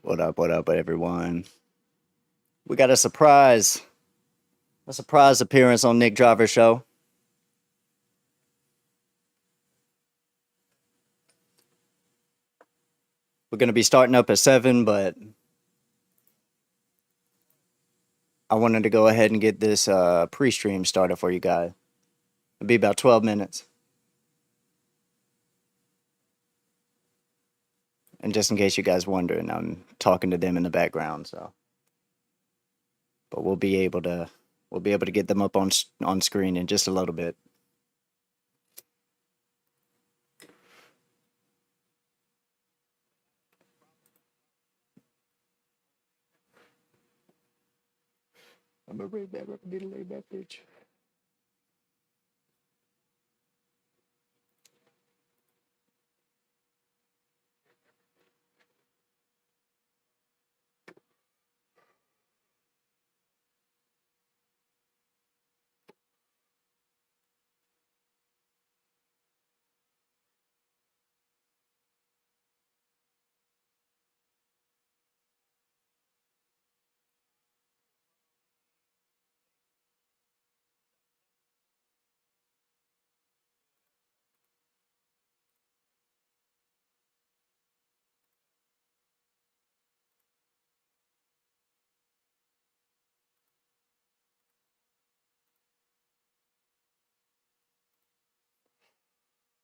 What up, everyone? We got a surprise appearance on Nick Driver's show. We're gonna be starting up at 7, but I wanted to go ahead and get this pre-stream started for you guys. It'll be about 12 minutes, and just in case you guys wondering, I'm talking to them in the background. So, but we'll be able to get them up on screen in just a little bit. I'm gonna read that little message.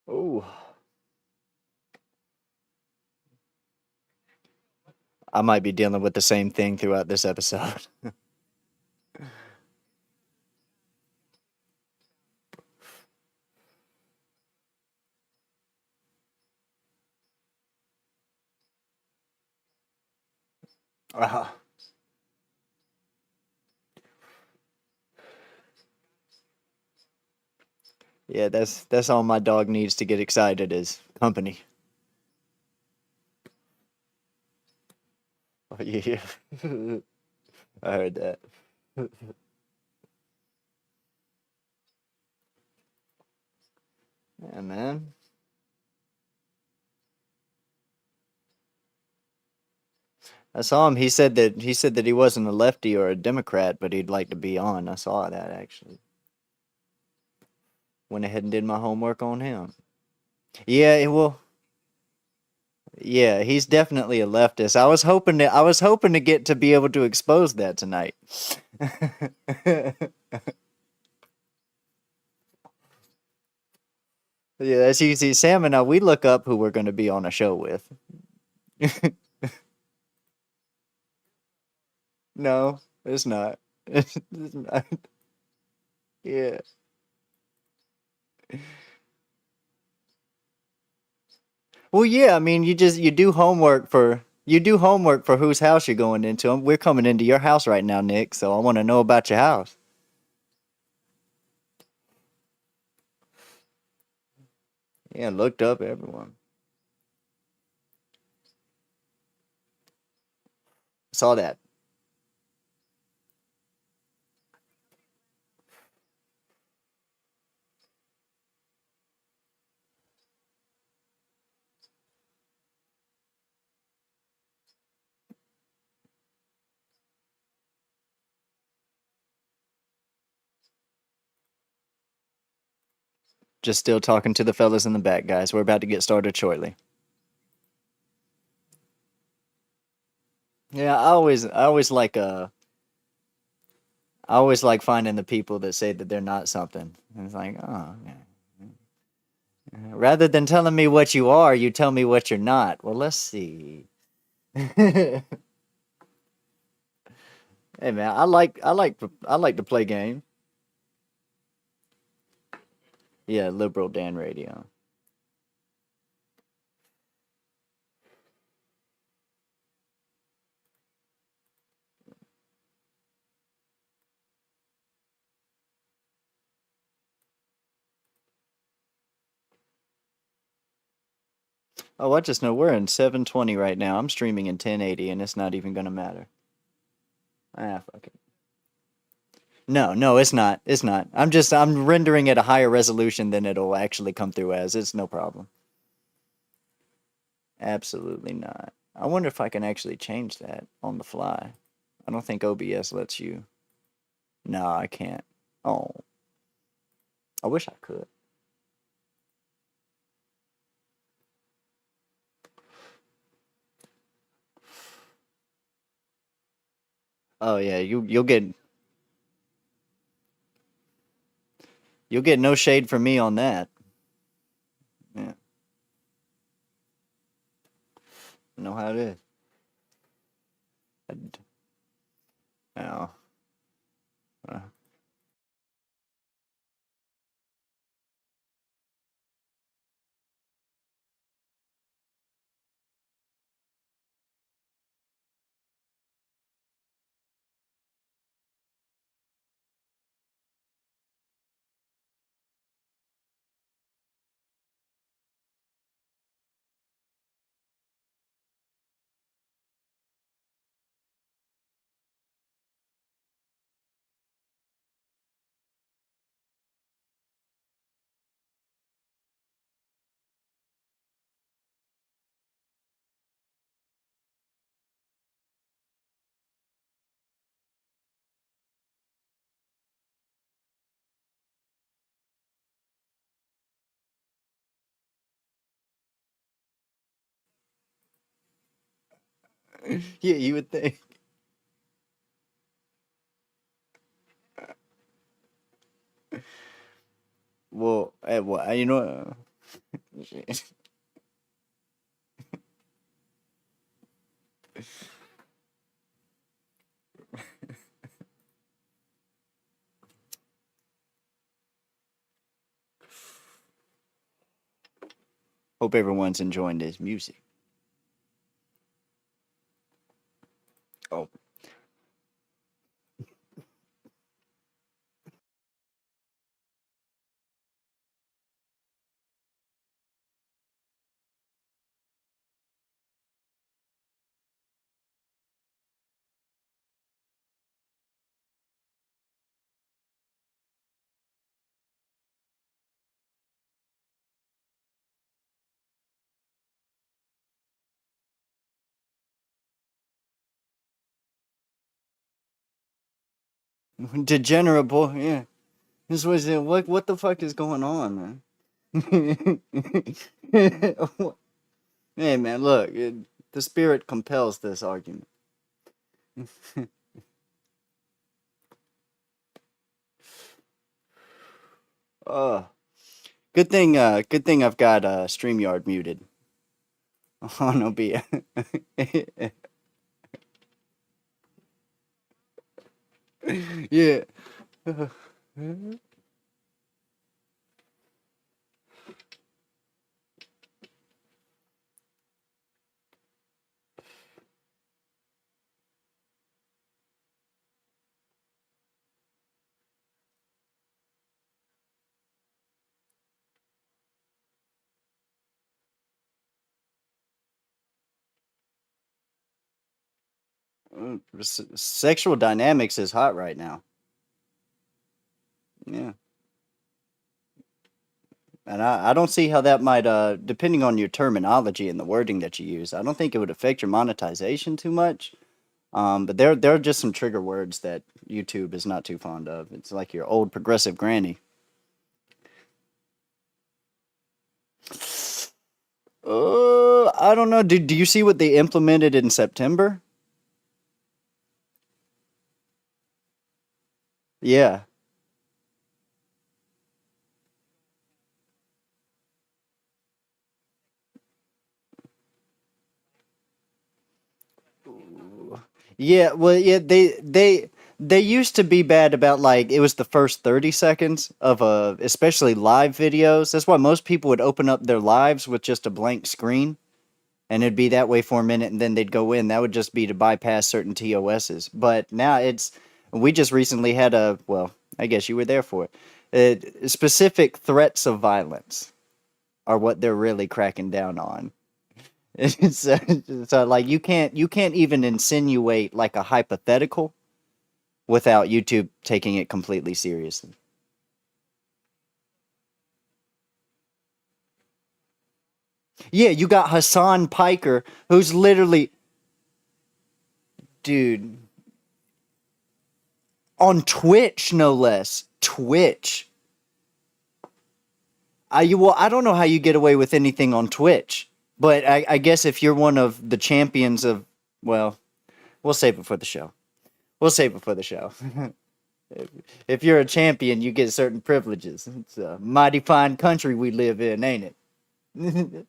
Oh, I might be dealing with the same thing throughout this episode. uh, yeah, that's all my dog needs to get excited is company. Oh, yeah, I heard that. Yeah, man. I saw him. He said that he wasn't a lefty or a Democrat, but he'd like to be on. I saw that actually. Went ahead and did my homework on him. Yeah, yeah, he's definitely a leftist. I was hoping to get to be able to expose that tonight. Yeah, as you see, Sam and I, we look up who we're going to be on a show with. No, it's not. It's not. Yeah. Well, yeah. I mean, you do homework for whose house you're going into. We're coming into your house right now, Nick. So I want to know about your house. Yeah, looked up everyone. Saw that. Just still talking to the fellas in the back, guys. We're about to get started shortly. Yeah, I always like finding the people that say that they're not something. And it's like, oh, yeah. Rather than telling me what you are, you tell me what you're not. Well, let's see. Hey man, I like to play games. Yeah, liberal Dan radio. Oh, I just know we're in 720 right now. I'm streaming in 1080 and it's not even gonna matter. Ah, fuck it. No, no, it's not. It's not. I'm rendering at a higher resolution than it'll actually come through as. It's no problem. Absolutely not. I wonder if I can actually change that on the fly. I don't think OBS lets you. No, I can't. Oh, I wish I could. Oh yeah, you'll get no shade from me on that. Yeah, I know how it is. Oh, uh, yeah, you would think. Well, you know. Hope everyone's enjoying this music. Oh, degenerate boy. Yeah, this was it. What the fuck is going on, man? Hey, man, look, the spirit compels this argument. Uh, good thing I've got StreamYard muted. Oh no, be yeah. Sexual dynamics is hot right now. Yeah. And I don't see how that might, depending on your terminology and the wording that you use, I don't think it would affect your monetization too much. But there are just some trigger words that YouTube is not too fond of. It's like your old progressive granny. I don't know. Do you see what they implemented in September? Yeah. Yeah, well, yeah, they used to be bad about like it was the first 30 seconds of especially live videos. That's why most people would open up their lives with just a blank screen and it'd be that way for a minute and then they'd go in. That would just be to bypass certain TOSs. But now we just recently had well, I guess you were there for it. Specific threats of violence are what they're really cracking down on. So, so like you can't even insinuate like a hypothetical without YouTube taking it completely seriously. Yeah, you got Hassan Piker, who's literally, dude, on Twitch, no less. Twitch. I don't know how you get away with anything on Twitch, but I guess if you're one of the champions of, well, we'll save it for the show. We'll save it for the show. If you're a champion, you get certain privileges. It's a mighty fine country we live in, ain't it?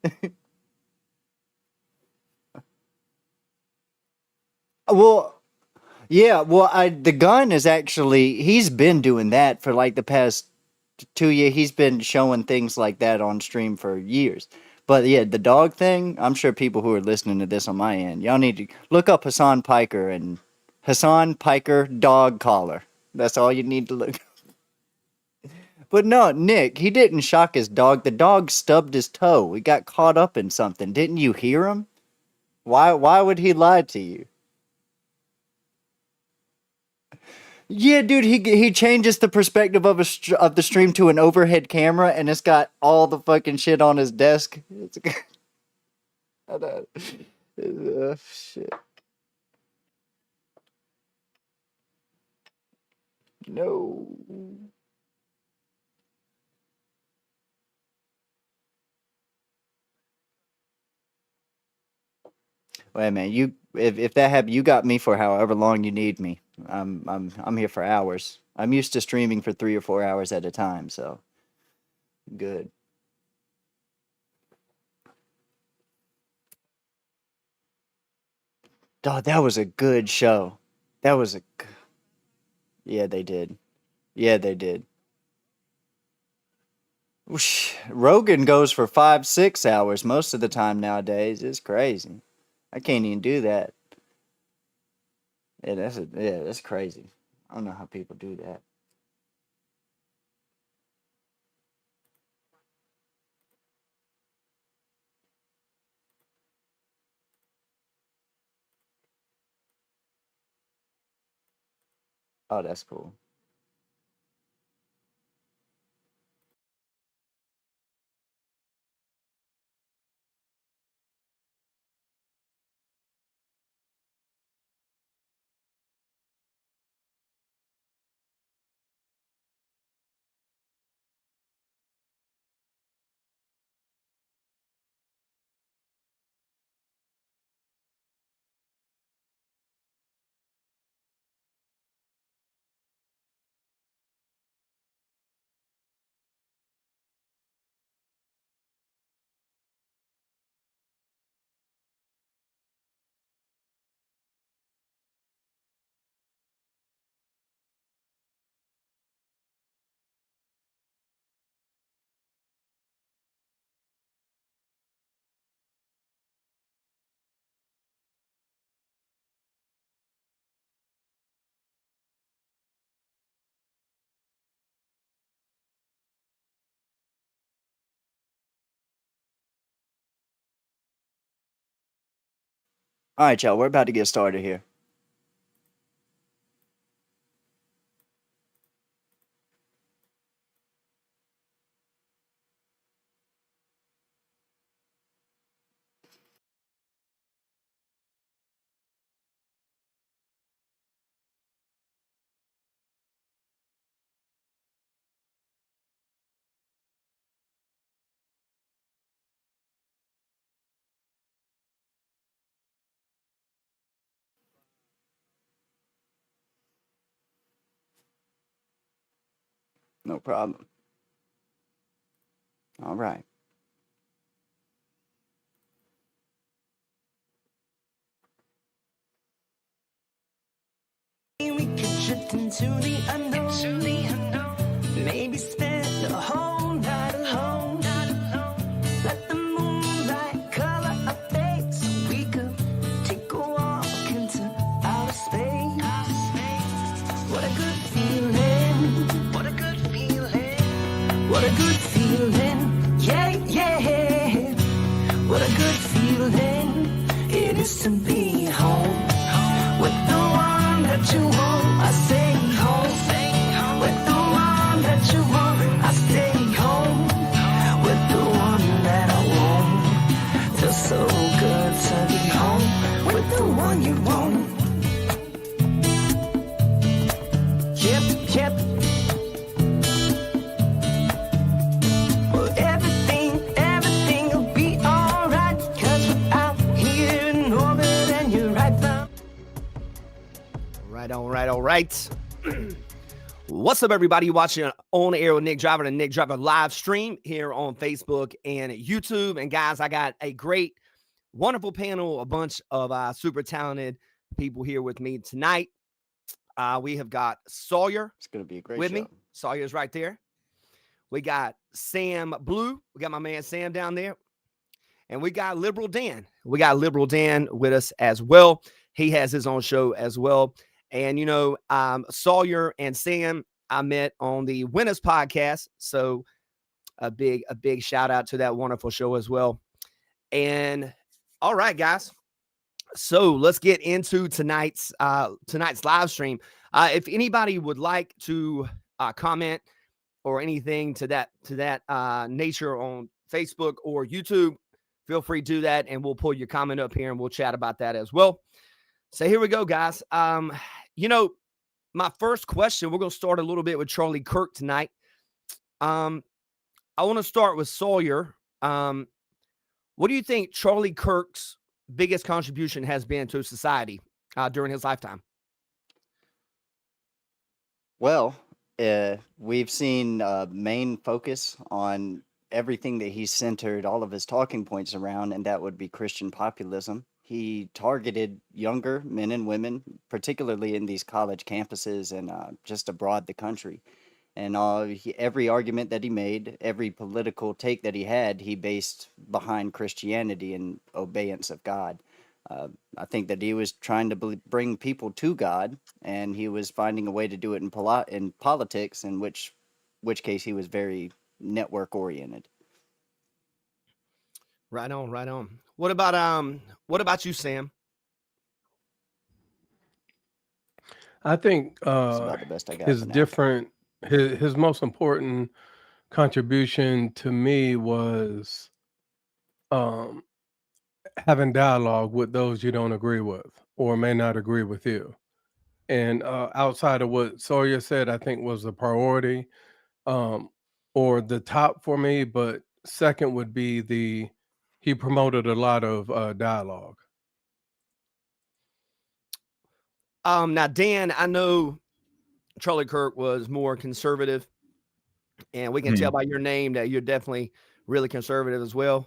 Well, yeah, well, the gun is actually, he's been doing that for like the past 2 years. He's been showing things like that on stream for years. But yeah, the dog thing, I'm sure people who are listening to this on my end, y'all need to look up Hassan Piker and Hassan Piker dog collar. That's all you need to look. But no, Nick, he didn't shock his dog. The dog stubbed his toe. He got caught up in something. Didn't you hear him? Why would he lie to you? Yeah, dude, he changes the perspective of of the stream to an overhead camera, and it's got all the fucking shit on his desk. It's, shit. No. Wait, man, you if that happened, you got me for however long you need me. I'm here for hours. I'm used to streaming for 3 or 4 hours at a time, so good. Dog, that was a good show. That was yeah, they did. Yeah, they did. Whoosh. Rogan goes for 5, 6 hours most of the time nowadays. It's crazy. I can't even do that. Yeah, that's crazy. I don't know how people do that. Oh, that's cool. All right, y'all, we're about to get started here. No problem. All right. We could drift into the unknown. Maybe spend the whole night alone. Let the moonlight color our face. We could take a walk into outer space. What a good feeling. What a good feeling. What a good feeling. Yeah, yeah. What a good feeling it is to be home with the one that you want. I stay home with the one that you want. I stay home with the one that I want. right. What's up, everybody? You're watching On Air with Nick Driver, the Nick Driver live stream here on Facebook and YouTube. And guys, I got a great, wonderful panel, a bunch of super talented people here with me tonight. We have got Sawyer. It's going to be a great with show. Me. Sawyer's right there. We got Sam Blue. We got my man Sam down there. And we got Liberal Dan. We got Liberal Dan with us as well. He has his own show as well. And, you know, Sawyer and Sam, I met on the Winners podcast. So a big shout out to that wonderful show as well. And all right, guys. So let's get into tonight's live stream. If anybody would like to comment or anything to that nature on Facebook or YouTube, feel free to do that, and we'll pull your comment up here and we'll chat about that as well. So here we go, guys. You know, my first question, we're going to start a little bit with Charlie Kirk tonight. I want to start with Sawyer. What do you think Charlie Kirk's biggest contribution has been to society during his lifetime? Well, we've seen main focus on everything that he centered all of his talking points around, and that would be Christian populism. He targeted younger men and women, particularly in these college campuses and just abroad the country. And every argument that he made, every political take that he had, he based behind Christianity and obedience of God. I think that he was trying to bring people to God, and he was finding a way to do it in politics, in which case he was very network oriented. Right on, right on. What about you, Sam? I think That's about the best I got his for now. his most important contribution to me was having dialogue with those you don't agree with or may not agree with you. And outside of what Sawyer said, I think was the priority or the top for me. But second would be he promoted a lot of dialogue. Now, Dan, I know Charlie Kirk was more conservative, and we can tell by your name that you're definitely really conservative as well.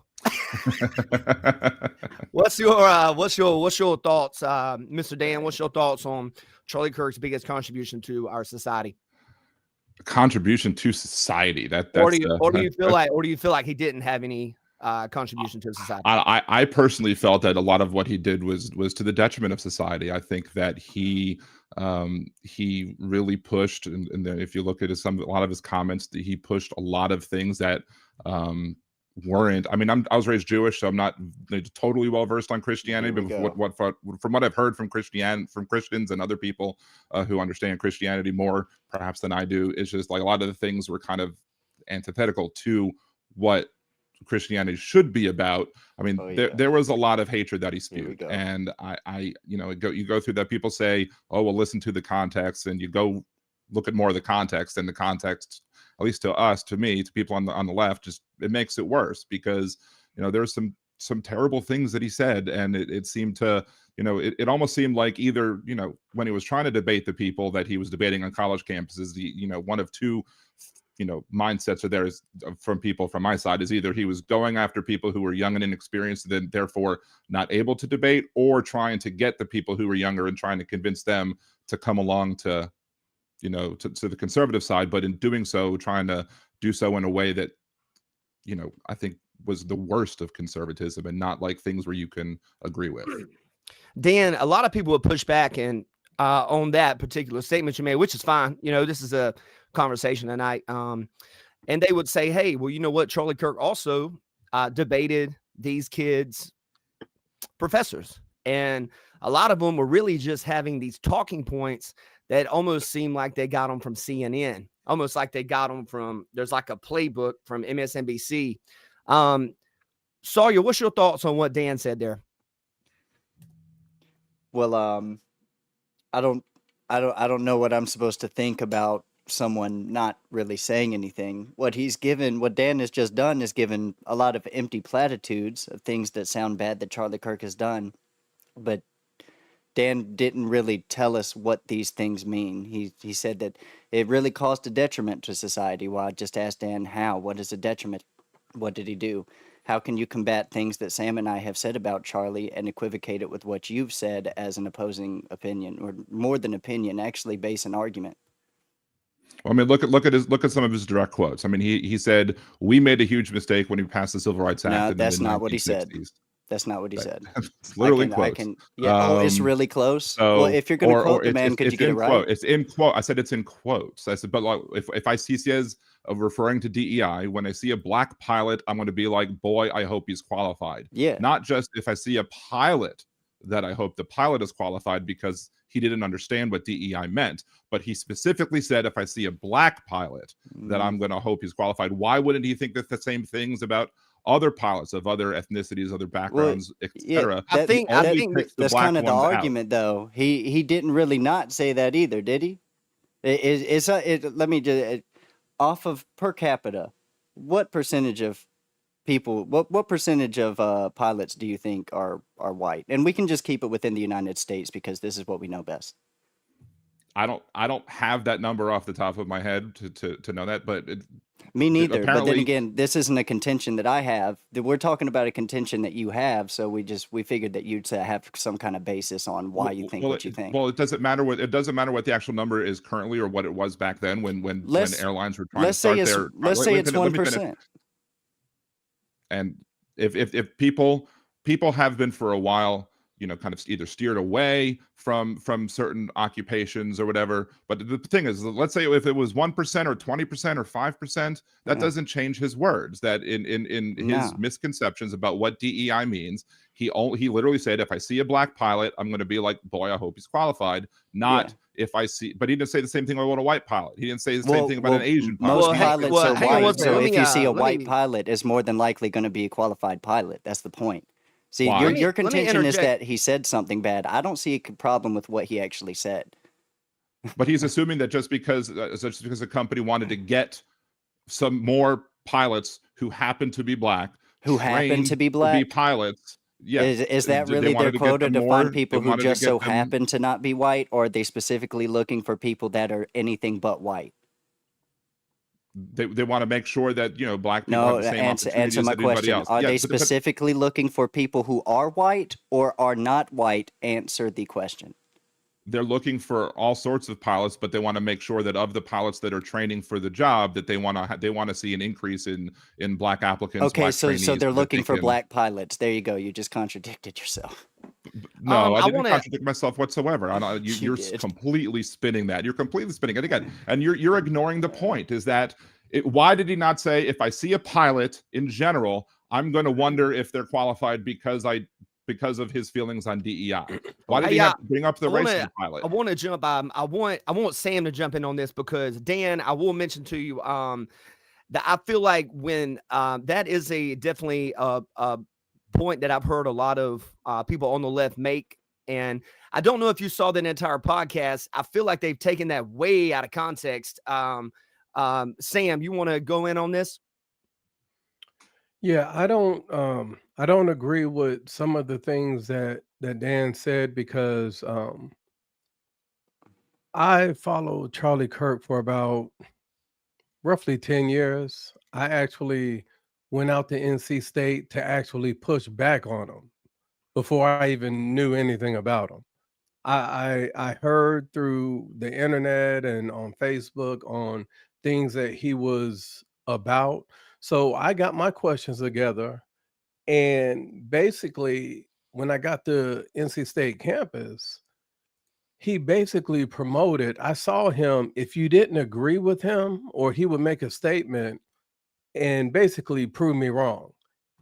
What's your thoughts, Mr. Dan? What's your thoughts on Charlie Kirk's biggest contribution to our society? Contribution to society. Or do you feel like he didn't have any contribution to society? I personally felt that a lot of what he did was to the detriment of society. I think that he really pushed, and then if you look at a lot of his comments, he pushed a lot of things that weren't. I mean, I was raised Jewish, so I'm not totally well versed on Christianity, but from what I've heard from Christians and other people who understand Christianity more perhaps than I do, it's just like a lot of the things were kind of antithetical to what Christianity should be about. I mean, there was a lot of hatred that he spewed, and you go through that. People say, "Oh, well, listen to the context," and you go look at more of the context, and the context, at least to me, to people on the left, just it makes it worse because there's some terrible things that he said, and it seemed to it almost seemed like either when he was trying to debate the people that he was debating on college campuses, one of two mindsets are there is from people from my side is either he was going after people who were young and inexperienced and then therefore not able to debate, or trying to get the people who were younger and trying to convince them to come along to the conservative side, but in doing so trying to do so in a way that I think was the worst of conservatism and not like things where you can agree with. Dan, a lot of people would push back and on that particular statement you made, which is fine. This is a conversation tonight. And they would say, hey, well, you know what? Charlie Kirk also debated these kids' professors. And a lot of them were really just having these talking points that almost seemed like they got them from CNN, almost like they got them from, there's like a playbook from MSNBC. Sawyer, what's your thoughts on what Dan said there? Well, I don't know what I'm supposed to think about someone not really saying anything. What Dan has just done is given a lot of empty platitudes of things that sound bad that Charlie Kirk has done. But Dan didn't really tell us what these things mean. He said that it really caused a detriment to society. Well, I just asked Dan how. What is a detriment? What did he do? How can you combat things that Sam and I have said about Charlie and equivocate it with what you've said as an opposing opinion, or more than opinion, actually base an argument? Well, I mean, look at some of his direct quotes. I mean, he said we made a huge mistake when we passed the Civil Rights Act No, in the that's mid not what he said. 1960s. That's not what he said. It's literally I quotes. can, yeah. Oh, it's really close. Well, So, if you're going to quote the it's, man, it's, could you it's get it in right? quote. It's in quote. I said it's in quotes. I said, but like if I see says referring to DEI, when I see a black pilot, I'm going to be like, boy, I hope he's qualified. Yeah. Not just if I see a pilot that I hope the pilot is qualified because he didn't understand what DEI meant, but he specifically said if I see a black pilot that I'm going to hope he's qualified. Why wouldn't he think that the same things about other pilots of other ethnicities, other backgrounds, etc.? I think that's kind of the argument, though. He didn't really not say that either, did he? Let me just off of per capita, what percentage of people, what percentage of pilots do you think are white? And we can just keep it within the United States because this is what we know best. I don't have that number off the top of my head to know that, but me neither. But then again, this isn't a contention that I have. We're talking about a contention that you have, so we figured that you'd have some kind of basis on why you think what you think. Well, it doesn't matter what the actual number is currently or what it was back then when airlines were trying to start their. Let's say it's 1%. And if people have been for a while, kind of either steered away from certain occupations or whatever. But the thing is, let's say if it was 1% or 20% or 5%, that doesn't change his words. That in his misconceptions about what DEI means, he literally said, if I see a black pilot, I'm going to be like, boy, I hope he's qualified. Not if I see, but he didn't say the same thing about a white pilot. He didn't say the same thing about an Asian pilot. Most pilots are white, so if you see a white pilot, it's more than likely going to be a qualified pilot. That's the point. See, your contention is that he said something bad. I don't see a problem with what he actually said. But he's assuming that just because a company wanted to get some more pilots who happen to be black, to be pilots. Yeah, is that really their quota to find people who just so happen to not be white, or are they specifically looking for people that are anything but white? They want to make sure that black people have the same opportunities answer my as everybody question. else. Are they specifically looking for people who are white or are not white? Answer the question. They're looking for all sorts of pilots, but they want to make sure that of the pilots that are training for the job, that they want to see an increase in black applicants. Okay, so they're looking for black pilots. There you go. You just contradicted yourself. No, I didn't contradict myself whatsoever. You're completely spinning that. You're completely spinning it again, and you're ignoring the point. Is that why did he not say if I see a pilot in general, I'm going to wonder if they're qualified because of his feelings on DEI? Why did he have to bring up the race of the pilot? I want to jump. I want Sam to jump in on this because Dan, I will mention to you that I feel like when that is definitely a point that I've heard a lot of people on the left make, and I don't know if you saw that entire podcast. I feel like they've taken that way out of context. Sam, you want to go in on this? Yeah, I don't agree with some of the things that Dan said because I followed Charlie Kirk for about roughly 10 years. I actually went out to NC State to actually push back on him before I even knew anything about him. I heard through the internet and on Facebook on things that he was about. So I got my questions together, and basically when I got to NC State campus, he basically promoted, I saw him, if you didn't agree with him, or he would make a statement and basically prove me wrong.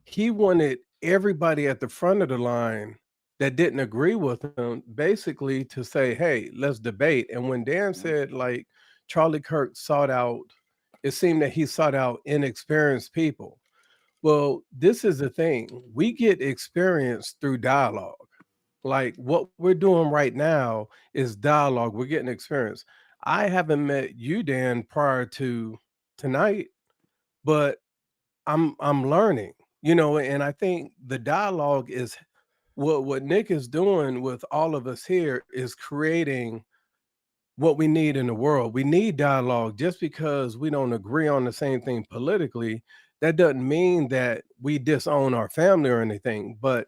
He wanted everybody at the front of the line that didn't agree with him basically to say, hey, let's debate. And when Dan said, like, Charlie Kirk it seemed that he sought out inexperienced people. Well, this is the thing. We get experience through dialogue. Like what we're doing right now is dialogue. We're getting experience. I haven't met you, Dan, prior to tonight, but I'm learning, and I think the dialogue is what Nick is doing with all of us here is creating what we need in the world. We need dialogue. Just because we don't agree on the same thing politically, that doesn't mean that we disown our family or anything. But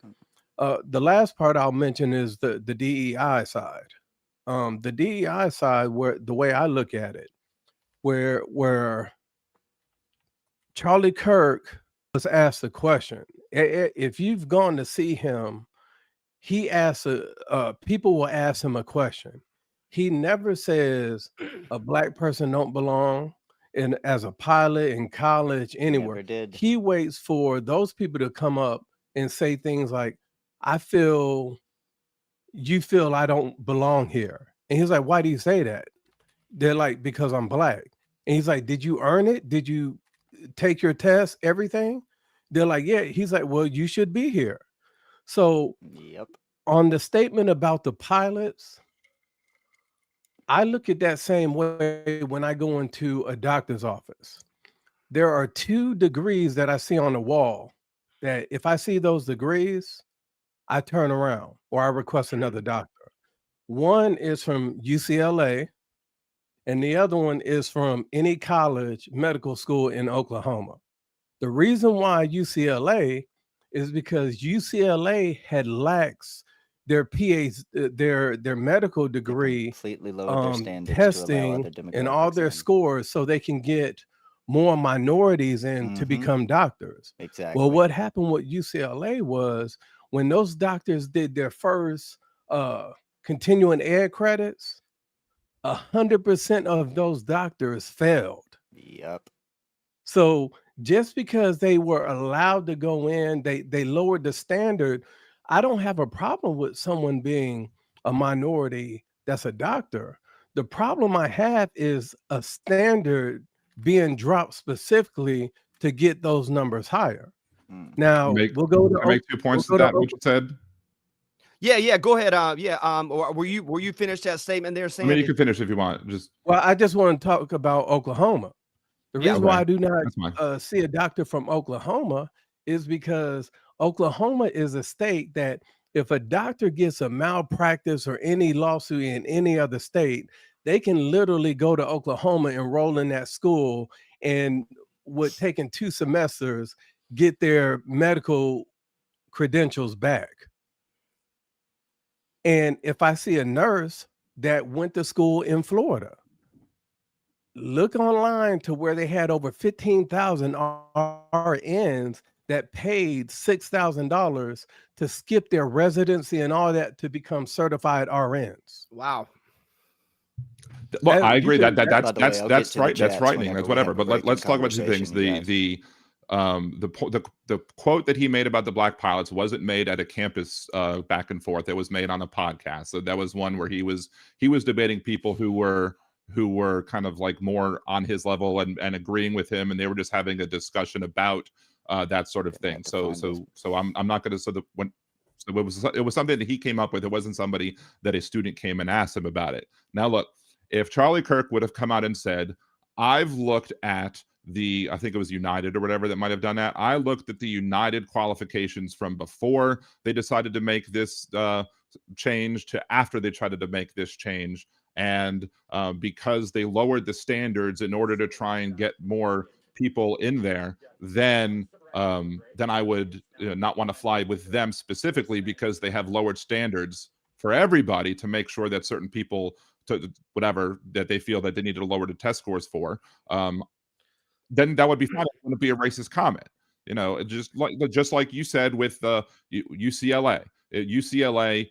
the last part I'll mention is the DEI side. The DEI side, where the way I look at it, where Charlie Kirk was asked a question. If you've gone to see him, he asks people will ask him a question. He never says a black person don't belong in as a pilot in college anywhere. Never did. He waits for those people to come up and say things like, I feel you feel I don't belong here. And he's like, why do you say that? They're like, because I'm black. And he's like, did you earn it? Did you take your test, everything? They're like, yeah. He's like, well, you should be here. So Yep. on the statement about the pilots, I look at that same way when I go into a doctor's office. There are 2 degrees that I see on the wall that if I see those degrees, I turn around or I request another doctor. One is from UCLA and the other one is from any college medical school in Oklahoma. The reason why UCLA is because UCLA had lacks their PAs, their medical degree Completely lowered their standards to allow testing other and all demographics their in. scores so they can get more minorities in to Mhm. become doctors. Exactly. Well, what happened with UCLA was when those doctors did their first continuing ed credits, 100% of those doctors failed. Yep. So just because they were allowed to go in, they lowered the standard. I don't have a problem with someone being a minority that's a doctor. The problem I have is a standard being dropped specifically to get those numbers higher. Mm. Now Make, we'll go to I make 2 points to we'll go that, to what you said. Yeah, go ahead. Or were you finished that statement there, I Sam? mean, you can finish if you want. Just Well, I just want to talk about Oklahoma. The Yeah, reason why okay. I do not That's fine. see a doctor from Oklahoma is because Oklahoma is a state that if a doctor gets a malpractice or any lawsuit in any other state, they can literally go to Oklahoma, enroll in that school, and with taking 2 semesters, get their medical credentials back. And if I see a nurse that went to school in Florida, look online to where they had over 15,000 RNs that paid $6,000 to skip their residency and all that to become certified RNs. Wow. Well, That- I you agree can- that By the way, I'll get to the right. That's chats frightening. whenever That's we have whatever. a But break in let's talk about 2 things. conversation, you guys. The quote that he made about the black pilots wasn't made at a campus back and forth. It was made on a podcast. So that was one where he was debating people who were kind of like more on his level and agreeing with him, and they were just having a discussion about that sort of thing. So I'm not going to it was something that he came up with. It wasn't somebody that a student came and asked him about it. Now look, if Charlie Kirk would have come out and said, I've looked at I think it was United or whatever that might have done that. I looked at the United qualifications from before they decided to make this change to after they tried to make this change. And because they lowered the standards in order to try and get more people in there, then I would not want to fly with them specifically because they have lowered standards for everybody to make sure that certain people to whatever that they feel that they need to lower the test scores for. Then that would be fine. It wouldn't be a racist comment. Just like you said with UCLA. UCLA,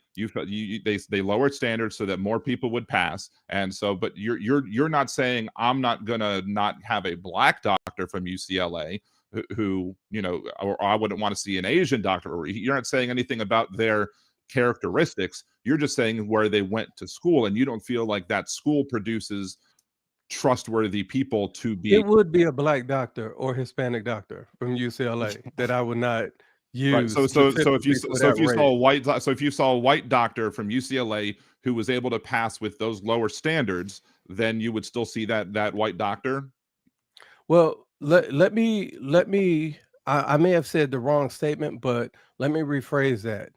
they lowered standards so that more people would pass, and so. But you're not saying I'm not gonna not have a black doctor from UCLA who or I wouldn't want to see an Asian doctor. Or you're not saying anything about their characteristics. You're just saying where they went to school, and you don't feel like that school produces trustworthy people to be. It would be a black doctor or Hispanic doctor from UCLA that I would not use. Right. So if you saw a white doctor from UCLA who was able to pass with those lower standards, then you would still see that white doctor. Well, let me I may have said the wrong statement, but let me rephrase that.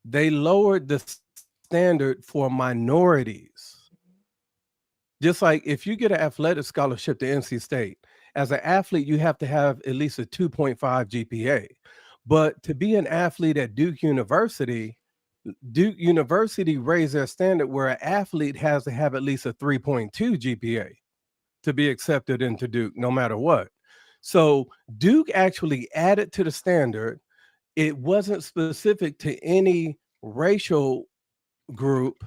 they lowered the standard for minorities. Just like if you get an athletic scholarship to NC State, as an athlete, you have to have at least a 2.5 GPA. But to be an athlete at Duke University raised their standard where an athlete has to have at least a 3.2 GPA to be accepted into Duke, no matter what. So Duke actually added to the standard. It wasn't specific to any racial group.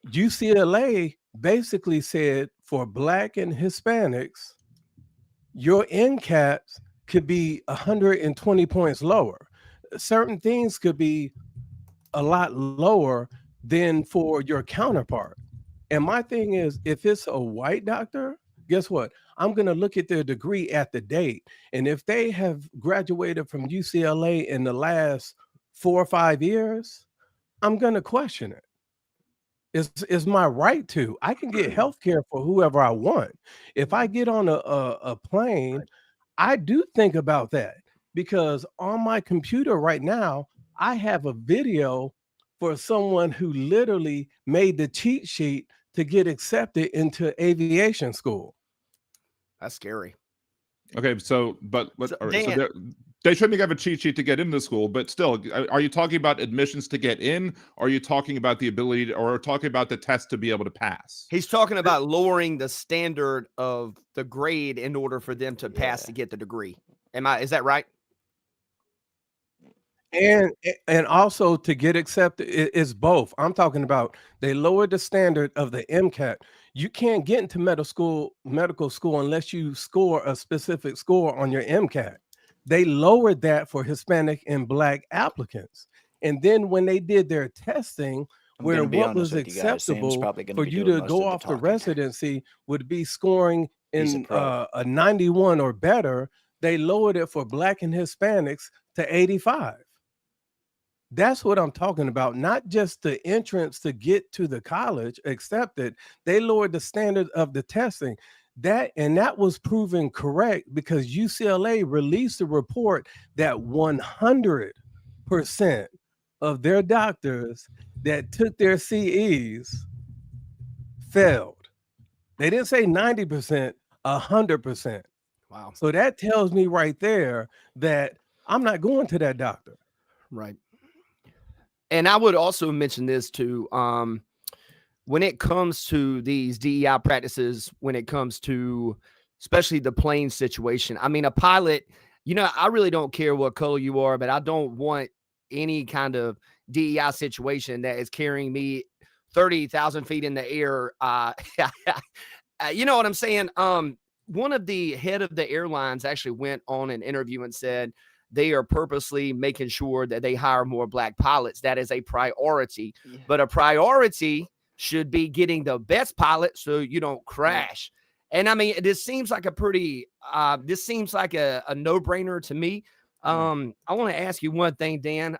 UCLA basically said for Black and Hispanics, your NCATs could be 120 points lower. Certain things could be a lot lower than for your counterpart. And my thing is, if it's a white doctor, guess what? I'm going to look at their degree at the date. And if they have graduated from UCLA in the last 4 or 5 years, I'm going to question it. It's my right to. I can get health care for whoever I want. If I get on a plane, I do think about that, because on my computer right now, I have a video for someone who literally made the cheat sheet to get accepted into aviation school. That's scary. Okay, so but So, all right, so Dan- they shouldn't have a cheat sheet to get into school, but still, are you talking about admissions to get in? Or are you talking about the ability, or talking about the test to be able to pass? He's talking about lowering the standard of the grade in order for them to pass Yeah. to get the degree. Is that right? And also to get accepted, it's both. I'm talking about they lowered the standard of the MCAT. You can't get into medical school unless you score a specific score on your MCAT. They lowered that for Hispanic and Black applicants. And then when they did their testing, I'm where gonna be what honest was with you guys, Sam's acceptable probably gonna for be you doing to most go of the off the talking. residency would be scoring He's a in pro. a 91 or better, they lowered it for Black and Hispanics to 85. That's what I'm talking about. Not just the entrance to get to the college accepted. They lowered the standard of the testing. That was proven correct because UCLA released a report that 100% of their doctors that took their CEs failed. They didn't say 90%, 100%. Wow. So that tells me right there that I'm not going to that doctor. Right. And I would also mention this too. When it comes to these DEI practices, when it comes to especially the plane situation, I mean, a pilot, I really don't care what color you are, but I don't want any kind of DEI situation that is carrying me 30,000 feet in the air. You know what I'm saying? One of the head of the airlines actually went on an interview and said they are purposely making sure that they hire more Black pilots. That is a priority, but a priority should be getting the best pilot so you don't crash. And I mean, this seems like a no-brainer to me. I want to ask you one thing, Dan.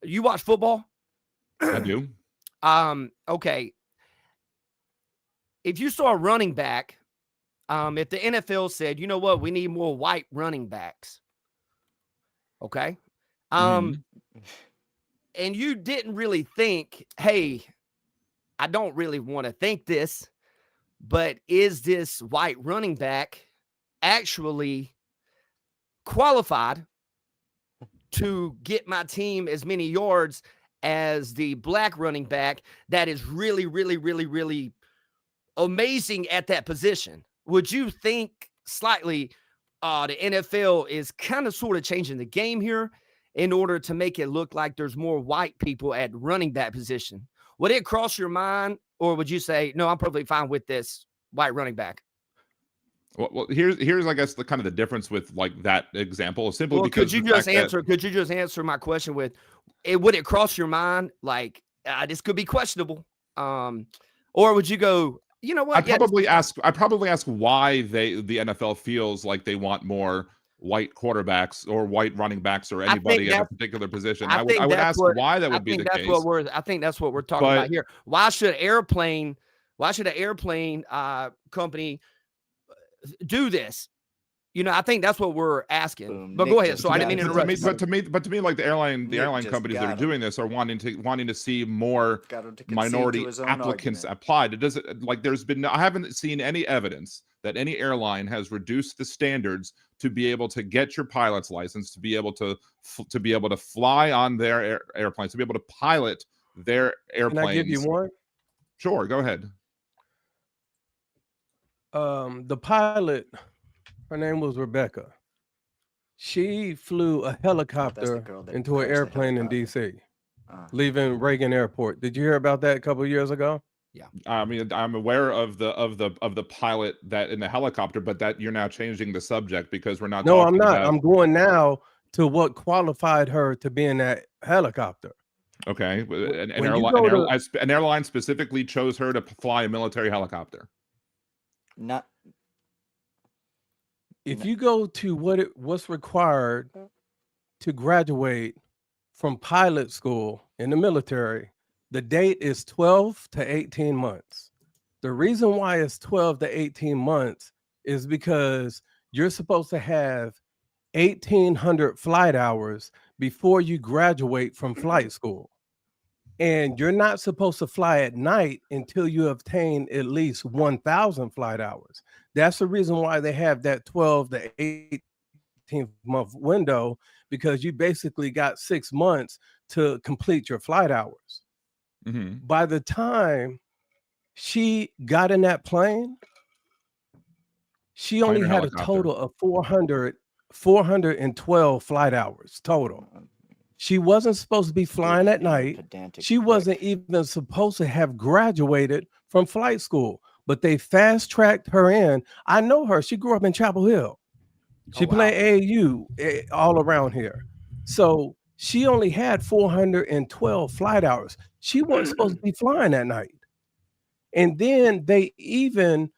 You watch football? I do. Okay. If you saw a running back, if the NFL said, you know what, we need more white running backs. Okay. And you didn't really think, hey, I don't really want to think this, but is this white running back actually qualified to get my team as many yards as the Black running back that is really, really, really, really amazing at that position? Would you think slightly the NFL is kind of sort of changing the game here in order to make it look like there's more white people at running back position? Would it cross your mind, or would you say, no, I'm perfectly fine with this white running back? Well, here's I guess the kind of the difference with like that example, simply because could you just answer my question with, would it cross your mind like this could be questionable, or would you go, you know what? I probably ask why the NFL feels like they want more white quarterbacks or white running backs or anybody at a particular position. I would ask why that would be the case. I think that's what we're talking about here. Why should an airplane company do this? You know, I think that's what we're asking. Boom. But Nick go ahead. just So I didn't got mean to it. interrupt you. But to me, like the airline Nick just companies that got are him. doing this are wanting to see more Got him to concede minority to his own applicants argument. applied. It doesn't like I haven't seen any evidence that any airline has reduced the standards to be able to get your pilot's license, to be able to fly on their airplanes, to be able to pilot their Can I give you airplanes. one? Sure, go ahead. The pilot, her name was Rebecca. She flew a helicopter girl that into an crashed the airplane in helicopter. DC, leaving Reagan Airport. Did you hear about that a couple of years ago? I mean, I'm aware of the pilot that in the helicopter, but that you're now changing the subject because we're not. No, talking I'm not. about... I'm going now to what qualified her to be in that helicopter. Okay, an When airline specifically chose her to fly a military helicopter. Not If you go to what's required to graduate from pilot school in the military, the date is 12 to 18 months. The reason why it's 12 to 18 months is because you're supposed to have 1,800 flight hours before you graduate from flight school. And you're not supposed to fly at night until you obtain at least 1,000 flight hours. That's the reason why they have that 12 to 18 month window, because you basically got 6 months to complete your flight hours. Mm-hmm. By the time she got in that plane, she only had a total of 412 flight hours total. She wasn't supposed to be flying at night. She wasn't even supposed to have graduated from flight school, but they fast-tracked her in. I know her. She grew up in Chapel Hill. She played AAU all around here. So she only had 412 flight hours. She wasn't supposed to be flying at night. And then they even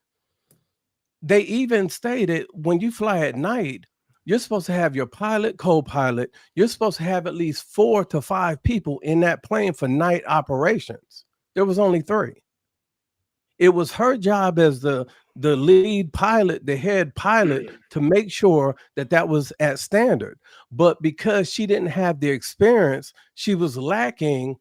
stated when you fly at night, you're supposed to have your pilot, co-pilot. You're supposed to have at least 4 to 5 people in that plane for night operations. There was only 3. It was her job as the lead pilot, the head pilot, to make sure that was at standard. But because she didn't have the experience, she was lacking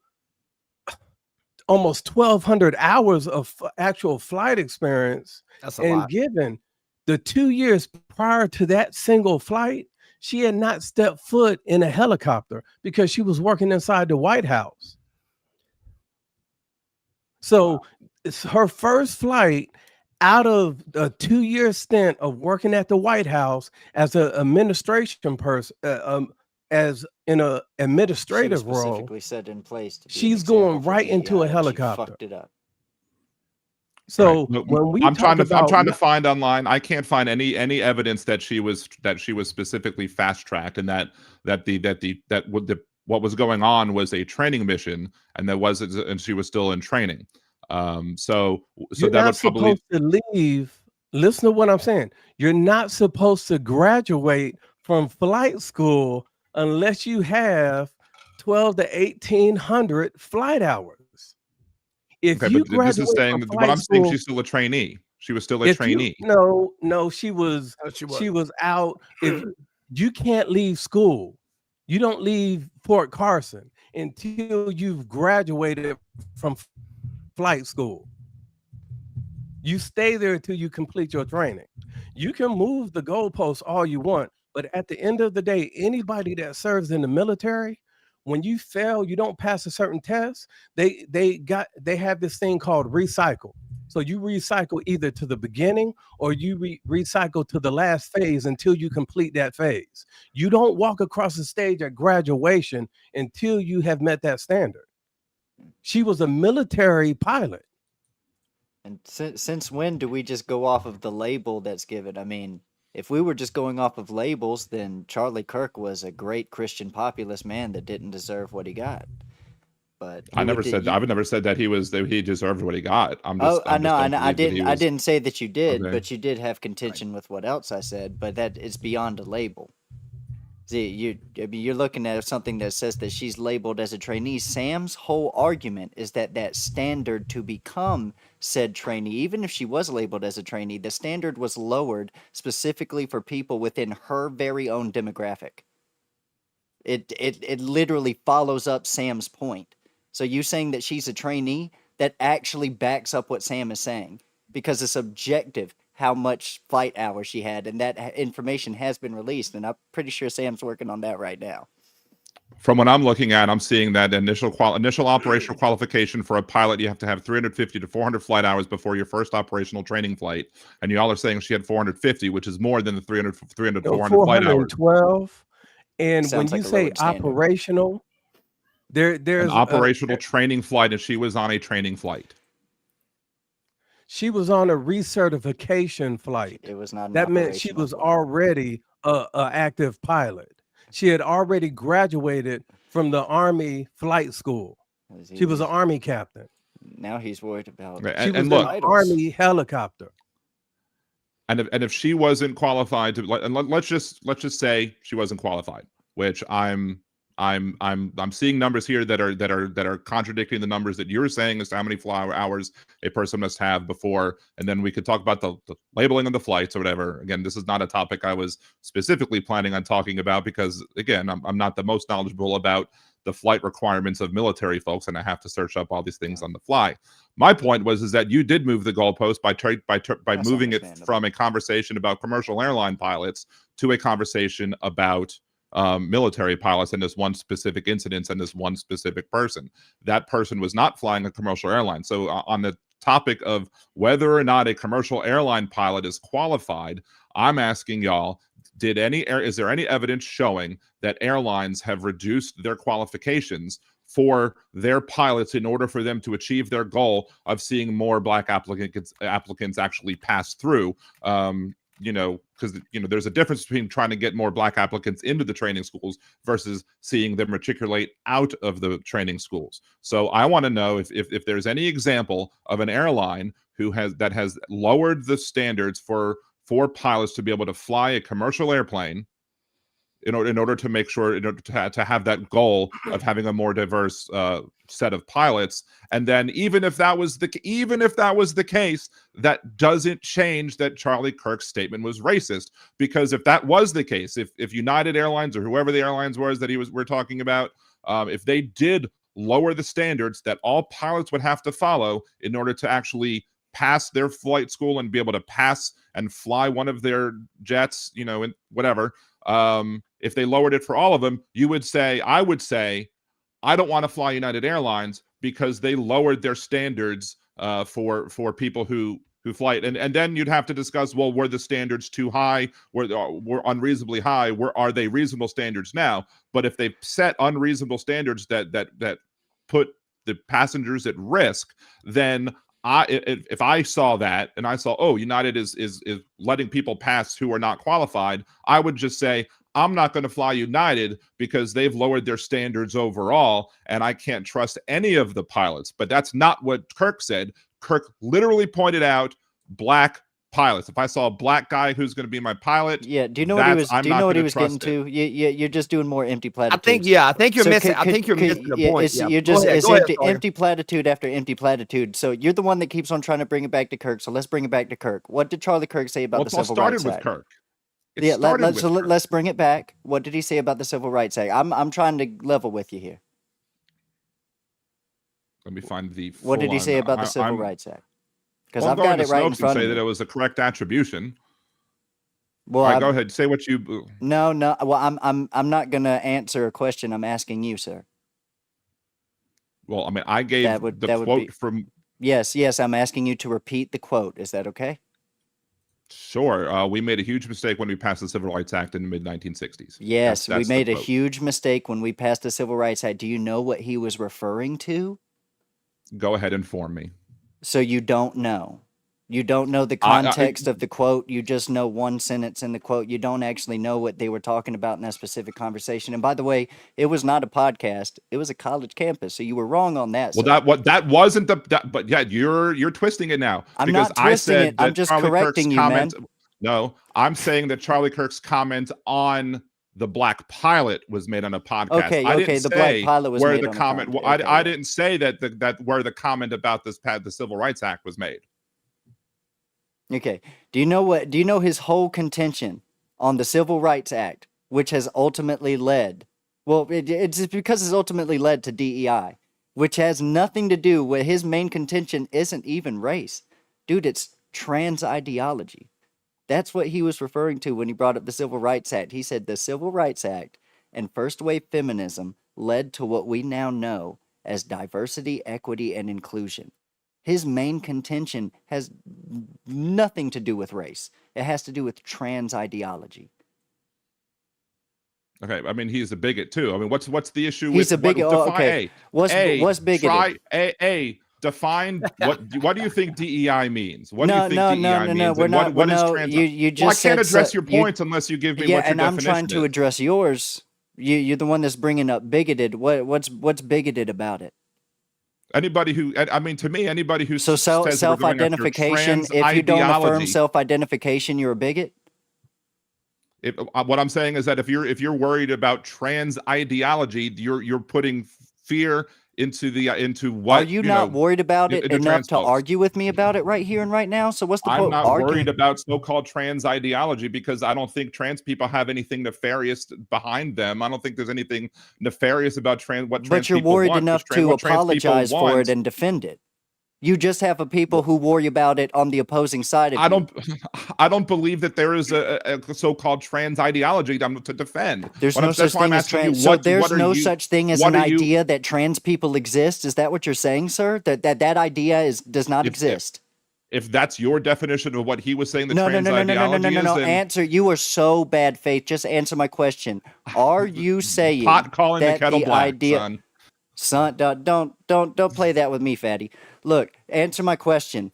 almost 1,200 hours of actual flight experience. That's a lot. Given the 2 years prior to that single flight, she had not stepped foot in a helicopter because she was working inside the White House. So it's her first flight out of a 2-year stint of working at the White House as an administration person, as in an administrative role. Specifically set in place. She's going right into a helicopter. She fucked it up. So right. when we I'm trying to find online, I can't find any evidence that she was specifically fast tracked, and that what was going on was a training mission, and she was still in training. So you're that not would probably supposed to leave. Listen to what I'm saying. You're not supposed to graduate from flight school unless you have 12 to 1,800 flight hours. If you but this is saying that what I'm saying, she's still a trainee. She was still a trainee. No, she was out. If you can't leave school, you don't leave Fort Carson until you've graduated from flight school. You stay there until you complete your training. You can move the goalposts all you want, but at the end of the day, anybody that serves in the military, when you fail, you don't pass a certain test, they have this thing called recycle. So you recycle either to the beginning or you recycle to the last phase until you complete that phase. You don't walk across the stage at graduation until you have met that standard. She was a military pilot. And since when do we just go off of the label that's given? I mean, if we were just going off of labels, then Charlie Kirk was a great Christian populist man that didn't deserve what he got. But I've never said that he deserved what he got. I didn't say that you did, but you did have contention with what else I said. But that it's beyond a label. See, you're looking at something that says that she's labeled as a trainee. Sam's whole argument is that standard to become said trainee. Even if she was labeled as a trainee, the standard was lowered specifically for people within her very own demographic. It literally follows up Sam's point. So you saying that she's a trainee, that actually backs up what Sam is saying, because it's objective how much flight hours she had, and that information has been released, and I'm pretty sure Sam's working on that right now. From what I'm looking at, I'm seeing that initial operational qualification for a pilot, you have to have 350 to 400 flight hours before your first operational training flight. And y'all are saying she had 450, which is more than the 300 to 400 flight hours. 412. And Sounds when like you a say lowered standard. operational, there's An operational training flight, and she was on a training flight. she was on a recertification flight. It was not an That meant she operational was flight. already a active pilot. She had already graduated from the Army flight school. She was an Army captain. Now he's worried about. Right, She was and in look, an Army helicopter. and if she wasn't qualified to, and let's just say she wasn't qualified, which I'm seeing numbers here that are contradicting the numbers that you're saying as to how many flight hours a person must have before, and then we could talk about the labeling of the flights or whatever. Again, this is not a topic I was specifically planning on talking about, because again, I'm not the most knowledgeable about the flight requirements of military folks, and I have to search up all these things on the fly. My point is that you did move the goalpost by moving it from a conversation about commercial airline pilots to a conversation about military pilots and this one specific incident and this one specific person. That person was not flying a commercial airline. So on the topic of whether or not a commercial airline pilot is qualified, I'm asking y'all, is there any evidence showing that airlines have reduced their qualifications for their pilots in order for them to achieve their goal of seeing more Black applicants actually pass through? Because there's a difference between trying to get more Black applicants into the training schools versus seeing them matriculate out of the training schools. So I want to know if there's any example of an airline that has lowered the standards for pilots to be able to fly a commercial airplane in order to make sure, to have that goal of having a more diverse set of pilots. And then even if that was the case, that doesn't change that Charlie Kirk's statement was racist. Because if that was the case, if United Airlines or whoever the airlines was that we're talking about, if they did lower the standards that all pilots would have to follow in order to actually pass their flight school and be able to pass and fly one of their jets, and whatever, if they lowered it for all of them, I would say, I don't want to fly United Airlines because they lowered their standards for people who fly it. And then you'd have to discuss, well, were the standards too high? Were unreasonably high? Are they reasonable standards now? But if they've set unreasonable standards that put the passengers at risk, then if I saw that and I saw, oh, United is letting people pass who are not qualified, I would just say, I'm not going to fly United because they've lowered their standards overall, and I can't trust any of the pilots. But that's not what Kirk said. Kirk literally pointed out Black pilots. If I saw a Black guy who's going to be my pilot, yeah. Do you know what he was? Do you know what he was getting to? You're just doing more empty platitudes. I think you're missing. I think you're missing the point. You're just empty platitude after empty platitude. So you're the one that keeps on trying to bring it back to Kirk. So let's bring it back to Kirk. What did Charlie Kirk say about the Civil Rights Act? Kirk. Let's bring it back. What did he say about the Civil Rights Act? I'm trying to level with you here. Let me find the. What did he say about the Civil Rights Act? Because I've got it right in front of me. Say that it was a correct attribution. Well, right, go ahead. Say what you. No. Well, I'm not going to answer a question. I'm asking you, sir. Well, I mean, I gave the quote from. Yes. I'm asking you to repeat the quote. Is that okay? Sure. We made a huge mistake when we passed the Civil Rights Act in the mid-1960s. Yes, we made a huge mistake when we passed the Civil Rights Act. Do you know what he was referring to? Go ahead, inform me. So you don't know. You don't know the context of the quote. You just know one sentence in the quote. You don't actually know what they were talking about in that specific conversation. And by the way, it was not a podcast. It was a college campus. So you were wrong on that. Well, that wasn't but yeah, you're twisting it now. I'm not twisting it. I'm just correcting you, man. No, I'm saying that Charlie Kirk's comment on the black pilot was made on a podcast. Okay, I okay, didn't the black say pilot was where made the on a comment. podcast. I, Okay, I yeah. didn't say that where the comment about the Civil Rights Act was made. Okay. Do you know his whole contention on the Civil Rights Act, which has ultimately led, well, it's because it's ultimately led to DEI, which has nothing to do with his main contention isn't even race. Dude, it's trans ideology. That's what he was referring to when he brought up the Civil Rights Act. He said the Civil Rights Act and first wave feminism led to what we now know as diversity, equity, and inclusion. His main contention has nothing to do with race. It has to do with trans ideology. Okay, I mean he's a bigot too. I mean, what's the issue He's with a bigot. define, Okay. What's bigoted? Define what do you think DEI means? What do No, you think no, DEI no, means? no. We're And not. what is No, trans? you Well, I just can't said address your points unless you give me yeah, what your and I'm definition trying to is. address yours. You're the one that's bringing up bigoted. What's bigoted about it? Anybody who, I mean, to me, anybody who So says that we're going after self-identification. trans If you don't affirm ideology, self-identification, you're a bigot. what I'm saying is that if you're worried about trans ideology, you're putting fear into what Are you not worried about it into enough trans to folks. argue with me about it right here and right now? So what's the I'm point not arguing? worried about so-called trans ideology because I don't think trans people have anything nefarious behind them. I don't think there's anything nefarious about trans But trans you're people worried want, enough because to what trans people apologize for want- it and defend it. You just have a people who worry about it on the opposing side of you. I don't believe that there is a so-called trans ideology to defend. There's no such thing as trans. So there's no such thing as an idea that trans people exist. Is that what you're saying, sir? That idea does not exist. If that's your definition of what he was saying, No. then Answer. You are so bad faith. Just answer my question. Are you saying pot calling that the kettle black, idea, son? Don't play that with me, fatty. Look, answer my question.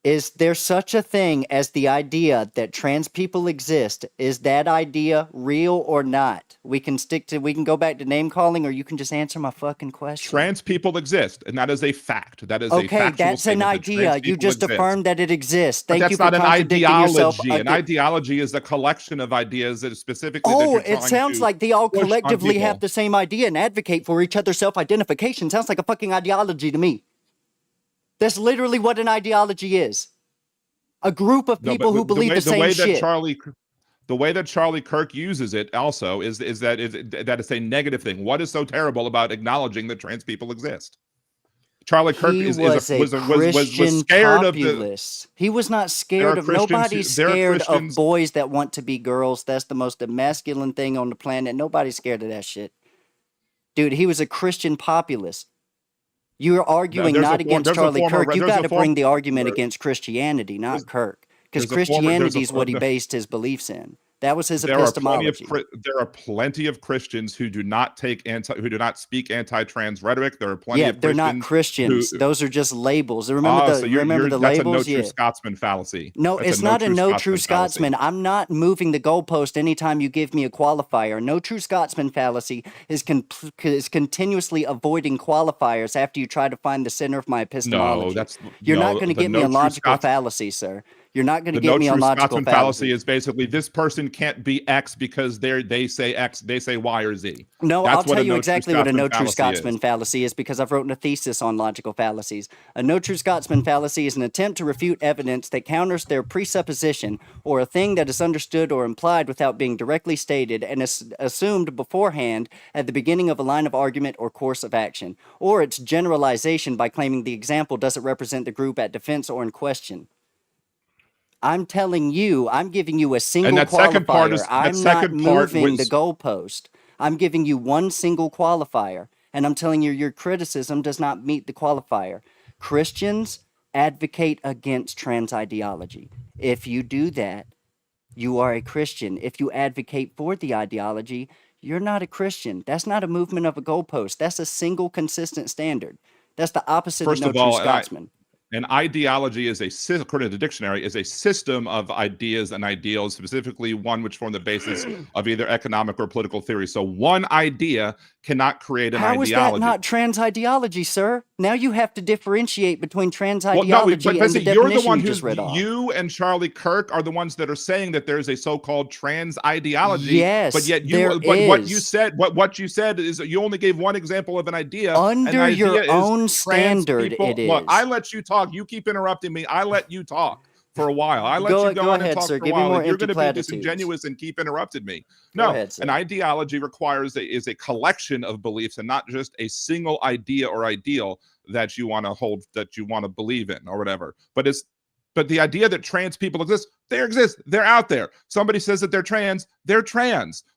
Is there such a thing as the idea that trans people exist? Is that idea real or not? We can go back to name calling, or you can just answer my fucking question. Trans people exist, and that is a fact. That is a okay. factual That's an idea. You just affirmed that it exists. Thank you for contradicting yourself. That's not an ideology. An ideology is a collection of ideas that is specifically. Oh, it sounds like they all collectively have the same idea and advocate for each other's self-identification. Sounds like a fucking ideology to me. That's literally what an ideology is. A group of people who believe the same shit. The way that Charlie Kirk uses it also is that it's a negative thing. What is so terrible about acknowledging that trans people exist? Charlie Kirk was scared populist. He was not scared of nobody's scared of boys that want to be girls. That's the most masculine thing on the planet. Nobody's scared of that shit. Dude, he was a Christian populist. You're arguing not against Charlie Kirk. You got to bring the argument against Christianity, not Kirk. Because Christianity is what he based his beliefs in. That was his epistemology. There are plenty of Christians who do not speak anti-trans rhetoric. There are plenty of Christians. They're not Christians. Those are just labels. Remember the labels? That's a no true Scotsman fallacy. No, it's not a no true Scotsman. I'm not moving the goalpost anytime you give me a qualifier. No true Scotsman fallacy is continuously avoiding qualifiers after you try to find the center of my epistemology. You're not going to get me a logical fallacy, sir. You're not going to get me on logical fallacy. Is basically this person can't be X because they say X, they say Y or Z. No, I'll tell you exactly what a no true Scotsman fallacy is because I've written a thesis on logical fallacies. A no true Scotsman fallacy is an attempt to refute evidence that counters their presupposition or a thing that is understood or implied without being directly stated and is assumed beforehand at the beginning of a line of argument or course of action, or its generalization by claiming the example doesn't represent the group at defense or in question. I'm telling you, I'm giving you a single qualifier. I'm not moving the goalpost. I'm giving you one single qualifier, and I'm telling you your criticism does not meet the qualifier. Christians advocate against trans ideology. If you do that, you are a Christian. If you advocate for the ideology, you're not a Christian. That's not a movement of a goalpost. That's a single consistent standard. That's the opposite of no true Scotsman. An ideology is according to the dictionary, is a system of ideas and ideals, specifically one which form the basis of either economic or political theory. So one idea cannot create an How is ideology. that not trans ideology, sir? Now you have to differentiate between trans Well, no, ideology but and the you're the definition one you just read off. you and Charlie Kirk are the ones that are saying that there's a so-called trans ideology. Yes, but yet there what you is. said, what you said is that you only gave one example of an idea. Under and the idea your is own trans standard, people. it Look, is. I let you talk. You keep interrupting me. I let you talk for a while. I let Go you go on ahead, and talk sir. for a Give me while. more If you're empty going to be platitudes. disingenuous and keep interrupting me, Go no. ahead, sir. An ideology is a collection of beliefs and not just a single idea or ideal that you want to hold, that you want to believe in or whatever. But the idea that trans people exist, they exist. They're out there. Somebody says that they're trans.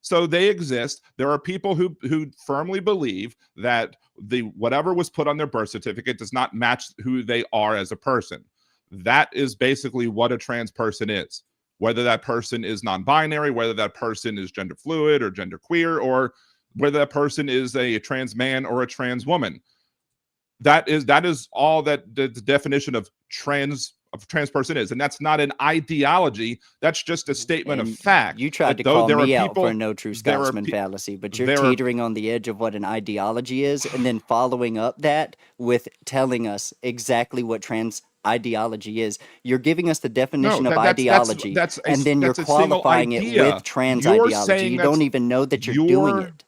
So they exist. There are people who firmly believe that whatever was put on their birth certificate does not match who they are as a person. That is basically what a trans person is. Whether that person is non-binary, whether that person is gender fluid or gender queer, or whether that person is a trans man or a trans woman. That is all that the definition of trans person is, and that's not an ideology. That's just a statement of fact. You tried to call me out for a no true Scotsman fallacy, but you're teetering on the edge of what an ideology is, and then following up that with telling us exactly what trans ideology is. You're giving us the definition of ideology, and then you're qualifying it with trans ideology. You don't even know that you're doing it.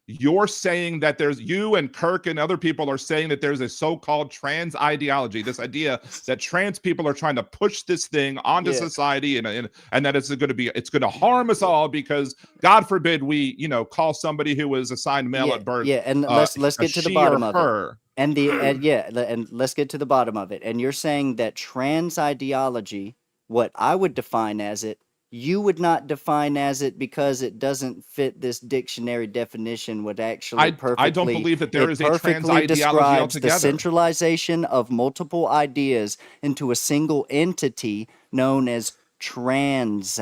You're saying that you and Kirk and other people are saying that there's a so-called trans ideology, this idea that trans people are trying to push this thing onto society, and that it's going to harm us all because, God forbid, we call somebody who was assigned male at birth. Yeah, and let's get to the bottom of it. And let's get to the bottom of it. And you're saying that trans ideology, what I would define as it, you would not define as it because it doesn't fit this dictionary definition. Would actually perfectly. I don't believe that there is a trans ideology describes altogether. The centralization of multiple ideas into a single entity known as trans.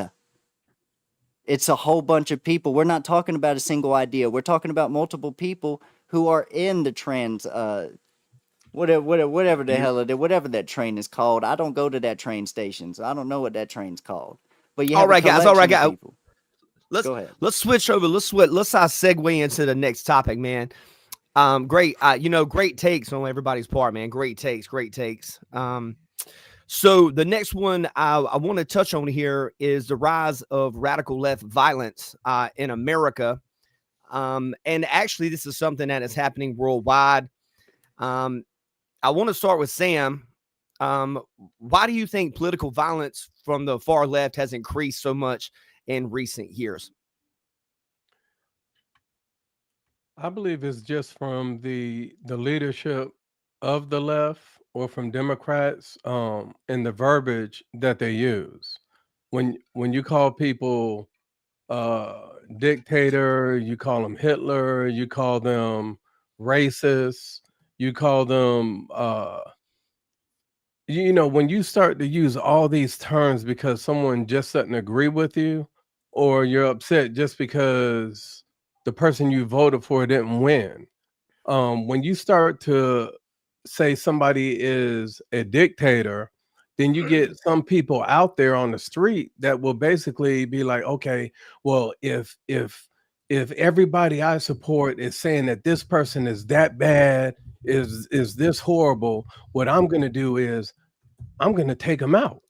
It's a whole bunch of people. We're not talking about a single idea. We're talking about multiple people who are in the trans. Whatever the hell it is, whatever that train is called. I don't go to that train station, so I don't know what that train's called. But you have all right, guys. Let's switch over. Let's segue into the next topic, man. Great. Great takes on everybody's part, man. Great takes. So the next one I want to touch on here is the rise of radical left violence in America. And actually, this is something that is happening worldwide. I want to start with Sam. Why do you think political violence from the far left has increased so much in recent years? I believe it's just from the leadership of the left or from Democrats and the verbiage that they use. When you call people dictator, you call them Hitler, you call them racist, you call them when you start to use all these terms because someone just doesn't agree with you, or you're upset just because the person you voted for didn't win. When you start to say somebody is a dictator, then you get some people out there on the street that will basically be like, okay, well, if everybody I support is saying that this person is that bad, is this horrible, what I'm going to do is I'm going to take them out,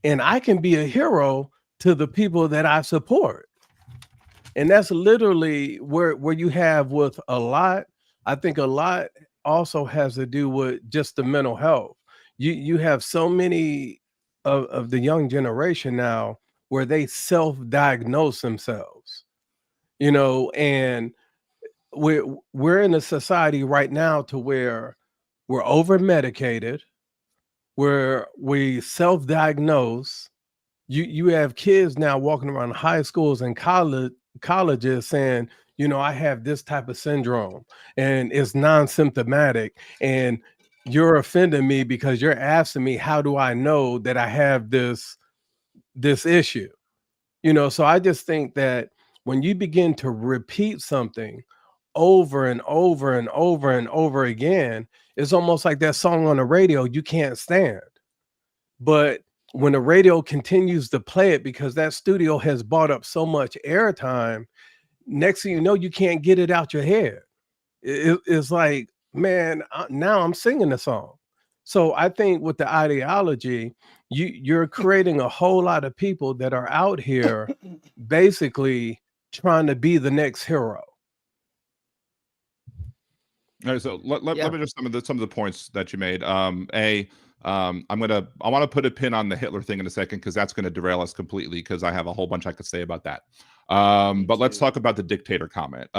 and I can be a hero to the people that I support. And that's literally where you have with a lot. I think a lot also has to do with just the mental health. You have so many of the young generation now where they self-diagnose themselves, and we're in a society right now to where we're over-medicated, where we self-diagnose. You have kids now walking around high schools and colleges saying, I have this type of syndrome and it's non-symptomatic, and you're offending me because you're asking me, how do I know that I have this issue? So I just think that when you begin to repeat something over and over and over and over again, it's almost like that song on the radio you can't stand. But when the radio continues to play it because that studio has bought up so much airtime, next thing you know, you can't get it out your head. It's like, man, now I'm singing the song. So I think with the ideology, you're creating a whole lot of people that are out here basically trying to be the next hero. All right, so let me just some of the points that you made. I want to put a pin on the Hitler thing in a second because that's going to derail us completely because I have a whole bunch I could say about that. But let's talk about the dictator comment.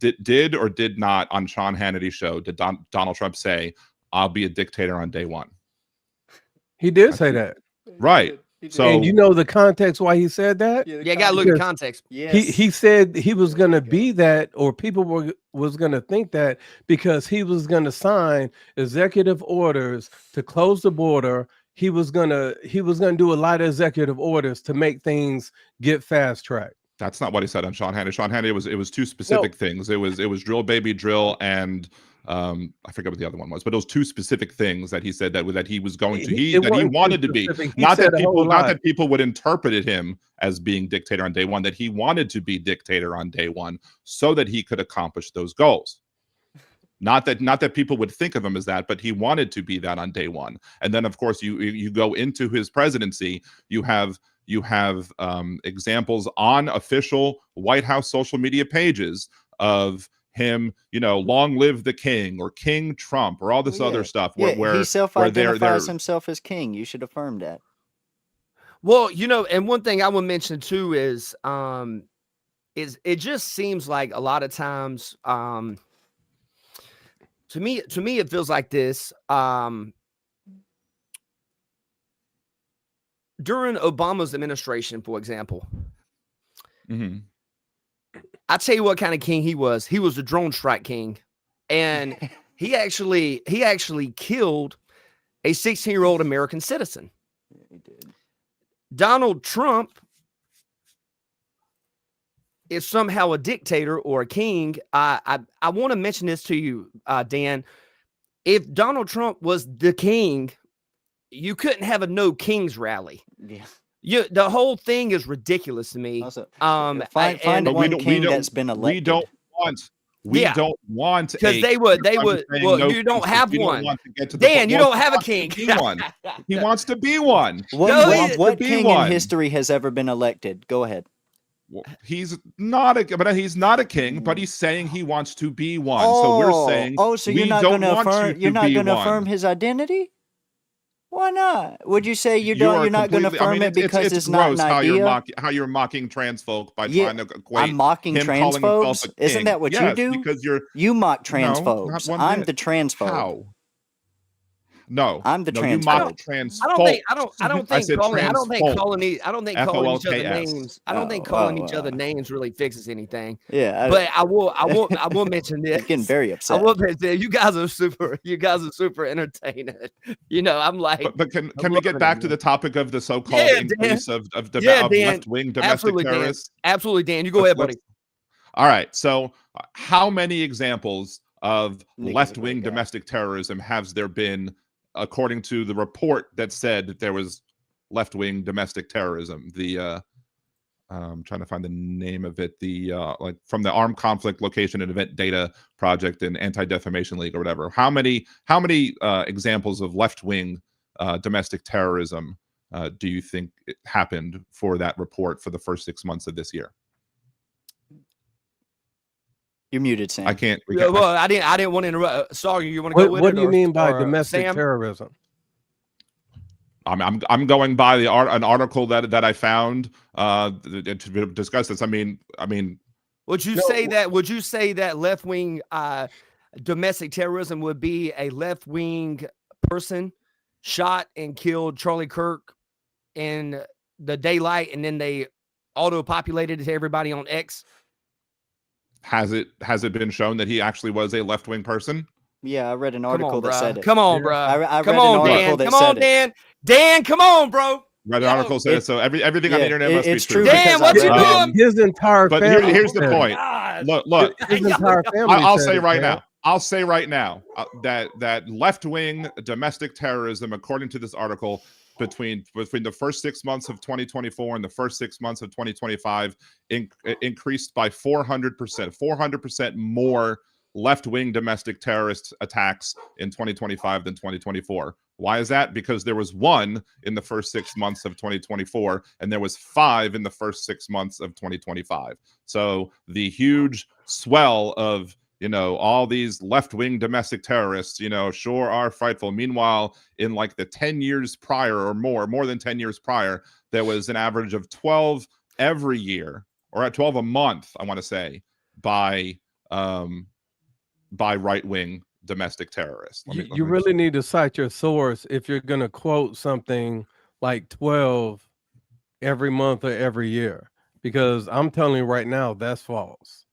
Did or did not on Sean Hannity's show did Donald Trump say, "I'll be a dictator on day one"? He did say that, right? So, and you know the context why he said that? Yeah, gotta look at context. Yes. He said he was going to be that, or people was going to think that because he was going to sign executive orders to close the border. He was going to do a lot of executive orders to make things get fast tracked. That's not what he said on Sean Hannity. Sean Hannity it was two specific things. It was drill baby drill and I forget what the other one was, but those two specific things that he said that he was going to he wanted to be. Not that people would interpret him as being dictator on day one, that he wanted to be dictator on day one so that he could accomplish those goals. Not that people would think of him as that, but he wanted to be that on day one. And then of course you go into his presidency, you have examples on official White House social media pages of him, long live the king or King Trump or all this other stuff where he self-identifies himself as king. You should affirm that. Well, and one thing I would mention too is it just seems like a lot of times to me it feels like this during Obama's administration, for example. Mm-hmm. I tell you what kind of king he was. He was a drone strike king, and he actually killed a 16-year-old American citizen. Yeah, he did. Donald Trump is somehow a dictator or a king. I want to mention this to you, Dan. If Donald Trump was the king, you couldn't have a no kings rally. Yeah. The whole thing is ridiculous to me. Also, find one king that's been elected. We don't want because they would. Well, you don't have one. Dan, you don't have a king. He wants to be one. What king in history has ever been elected? Go ahead. Well, he's not a king, but he's saying he wants to be one. So we're saying, so you're not going to affirm his identity? Why not? Would you say you're not going to affirm it because it's not an idea? How you're mocking trans folk by trying to equate. I'm mocking transphobes. Isn't that what you do? Because you mock transphobes. I'm the transphobe. How? No, I'm the transphobe. You mock trans. I don't think calling each other names. I don't think calling each other names really fixes anything. Yeah, but I will mention this. I'm getting very upset. I will mention, you guys are super entertaining. I'm like. But can we get back to the topic of the so-called increase of left-wing domestic terrorists? Absolutely, Dan. You go ahead, buddy. All right. So, how many examples of left-wing domestic terrorism has there been? According to the report that said that there was left-wing domestic terrorism, I'm trying to find the name of it, from the Armed Conflict Location and Event Data Project and Anti-Defamation League or whatever. How many examples of left-wing domestic terrorism do you think happened for that report for the first 6 months of this year? You're muted, Sam. I can't. I didn't want to interrupt. Sorry, you want to go with it? What do you mean by domestic terrorism? I'm going by an article that I found to discuss this. I mean. Would you say that left wing domestic terrorism would be a left wing person shot and killed Charlie Kirk in the daylight, and then they auto-populated to everybody on X? Has it been shown that he actually was a left-wing person? Yeah, I read an article that said it. Come on, bro. I read an article that said it. Dan. Dan, come on, bro. Read an article said it, so everything on the internet must be true. Dan, what you doing? His entire family. But here's the point. Look. His entire family. I'll say right now. I'll say right now that left-wing domestic terrorism, according to this article, between the first 6 months of 2024 and the first 6 months of 2025, increased by 400%. 400% more left-wing domestic terrorist attacks in 2025 than 2024. Why is that? Because there was 1 in the first 6 months of 2024, and there was 5 in the first 6 months of 2025. So the huge swell of all these left-wing domestic terrorists, sure are frightful. Meanwhile, in like the 10 years prior or more than 10 years prior, there was an average of 12 every year, or at 12 a month, I want to say, by right-wing domestic terrorists. You really need to cite your source if you're going to quote something like 12 every month or every year, because I'm telling you right now, that's false.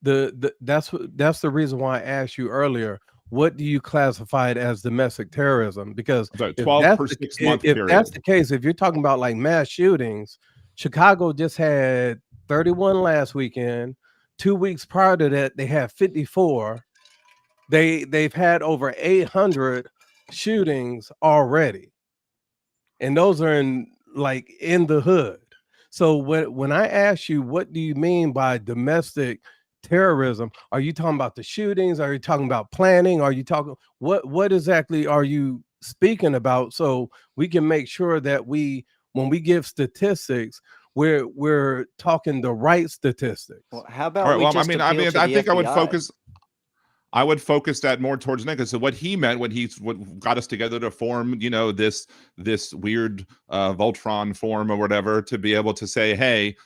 That's the reason why I asked you earlier, what do you classify it as domestic terrorism? Because if that's the case, if you're talking about like mass shootings, Chicago just had 31 last weekend. 2 weeks prior to that, they had 54. They've had over 800 shootings already, and those are in the hood. So when I ask you, what do you mean by domestic terrorism? Are you talking about the shootings? Are you talking about planning? Are you talking what exactly are you speaking about? So we can make sure that when we give statistics, we're talking the right statistics. Well, how about I think I would focus that more towards Nick. So what he meant when what got us together to form, this weird Voltron form or whatever, to be able to say, hey,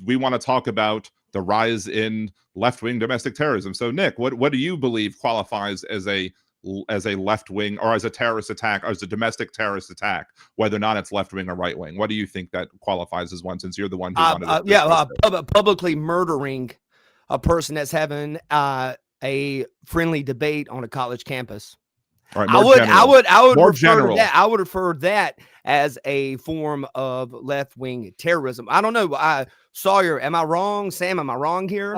we want to talk about the rise in left-wing domestic terrorism. So Nick, what do you believe qualifies as a left-wing, or as a terrorist attack, or as a domestic terrorist attack, whether or not it's left-wing or right-wing? What do you think that qualifies as one, since you're the one who wanted to publicly murdering a person that's having a friendly debate on a college campus. Right, I would refer that as a form of left-wing terrorism. I don't know. Sawyer, am I wrong? Sam, am I wrong here?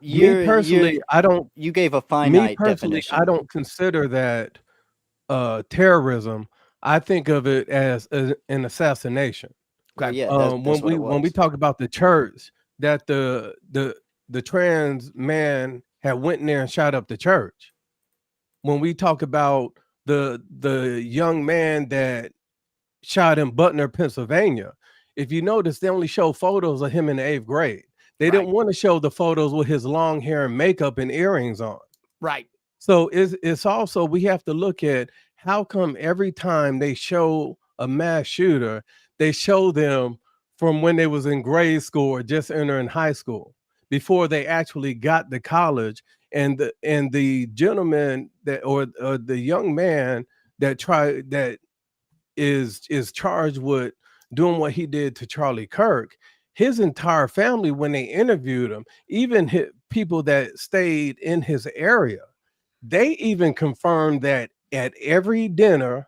Me personally, I don't. You gave a finite definition. I don't consider that terrorism. I think of it as an assassination. Okay. Yeah. When we talk about the church, that the trans man had went in there and shot up the church. When we talk about the young man that shot in Butner, Pennsylvania, if you notice, they only show photos of him in the 8th grade. They didn't want to show the photos with his long hair and makeup and earrings on. Right. So it's also, we have to look at how come every time they show a mass shooter, they show them from when they was in grade school or just entering high school, before they actually got to college. And the gentleman that or the young man that is charged with doing what he did to Charlie Kirk, his entire family, when they interviewed him, even people that stayed in his area, they even confirmed that at every dinner,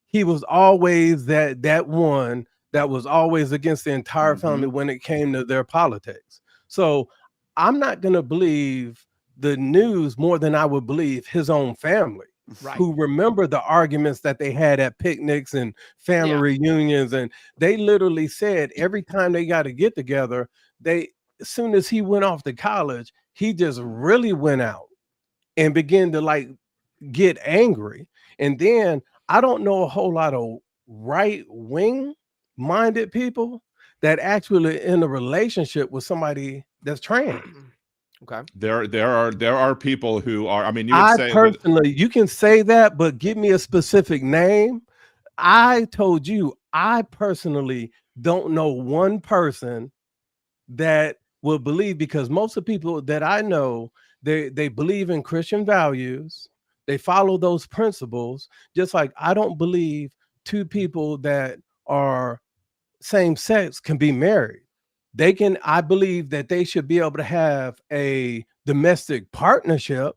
he was always that one that was always against the entire family when it came to their politics. So I'm not going to believe the news more than I would believe his own family, who remember the arguments that they had at picnics and family reunions. And they literally said every time they got to get together, as soon as he went off to college, he just really went out and began to get angry. And then I don't know a whole lot of right-wing minded people that actually in a relationship with somebody that's trans. Okay. There are people who are, I mean, you can say that, but give me a specific name. I told you, I personally don't know one person that will believe, because most of the people that I know, they believe in Christian values. They follow those principles. Just like I don't believe two people that are same sex can be married. I believe that they should be able to have a domestic partnership,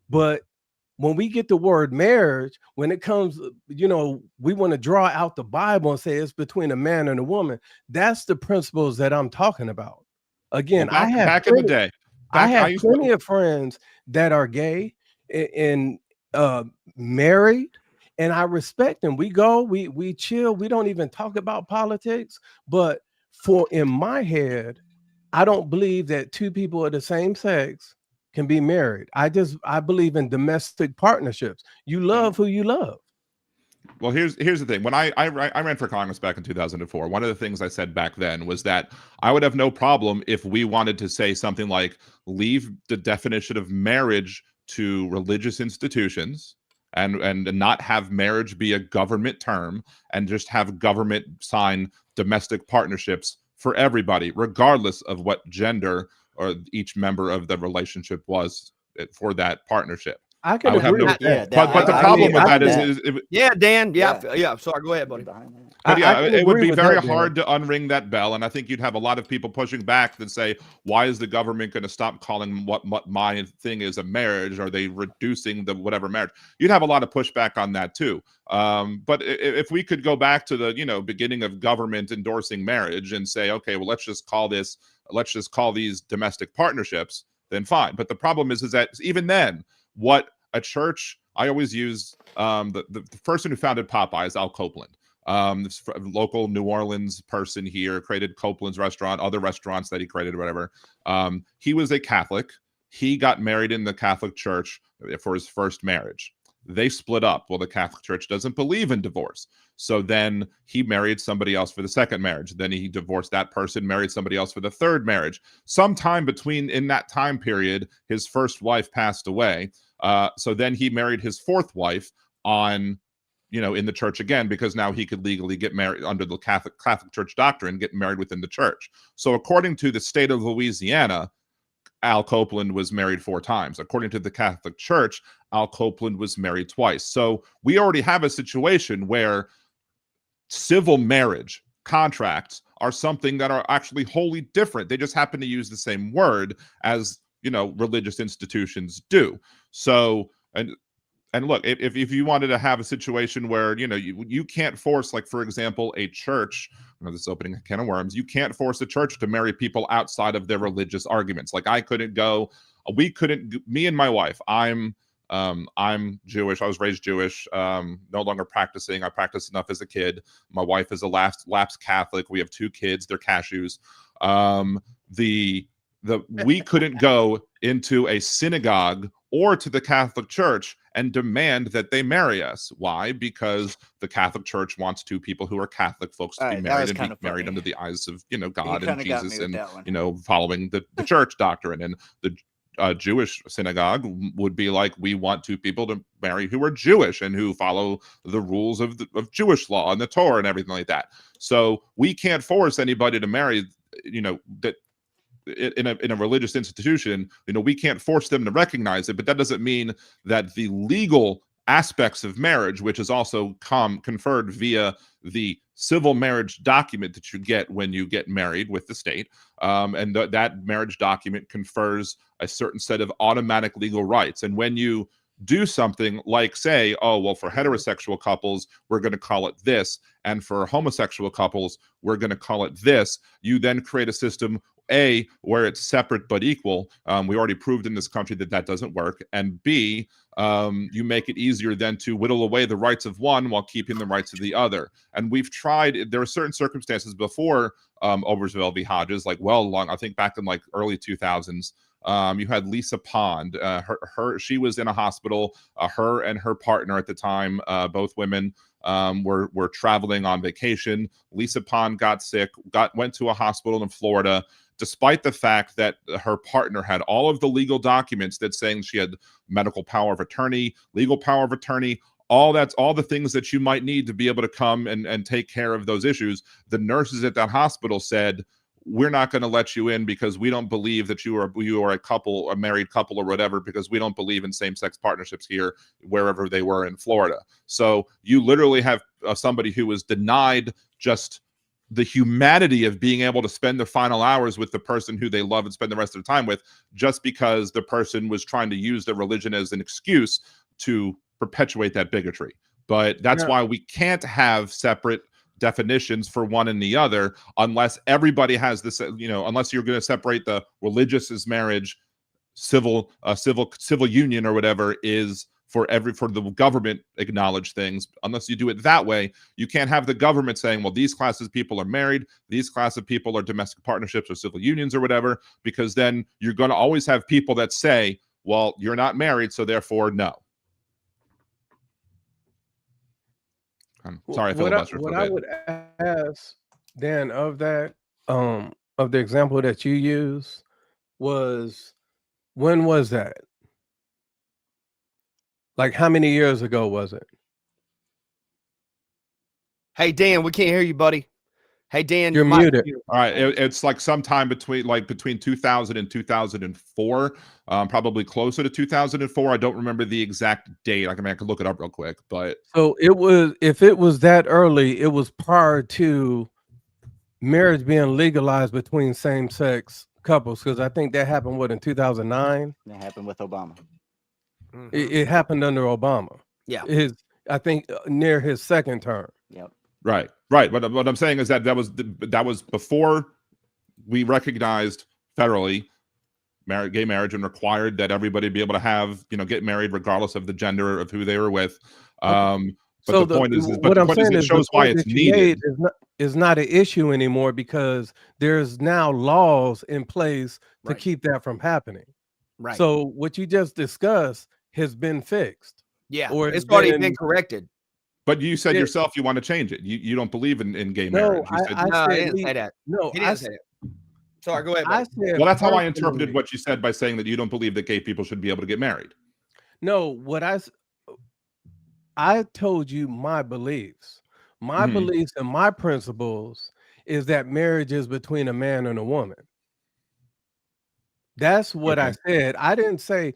but when we get the word marriage, when it comes, we want to draw out the Bible and say it's between a man and a woman. That's the principles that I'm talking about. Again, back in the day, I Back, I have used plenty to, of friends that are gay and married, and I respect them. We go, we chill. We don't even talk about politics. But in my head, I don't believe that two people of the same sex can be married. I believe in domestic partnerships. You love who you love. well, here's the thing. When I ran for Congress back in 2004, one of the things I said back then was that I would have no problem if we wanted to say something like leave the definition of marriage to religious institutions and not have marriage be a government term and just have government sign domestic partnerships for everybody, regardless of what gender or each member of the relationship was for that partnership. I can I would have agree no, with that. but the I problem get with that behind is, that. Yeah, Dan. Yeah, Yeah. yeah. Sorry, go ahead, buddy. Behind that. but I yeah, can it would agree be with very that, Dan. hard to unring that bell, and I think you'd have a lot of people pushing back that say, "Why is the government going to stop calling what my thing is a marriage? Are they reducing the whatever marriage?" You'd have a lot of pushback on that too. But if we could go back to the beginning of government endorsing marriage and say, "Okay, well, let's just call these domestic partnerships," then fine. But the problem is that even then, what a church, I always use the person who founded Popeyes, Al Copeland. This local New Orleans person here, created Copeland's restaurant, other restaurants that he created, whatever. He was a Catholic. He got married in the Catholic Church for his first marriage. They split up. Well, the Catholic Church doesn't believe in divorce. So then he married somebody else for the second marriage. Then he divorced that person, married somebody else for the third marriage. Sometime in that time period, his first wife passed away. So then he married his fourth wife in the church again, because now he could legally get married under the Catholic Church doctrine, get married within the church. So according to the state of Louisiana, Al Copeland was married 4 times. According to the Catholic Church, Al Copeland was married twice. So we already have a situation where civil marriage contracts are something that are actually wholly different. They just happen to use the same word as religious institutions do. So and look, if you wanted to have a situation where you can't force, like, for example, a church, this is opening a can of worms, you can't force a church to marry people outside of their religious arguments. Like, me and my wife, I'm Jewish. I was raised Jewish, no longer practicing. I practiced enough as a kid. My wife is a lapsed Catholic. We have 2 kids. They're cashews. We couldn't go into a synagogue or to the Catholic Church and demand that they marry us. Why? Because the Catholic Church wants 2 people who are Catholic folks to All be right, that married was and kinda be married funny. under the eyes of God and kinda got me Jesus with and that one. following the church doctrine. And the Jewish synagogue would be like, we want 2 people to marry who are Jewish and who follow the rules of Jewish law and the Torah and everything like that. So we can't force anybody to marry, that in a religious institution. We can't force them to recognize it, but that doesn't mean that the legal aspects of marriage, which is also conferred via the civil marriage document that you get when you get married with the state, and that marriage document confers a certain set of automatic legal rights. And when you do something like say, oh, well, for heterosexual couples, we're going to call it this, and for homosexual couples, we're going to call it this, you then create a system, A, where it's separate but equal. We already proved in this country that doesn't work. And B, you make it easier then to whittle away the rights of one while keeping the rights of the other. And we've tried, there are certain circumstances before Obersville v. Hodges, I think back in early 2000s, you had Lisa Pond. She was in a hospital. Her and her partner at the time, both women, were traveling on vacation. Lisa Pond got sick, went to a hospital in Florida, despite the fact that her partner had all of the legal documents that saying she had medical power of attorney, legal power of attorney, all the things that you might need to be able to come and take care of those issues. The nurses at that hospital said, we're not going to let you in because we don't believe that you are a couple, a married couple or whatever, because we don't believe in same-sex partnerships here, wherever they were in Florida. So you literally have somebody who was denied just the humanity of being able to spend the final hours with the person who they love and spend the rest of the time with, just because the person was trying to use their religion as an excuse to perpetuate that bigotry. But that's why we can't have separate definitions for one and the other, unless everybody has this, unless you're going to separate the religious as marriage civil union or whatever is for the government acknowledged things. Unless you do it that way, you can't have the government saying, well, these classes of people are married, these class of people are domestic partnerships or civil unions or whatever, because then you're going to always have people that say, well, you're not married, so therefore no. I'm sorry, I filibustered for a bit. What I would ask Dan of that, of the example that you used, was when was that? Like, how many years ago was it? Hey, Dan, we can't hear you, buddy. Hey, Dan, You're muted. All right, it's like sometime between 2000 and 2004, probably closer to 2004. I don't remember the exact date. I could look it up real quick, but So if it was that early, it was prior to marriage being legalized between same-sex couples, because I think that happened in 2009. That happened with Obama. It happened under Obama. Yeah. I think near his second term. Yep. right. But what I'm saying is that was before we recognized federally gay marriage and required that everybody be able to have, get married regardless of the gender of who they were with. But so the point is it shows why it's needed. Is not an issue anymore, because there's now laws in place to keep that from happening. Right. So what you just discussed has been fixed. Yeah, or it's already been corrected. But you said yourself you want to change it. You don't believe in gay marriage. You said, I didn't say that. No, he didn't say it. Sorry, go ahead. I said, well, that's how I interpreted what you said by saying that you don't believe that gay people should be able to get married. No, what I told you my beliefs. My beliefs and my principles is that marriage is between a man and a woman. That's what I said. I didn't say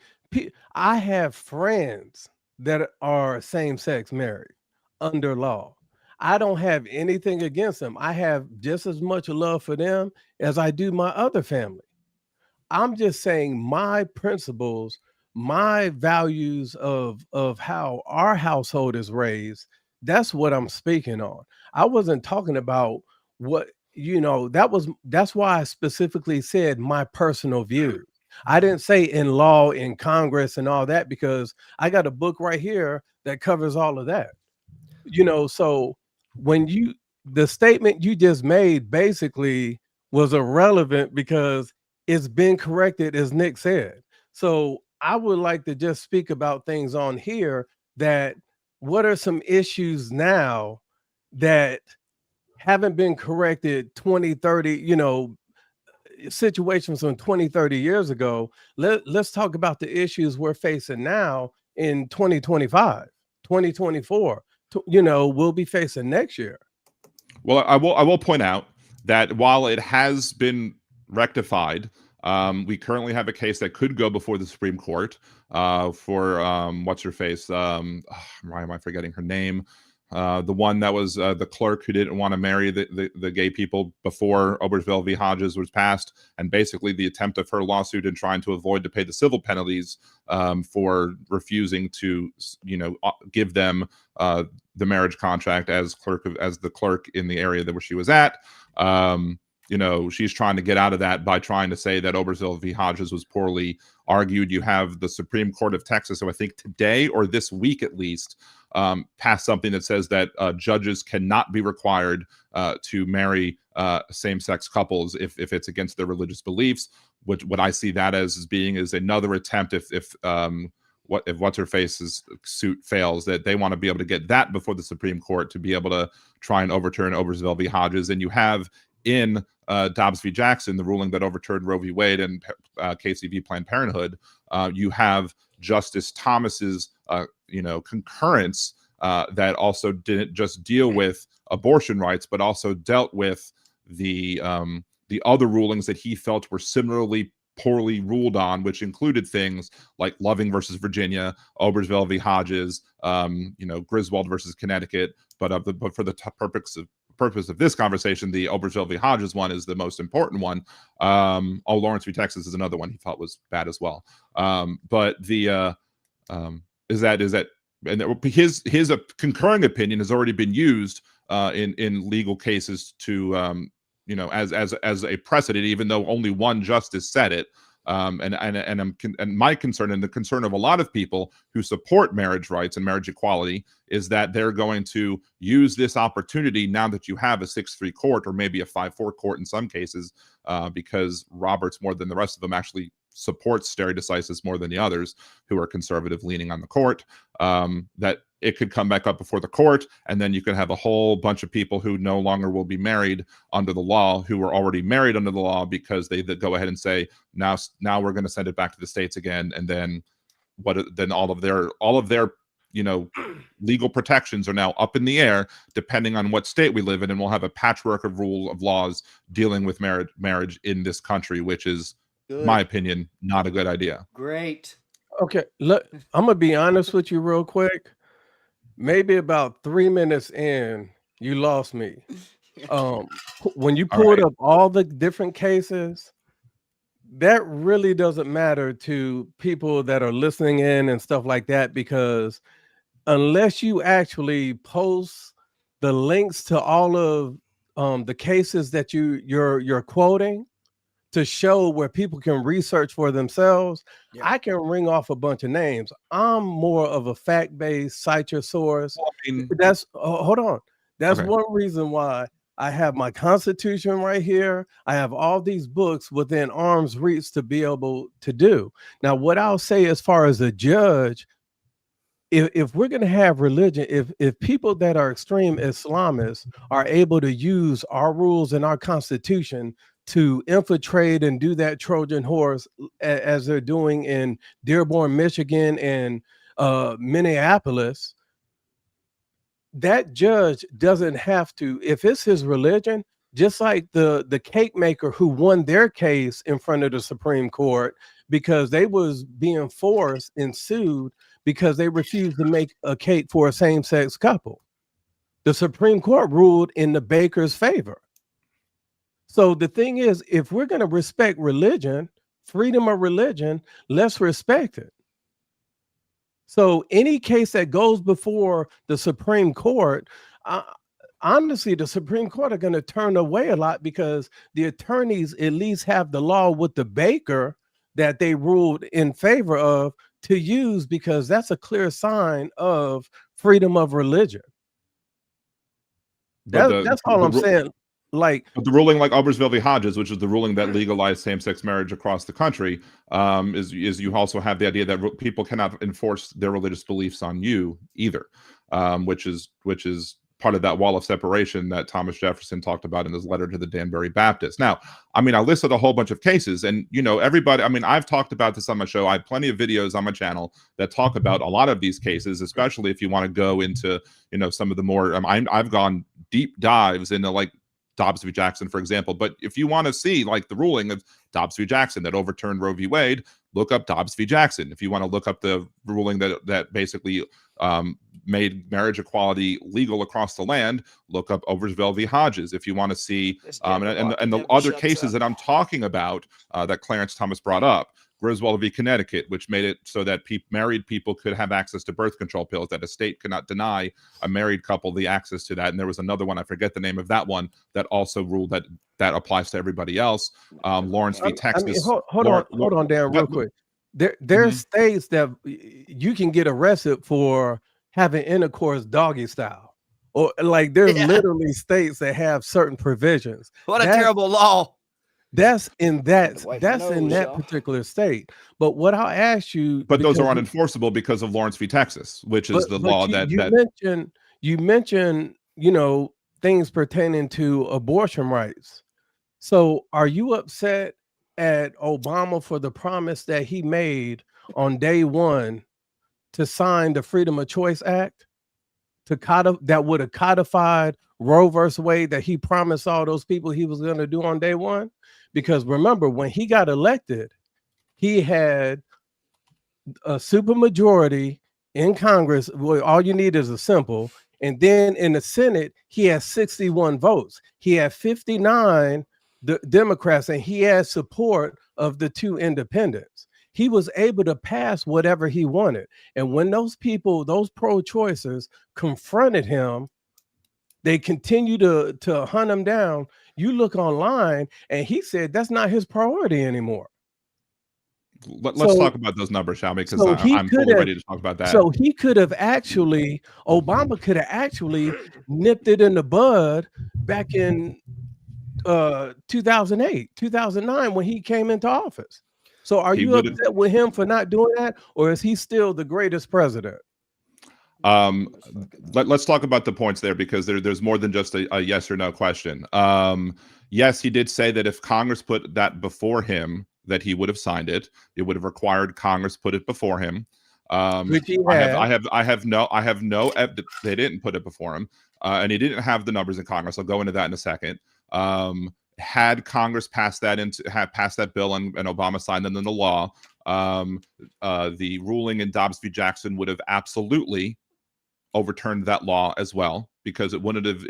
I have friends that are same-sex married under law. I don't have anything against them. I have just as much love for them as I do my other family. I'm just saying my principles, my values of how our household is raised, that's what I'm speaking on. I wasn't talking about what, that's why I specifically said my personal views. I didn't say in law, in Congress and all that, because I got a book right here that covers all of that. So when the statement you just made basically was irrelevant because it's been corrected, as Nick said. So I would like to just speak about things on here that what are some issues now that haven't been corrected 20, 30, situations from 20, 30 years ago. Let's talk about the issues we're facing now in 2025, 2024, we'll be facing next year. Well, I will point out that while it has been rectified, we currently have a case that could go before the Supreme Court for what's her face? Why am I forgetting her name? The one that was the clerk who didn't want to marry the gay people before Obergefell v. Hodges was passed, and basically the attempt of her lawsuit in trying to avoid to pay the civil penalties for refusing to, give them the marriage contract as the clerk in the area where she was at. She's trying to get out of that by trying to say that Obergefell v. Hodges was poorly argued. You have the Supreme Court of Texas, so I think today or this week at least, passed something that says that judges cannot be required to marry same-sex couples if it's against their religious beliefs. What I see that as being is another attempt if what's her face's suit fails, that they want to be able to get that before the Supreme Court to be able to try and overturn Obergefell v. Hodges. And you have in Dobbs v. Jackson, the ruling that overturned Roe v. Wade and Casey v. Planned Parenthood, you have Justice Thomas's concurrence that also didn't just deal with abortion rights, but also dealt with the other rulings that he felt were similarly poorly ruled on, which included things like Loving versus Virginia, Obergefell v. Hodges, Griswold versus Connecticut. But for the purpose of this conversation, the Obergefell v. Hodges one is the most important one. Lawrence v. Texas is another one he felt was bad as well. But the is that and his concurring opinion has already been used in legal cases to as a precedent, even though only one justice said it. And my concern and the concern of a lot of people who support marriage rights and marriage equality is that they're going to use this opportunity now that you have a 6-3 court or maybe a 5-4 court in some cases, because Roberts, more than the rest of them, actually supports stare decisis more than the others who are conservative leaning on the court, that it could come back up before the court, and then you could have a whole bunch of people who no longer will be married under the law, who were already married under the law, because they go ahead and say, now we're going to send it back to the states again, and then all of their legal protections are now up in the air depending on what state we live in, and we'll have a patchwork of laws dealing with marriage in this country, which is, Good. my opinion, not a good idea. Great. Okay, look, I'm gonna be honest with you real quick. Maybe about 3 minutes in, you lost me. When you pulled up all the different cases, that really doesn't matter to people that are listening in and stuff like that, because unless you actually post the links to all of the cases that you're quoting to show where people can research for themselves, I can ring off a bunch of names. I'm more of a fact-based, cite your source. Well, I mean, that's hold on. That's okay. one reason why I have my Constitution right here. I have all these books within arm's reach to be able to do. Now, what I'll say as far as a judge, if we're going to have religion, if people that are extreme Islamists are able to use our rules and our Constitution to infiltrate and do that Trojan horse as they're doing in Dearborn, Michigan, and Minneapolis, that judge doesn't have to, if it's his religion, just like the cake maker who won their case in front of the Supreme Court because they was being forced and sued because they refused to make a cake for a same-sex couple. The Supreme Court ruled in the baker's favor. So the thing is, if we're going to respect religion, freedom of religion, let's respect it. So any case that goes before the Supreme Court, honestly, the Supreme Court are going to turn away a lot because the attorneys at least have the law with the baker that they ruled in favor of to use, because that's a clear sign of freedom of religion. That's all I'm saying. But the ruling, like Obersville v. Hodges, which is the ruling that legalized same-sex marriage across the country, is you also have the idea that people cannot enforce their religious beliefs on you either, which is part of that wall of separation that Thomas Jefferson talked about in his letter to the Danbury Baptists. Now, I mean, I listed a whole bunch of cases, and everybody. I mean, I've talked about this on my show. I have plenty of videos on my channel that talk about a lot of these cases, especially if you want to go into some of the more. I've gone deep dives into like Dobbs v. Jackson, for example. But if you want to see like the ruling of Dobbs v. Jackson that overturned Roe v. Wade, look up Dobbs v. Jackson. If you want to look up the ruling that basically made marriage equality legal across the land, look up Oversville v. Hodges. If you want to see and the other cases that I'm talking about that Clarence Thomas brought up, Griswold v. Connecticut, which made it so that married people could have access to birth control pills, that a state could not deny a married couple the access to that. And there was another one, I forget the name of that one, that also ruled that applies to everybody else. Lawrence v. Texas. I mean, hold on, Darren, real quick. There's states that you can get arrested for having intercourse doggy style, or like there's literally states that have certain provisions. What a terrible law. That's in that particular state. But what I'll ask you, but those are unenforceable because of Lawrence v. Texas, which is the law you mentioned things pertaining to abortion rights. So are you upset at Obama for the promise that he made on day one to sign the Freedom of Choice Act that would have codified Roe versus Wade, that he promised all those people he was going to do on day one? Because remember, when he got elected, he had a supermajority in Congress. Well, all you need is a simple. And then in the Senate, he had 61 votes. He had 59 Democrats, and he had support of the 2 independents. He was able to pass whatever he wanted. And when those people, those pro-choicers, confronted him, they continue to hunt him down. You look online, and he said that's not his priority anymore. let's So- talk about those numbers, shall we? Because so he I'm fully could have- ready to talk about that. So he could have actually, Obama could have actually nipped it in the bud back in 2008, 2009 when he came into office. So are He you would've- upset with him for not doing that, or is he still the greatest president? Let's talk about the points there, because there's more than just a yes or no question. Yes, he did say that if Congress put that before him, that he would have signed it. It would have required Congress put it before him. Which he I had. have no they didn't put it before him, and he didn't have the numbers in Congress. I'll go into that in a second. Had Congress passed that bill and Obama signed them into law, the ruling in Dobbs v. Jackson would have absolutely overturned that law as well, because they would have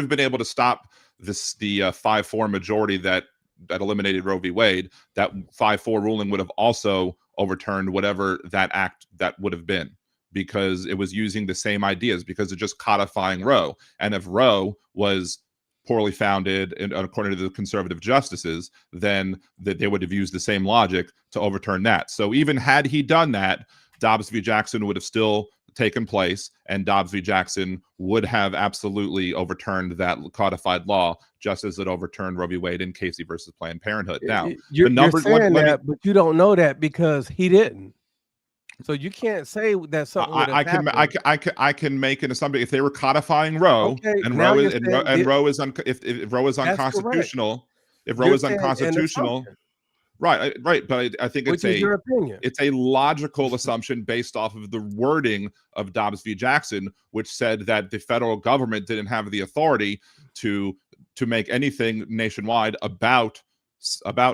been able to stop the 5-4 majority that eliminated Roe v. Wade. That 5-4 ruling would have also overturned whatever that act that would have been, because it was using the same ideas, because it's just codifying Roe. And if Roe was poorly founded, and according to the conservative justices, then they would have used the same logic to overturn that. So even had he done that, Dobbs v. Jackson would have still taken place, and Dobbs v. Jackson would have absolutely overturned that codified law, just as it overturned Roe v. Wade and Casey versus Planned Parenthood. Now, You're the numbers, saying that, but you don't know that because he didn't. So you can't say that something would have happened. I can make an assumption. If they were codifying Roe, Okay, and now Roe you're is and saying Roe, and it- Roe is if Roe is That's unconstitutional, if Roe You're is saying an unconstitutional, assumption, right. But I think which is your opinion. it's a logical assumption based off of the wording of Dobbs v. Jackson, which said that the federal government didn't have the authority to make anything nationwide about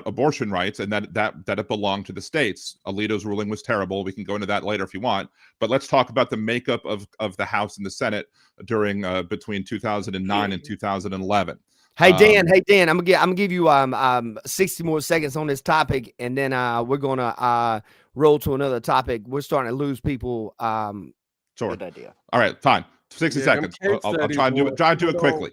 abortion rights, and that it belonged to the states. Alito's ruling was terrible. We can go into that later if you want, but let's talk about the makeup of the House and the Senate during between 2009 and 2011. Hey Dan, I'm gonna give you 60 more seconds on this topic, and then we're gonna roll to another topic. We're starting to lose people. Sure. Good idea. All right, fine. 60 Yeah, them seconds. case I'll studies, try and do boy, it quickly.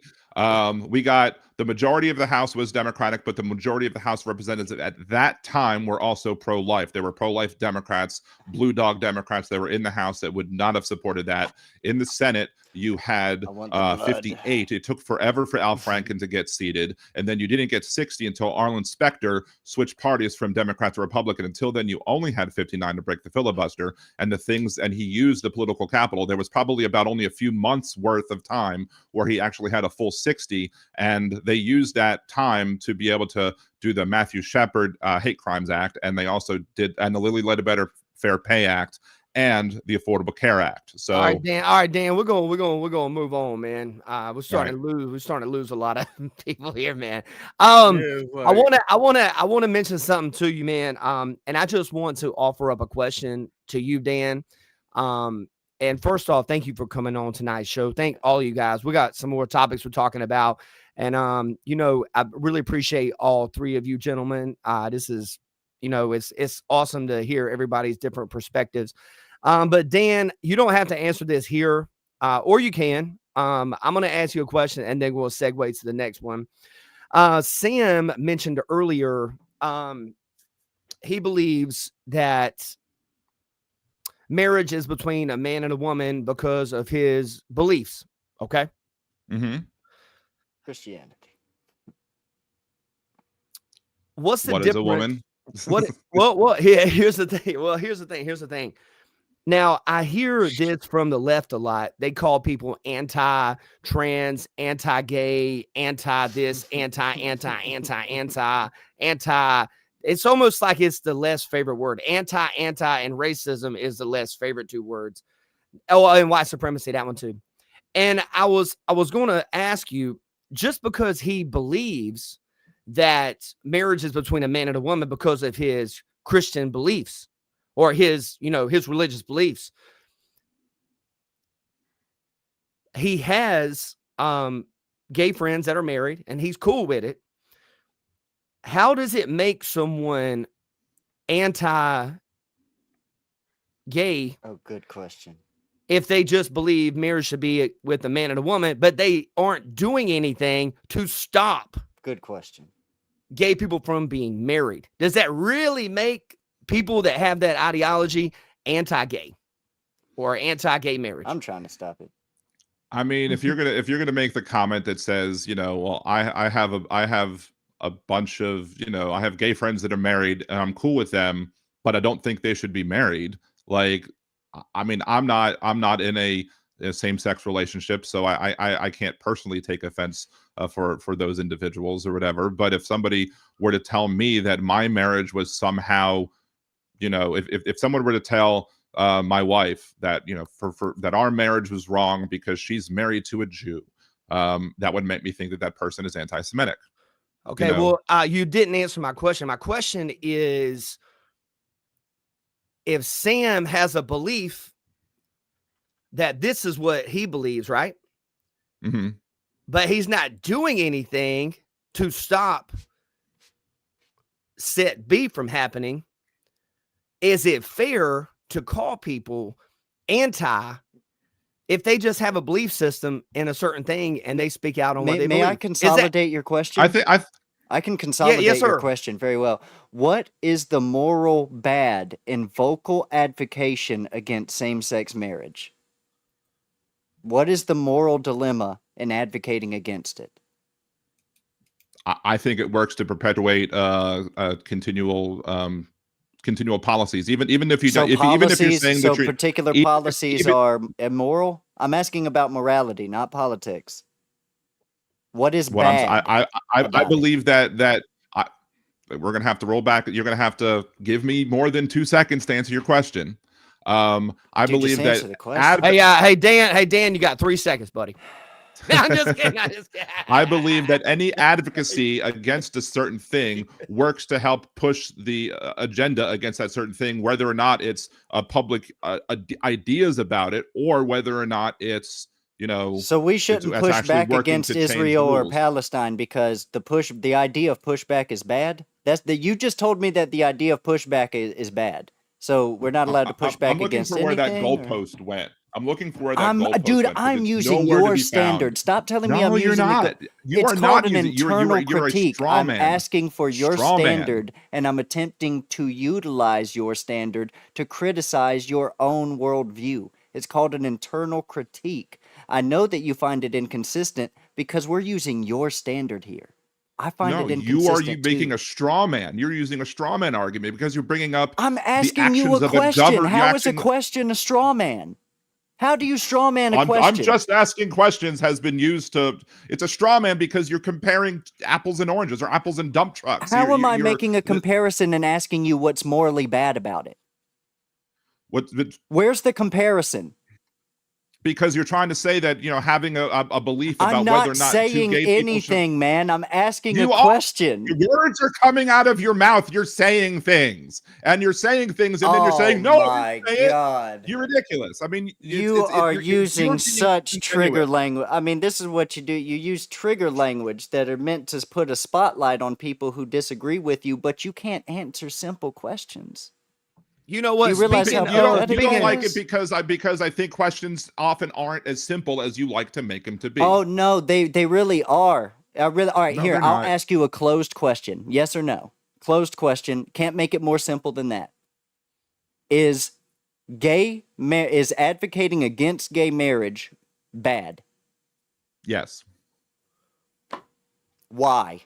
We got the majority of the House was Democratic, but the majority of the House representatives at that time were also pro-life. There were pro-life Democrats, blue dog Democrats that were in the House that would not have supported that. In the Senate, you had I want the blood. 58. It took forever for Al Franken to get seated, and then you didn't get 60 until Arlen Specter switched parties from Democrat to Republican. Until then, you only had 59 to break the filibuster, and he used the political capital. There was probably about only a few months worth of time where he actually had a full 60, and they used that time to be able to do the Matthew Shepard Hate Crimes Act, and they also did, and the Lilly Ledbetter Fair Pay Act, and the Affordable Care Act. So all right, Dan, we're gonna move on, man. We're starting to lose a lot of people here, man. Yeah, it's like- I wanna mention something to you, man. And I just want to offer up a question to you, Dan. And first off, thank you for coming on tonight's show. Thank all you guys. We got some more topics we're talking about. And I really appreciate all three of you gentlemen. This is, it's awesome to hear everybody's different perspectives. But Dan, you don't have to answer this here, or you can. I'm going to ask you a question, and then we'll segue to the next one. Sam mentioned earlier, he believes that marriage is between a man and a woman because of his beliefs. Okay. mm-hmm. Christianity. What's the What difference? is a woman? Well, yeah, here's the thing. Now, I hear this from the left a lot. They call people anti-trans, anti-gay, anti-this, anti. It's almost like it's the less favorite word. Anti, and racism is the less favorite two words. Oh, and white supremacy, that one too. And I was going to ask you, just because he believes that marriage is between a man and a woman because of his Christian beliefs or his religious beliefs, he has gay friends that are married and he's cool with it. How does it make someone anti-gay? Oh, good question. If they just believe marriage should be with a man and a woman, but they aren't doing anything to stop Good question. gay people from being married. Does that really make people that have that ideology anti-gay or anti-gay marriage? I'm trying to stop it. I mean, if you're gonna make the comment that says, well, I have a bunch of, I have gay friends that are married and I'm cool with them, but I don't think they should be married. Like, I mean, I'm not in a same-sex relationship, so I can't personally take offense for those individuals or whatever. But if somebody were to tell me that my marriage was somehow, if someone were to tell my wife that, for that our marriage was wrong because she's married to a Jew, that would make me think that that person is anti-Semitic. Okay, well, you didn't answer my question. My question is, if Sam has a belief that this is what he believes, right? Mm-hmm. But he's not doing anything to stop set B from happening, is it fair to call people anti if they just have a belief system in a certain thing and they speak out on what they believe? May I consolidate your question? I can consolidate yes, your question very well. What is the moral bad in vocal advocation against same-sex marriage? What is the moral dilemma in advocating against it? I think it works to perpetuate continual policies, even if you so don't, even if you're saying so that particular policies are immoral. I'm asking about morality, not politics. What is bad? I believe that we're gonna have to roll back. You're gonna have to give me more than 2 seconds to answer your question. I believe that. Hey Dan, you got 3 seconds, buddy. I'm just kidding. I believe that any advocacy against a certain thing works to help push the agenda against that certain thing, whether or not it's public ideas about it or whether or not it's, So we shouldn't push back against Israel or Palestine because the idea of pushback is bad. You just told me that the idea of pushback is bad. So we're not allowed to push back against anything. I'm looking for where that goalpost went. I'm looking for where that goalpost dude, went. I'm using your standard. Stop telling me I'm using you're not. It's called an internal critique. I'm asking for your standard, and I'm attempting to utilize your standard to criticize your own worldview. It's called an internal critique. I know that you find it inconsistent because we're using your standard here. I find it inconsistent. You are making a straw man. You're using a straw man argument because you're bringing up. I'm asking you a question. How is a question a straw man? How do you straw man a question? I'm just asking questions has been used to. It's a straw man because you're comparing apples and oranges or apples and dump trucks. How am I making a comparison and asking you what's morally bad about it? Where's the comparison? Because you're trying to say that, having a belief about whether or not I'm not saying anything, man. I'm asking a question. Your words are coming out of your mouth. You're saying things. And you're saying things, and then you're saying, no, my God. You're ridiculous. I mean, you are using such trigger language. I mean, this is what you do. You use trigger language that are meant to put a spotlight on people who disagree with you, but you can't answer simple questions. You know what? You don't like it because I think questions often aren't as simple as you like to make them to be. Oh no, they really are. All right, no, here I'll ask you a closed question. Yes or no? Closed question. Can't make it more simple than that. Is advocating against gay marriage bad? Yes. Why?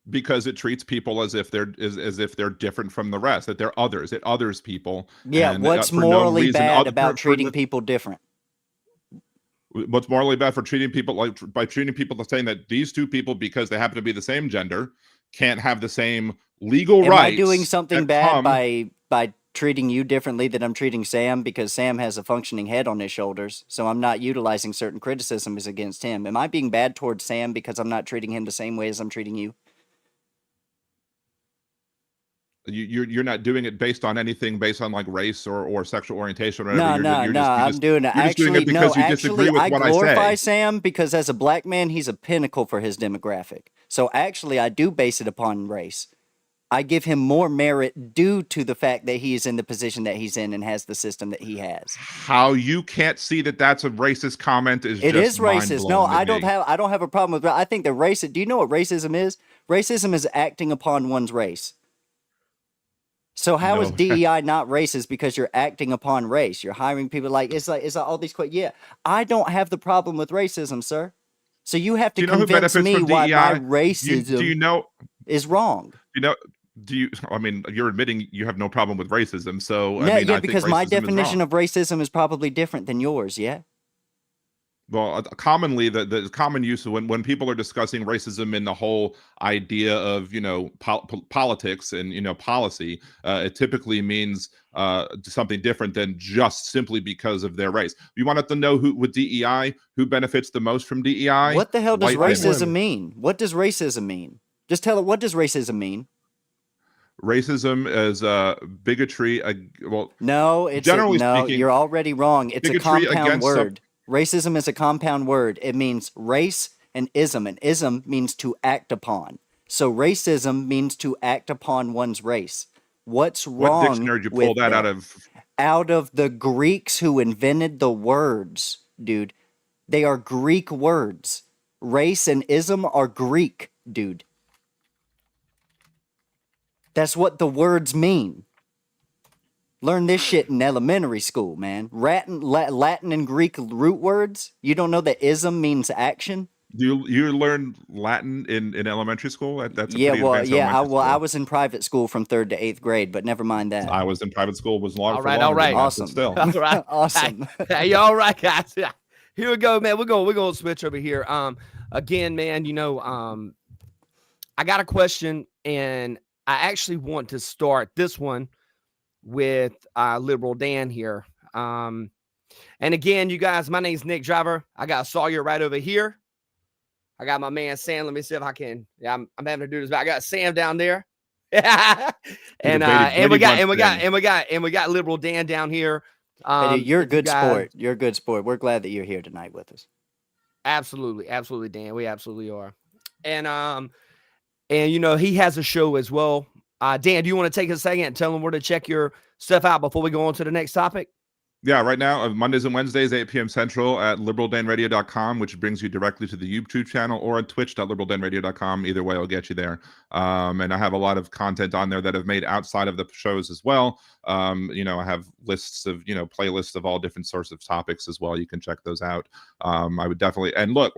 Because it treats people as if they're different from the rest, that they're others. It others people. Yeah, and, what's morally bad about treating people different? What's morally bad for treating people by treating people saying that these two people, because they happen to be the same gender, can't have the same legal rights? Am I doing something bad by treating you differently than I'm treating Sam because Sam has a functioning head on his shoulders, so I'm not utilizing certain criticisms against him? Am I being bad towards Sam because I'm not treating him the same way as I'm treating you? You're not doing it based on anything based on like race or sexual orientation or whatever. No, I'm doing it. Actually, I glorify Sam because as a black man, he's a pinnacle for his demographic. So actually, I do base it upon race. I give him more merit due to the fact that he is in the position that he's in and has the system that he has. How you can't see that that's a racist comment is it just is racist. No, I don't have a problem with. I think that racist. Do you know what racism is? Racism is acting upon one's race. So how is No. DEI not racist because you're acting upon race? You're hiring people it's like all these yeah. I don't have the problem with racism, sir. So you have to Do you know who convince benefits me from why my DEI? racism Do you know? is wrong. You know? Do you? I mean, you're admitting you have no problem with racism. So No, I mean, yeah, I think because my racism is definition wrong. of racism is probably different than yours. Yeah. Well, commonly the common use of when people are discussing racism and the whole idea of politics and policy, it typically means something different than just simply because of their race. You want to know who with DEI who benefits the most from DEI? What the hell does White racism women. mean? What does racism mean? Just tell it. What does racism mean? Racism is bigotry. Well, No, it's generally no. speaking, You're already wrong. It's a bigotry compound against word. Racism is a compound word. It means race and ism means to act upon. So racism means to act upon one's race. What's what wrong dictionary did you with pull that out of? Out of the Greeks who invented the words, dude. They are Greek words. Race and ism are Greek, dude. That's what the words mean. Learn this shit in elementary school, man. Latin and Greek root words. You don't know that ism means action? You learned Latin in elementary school? That's a Yeah, pretty well, advanced yeah. elementary I school. was in private school from 3rd to 8th grade, but never mind that. I was in private school. Was long. All for right, longer all right. than that, but Awesome. Still, All right. Awesome. Hey, all right, guys. Here we go, man. We're gonna switch over here. Again, man, I got a question, and I actually want to start this one with Liberal Dan here. And again, you guys, my name's Nick Driver. I got Sawyer right over here. I got my man Sam. Let me see if I can. Yeah, I'm having to do this. But I got Sam down there. and we got Liberal Dan down here. Hey, dude, you're a if you good guys- sport. You're a good sport. We're glad that you're here tonight with us. Absolutely, Dan. We absolutely are. And he has a show as well. Dan, do you want to take a second and tell them where to check your stuff out before we go on to the next topic? yeah. Right now, Mondays and Wednesdays, 8 p.m. Central at liberaldanradio.com, which brings you directly to the YouTube channel, or at twitch.liberaldanradio.com. Either way, I'll get you there. And I have a lot of content on there that I've made outside of the shows as well. I have lists of playlists of all different sorts of topics as well. You can check those out. I would definitely, and look,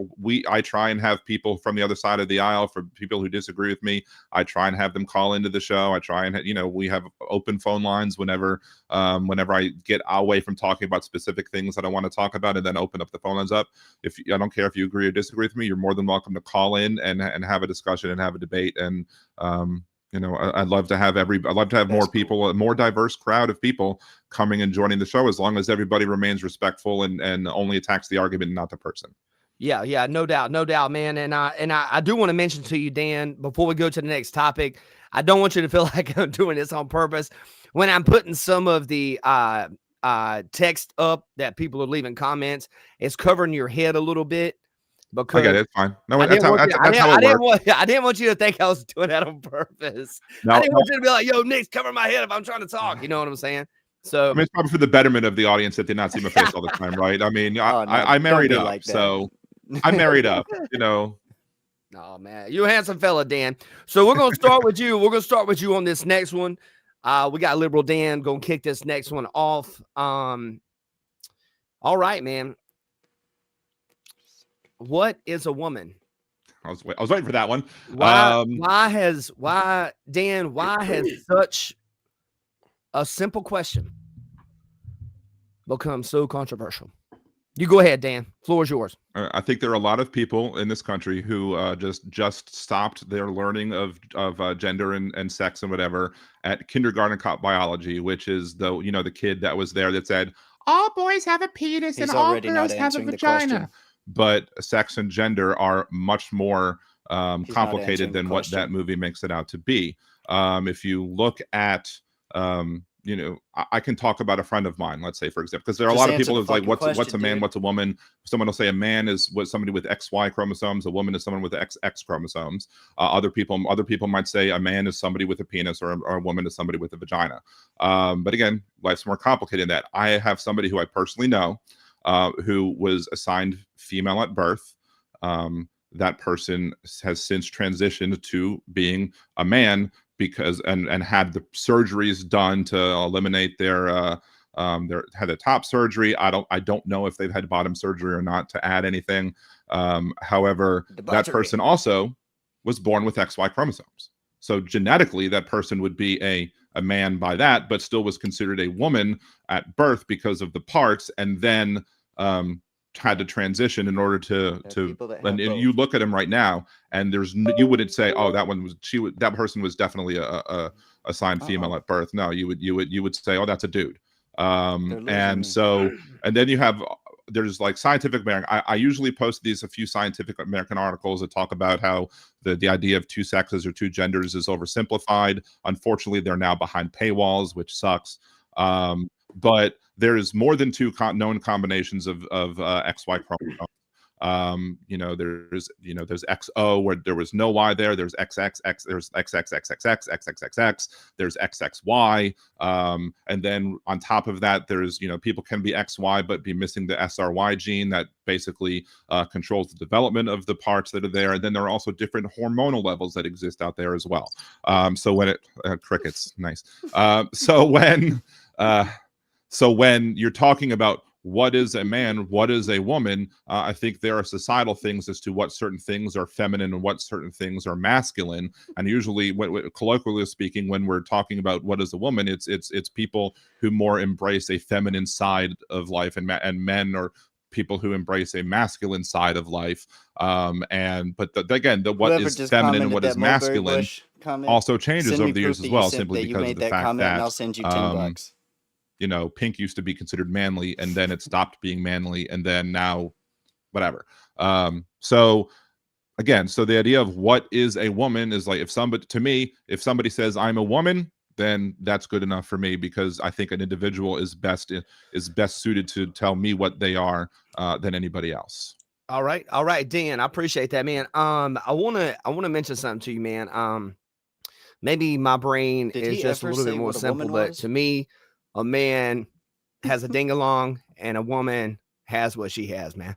I try and have people from the other side of the aisle, for people who disagree with me. I try and have them call into the show. I try and we have open phone lines whenever I get away from talking about specific things that I want to talk about, and then open up the phone lines up. I don't care if you agree or disagree with me, you're more than welcome to call in and have a discussion and have a debate. And I'd love to have more people, a more diverse crowd of people coming and joining the show, as long as everybody remains respectful and only attacks the argument, not the person. Yeah, no doubt, man. And I do want to mention to you, Dan, before we go to the next topic, I don't want you to feel like I'm doing this on purpose. When I'm putting some of the text up that people are leaving comments, it's covering your head a little bit. Because I get it. It's fine. No, I that's how it works. I didn't want you to think I was doing that on purpose. No, I didn't want you to be like, "Yo, Nick's covering my head if I'm trying to talk." You know what I'm saying? So I mean, it's probably for the betterment of the audience that they not see my face all the time, right? I mean, I married up, like so I married up. Oh man, you're a handsome fella, Dan. So we're gonna start with you. We're gonna start with you on this next one. We got Liberal Dan gonna kick this next one off. All right, man. What is a woman? I was waiting for that one. Why has such a simple question become so controversial? You go ahead, Dan. Floor is yours. I think there are a lot of people in this country who just stopped their learning of gender and sex and whatever at kindergarten biology, which is the kid that was there that said all boys have a penis and all girls have a vagina. But sex and gender are much more complicated than what that movie makes it out to be. If you look at, I can talk about a friend of mine, let's say, for example, because there are a lot of people who's like, what's a man, what's a woman? Someone will say a man is somebody with XY chromosomes, a woman is someone with XX chromosomes. Other people might say a man is somebody with a penis, or a woman is somebody with a vagina. But again, life's more complicated than that. I have somebody who I personally know who was assigned female at birth. that person has since transitioned to being a man because and had the surgeries done to eliminate their had a top surgery. I don't know if they've had bottom surgery or not to add anything. However, that person also was born with XY chromosomes. So genetically, that person would be a man by that, but still was considered a woman at birth because of the parts, and then had to transition in order to and you look at him right now, and you wouldn't say, oh, that person was definitely a assigned female at birth. No, you would say, oh, that's a dude. And then you have there's like Scientific American. I usually post a few Scientific American articles that talk about how the idea of two sexes or two genders is oversimplified. Unfortunately, they're now behind paywalls, which sucks. But there's more than two known combinations of XY chromosomes. There's XO where there was no Y there. There's XXX. There's XXXXX, XXXX. There's XXY. And then on top of that, there's people can be XY but be missing the SRY gene that basically controls the development of the parts that are there. And then there are also different hormonal levels that exist out there as well. So when crickets, nice. So when you're talking about what is a man, what is a woman, I think there are societal things as to what certain things are feminine and what certain things are masculine. And usually, colloquially speaking, when we're talking about what is a woman, it's people who more embrace a feminine side of life, and men are people who embrace a masculine side of life. Again, what is feminine and what is masculine also changes over the years as well, simply because of the fact that I'll send you $10. Pink used to be considered manly, and then it stopped being manly, and then now whatever. So the idea of what is a woman is like, if somebody says I'm a woman, then that's good enough for me, because I think an individual is best suited to tell me what they are than anybody else. All right, Dan, I appreciate that, man. I wanna mention something to you, man. Maybe my brain is just a little bit more simple, but to me, a man has a ding-along and a woman has what she has, man.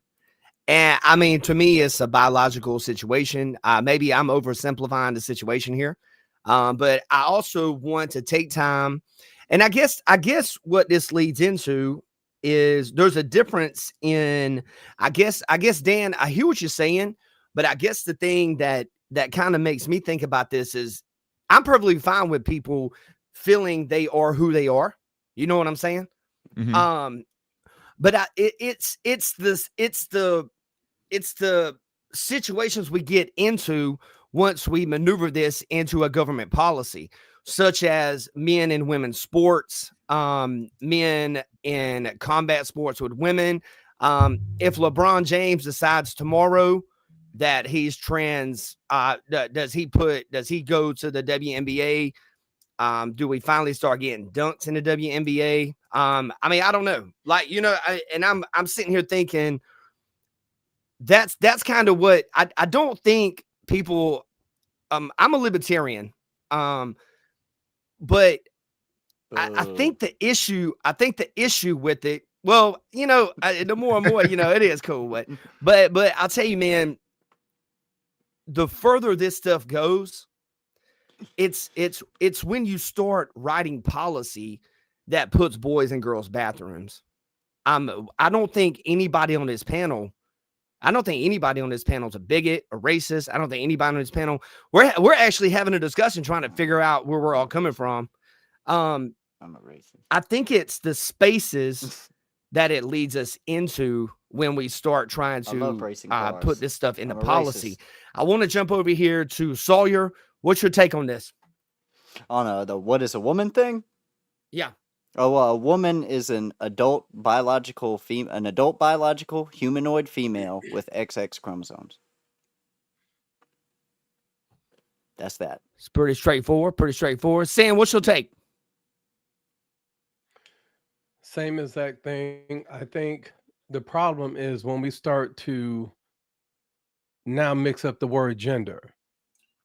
And I mean, to me, it's a biological situation. Maybe I'm oversimplifying the situation here. But I also want to take time. And I guess what this leads into is there's a difference in, I guess, Dan, I hear what you're saying, but I guess the thing that kind of makes me think about this is I'm perfectly fine with people feeling they are who they are. You know what I'm saying? Mm-hmm. But it's the situations we get into once we maneuver this into a government policy, such as men and women's sports, men in combat sports with women. If LeBron James decides tomorrow that he's trans, does he go to the WNBA? Do we finally start getting dunks in the WNBA? I mean, I don't know. Like, I'm sitting here thinking that's kind of what I don't think people. I'm a libertarian, but I think the issue with it. Well, the more and more, it is cool, but I'll tell you, man, the further this stuff goes, it's when you start writing policy that puts boys in girls' bathrooms. I don't think anybody on this panel is a bigot, a racist. I don't think anybody on this panel. We're actually having a discussion trying to figure out where we're all coming from. I'm a racist. I think it's the spaces that it leads us into when we start trying to put this stuff into policy. I want to jump over here to Sawyer. What's your take on this? On the what is a woman thing? Yeah. Oh, a woman is an adult biological humanoid female with XX chromosomes. That's that. It's pretty straightforward. Sam, what's your take? Same exact thing. I think the problem is when we start to now mix up the word gender.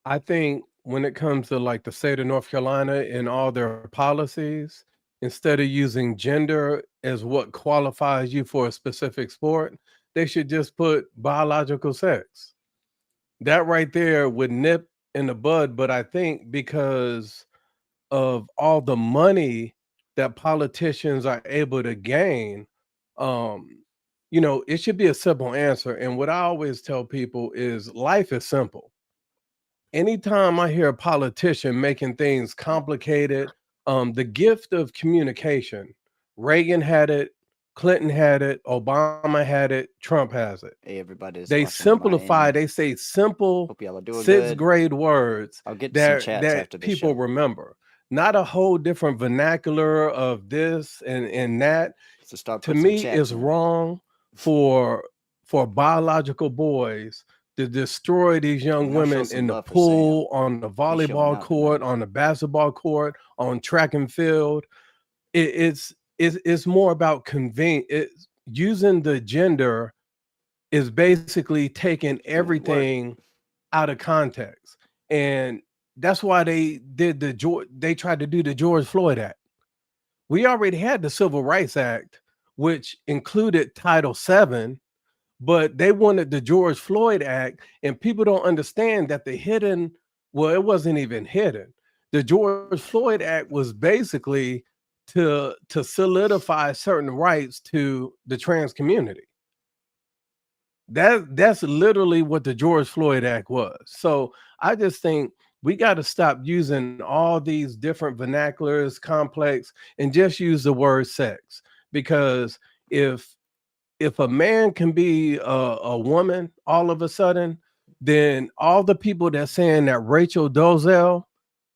I think when it comes to like the state of North Carolina and all their policies, instead of using gender as what qualifies you for a specific sport, they should just put biological sex. that right there would nip in the bud. But I think because of all the money that politicians are able to gain, it should be a simple answer. And what I always tell people is life is simple. Anytime I hear a politician making things complicated, the gift of communication, Reagan had it, Clinton had it, Obama had it, Trump has it. Hey, everybody's They watching on my simplify, end. they say simple Hope y'all are doing sixth good. grade words I'll get to some that chats after this people show. remember. Not a whole different vernacular of this and that. So start To putting some me, chats is in. wrong for biological boys to destroy these young Y'all show women some in the love for pool, on the He's showing volleyball out court, tonight. on the basketball court, on track and field. It's more about using the gender is basically taking Doing work. everything out of context, and that's why they tried to do the George Floyd Act. We already had the Civil Rights Act, which included Title VII, but they wanted the George Floyd Act, and people don't understand that it wasn't even hidden. The George Floyd Act was basically to solidify certain rights to the trans community. That's literally what the George Floyd Act was. So I just think we got to stop using all these different vernaculars, complex, and just use the word sex. Because if a man can be a woman all of a sudden, then all the people that's saying that Rachel Dolezal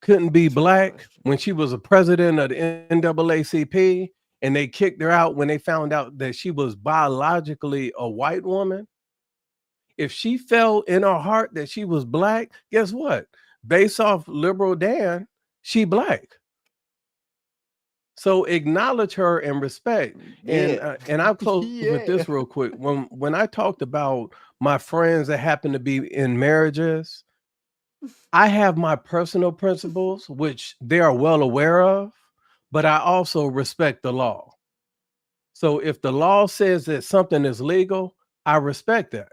couldn't be black when she was a president of the NAACP, and they kicked her out when they found out that she was biologically a white woman. If she felt in her heart that she was black, guess what? Based off liberal Dan, she black. So acknowledge her and respect. Yeah. And I'll close with Yeah. this real quick. When I talked about my friends that happen to be in marriages, I have my personal principles, which they are well aware of, but I also respect the law. So if the law says that something is legal, I respect that.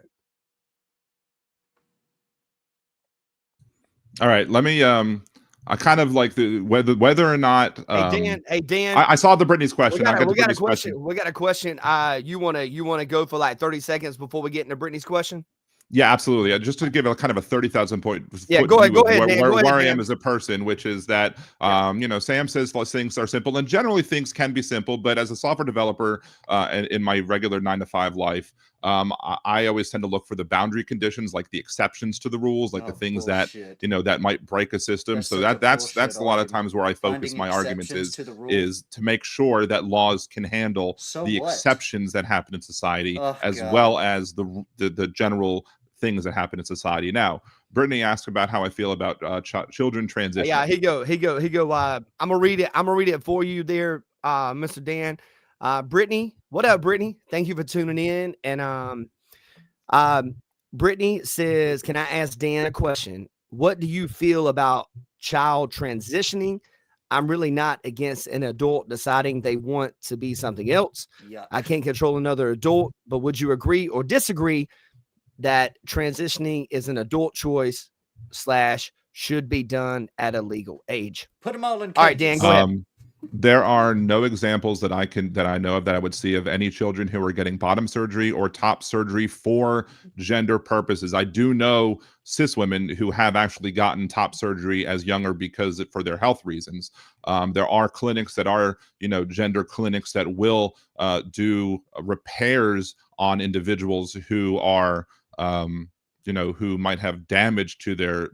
All right, let me I kind of like the whether or not Hey Dan, I saw the Brittany's question. I'll get to we got a Brittany's question. We got a question. You wanna go for like 30 seconds before we get into Brittany's question? Yeah, absolutely. Just to give a kind of a 30,000 point Yeah, foot go ahead, view go of ahead, Dan, go where ahead, I Dan. am as a person, which is that Sam says things are simple, and generally things can be simple, but as a software developer in my regular 9-to-5 life, I always tend to look for the boundary conditions, like the exceptions to the rules, like the things bullshit. that might break a system. That's So such a that's bullshit a lot of argument. times where I focus Finding my arguments exceptions to the rules. is to make sure that laws can handle So the what? exceptions that happen in society, Oh, as God. well as the general things that happen in society. Now, Brittany asked about how I feel about children transitioning. Yeah, he go. I'm gonna read it for you there, Mr. Dan. Brittany, what up, Brittany? Thank you for tuning in. And Brittany says, "Can I ask Dan a question? What do you feel about child transitioning? I'm really not against an adult deciding they want to be something else. Yeah. I can't control another adult, but would you agree or disagree that transitioning is an adult choice / should be done at a legal age?" Put them all in. All right, Dan, go ahead. There are no examples that I know of that I would see of any children who are getting bottom surgery or top surgery for gender purposes. I do know cis women who have actually gotten top surgery as younger because for their health reasons. There are clinics that are, gender clinics that will do repairs on individuals who are, who might have damage to their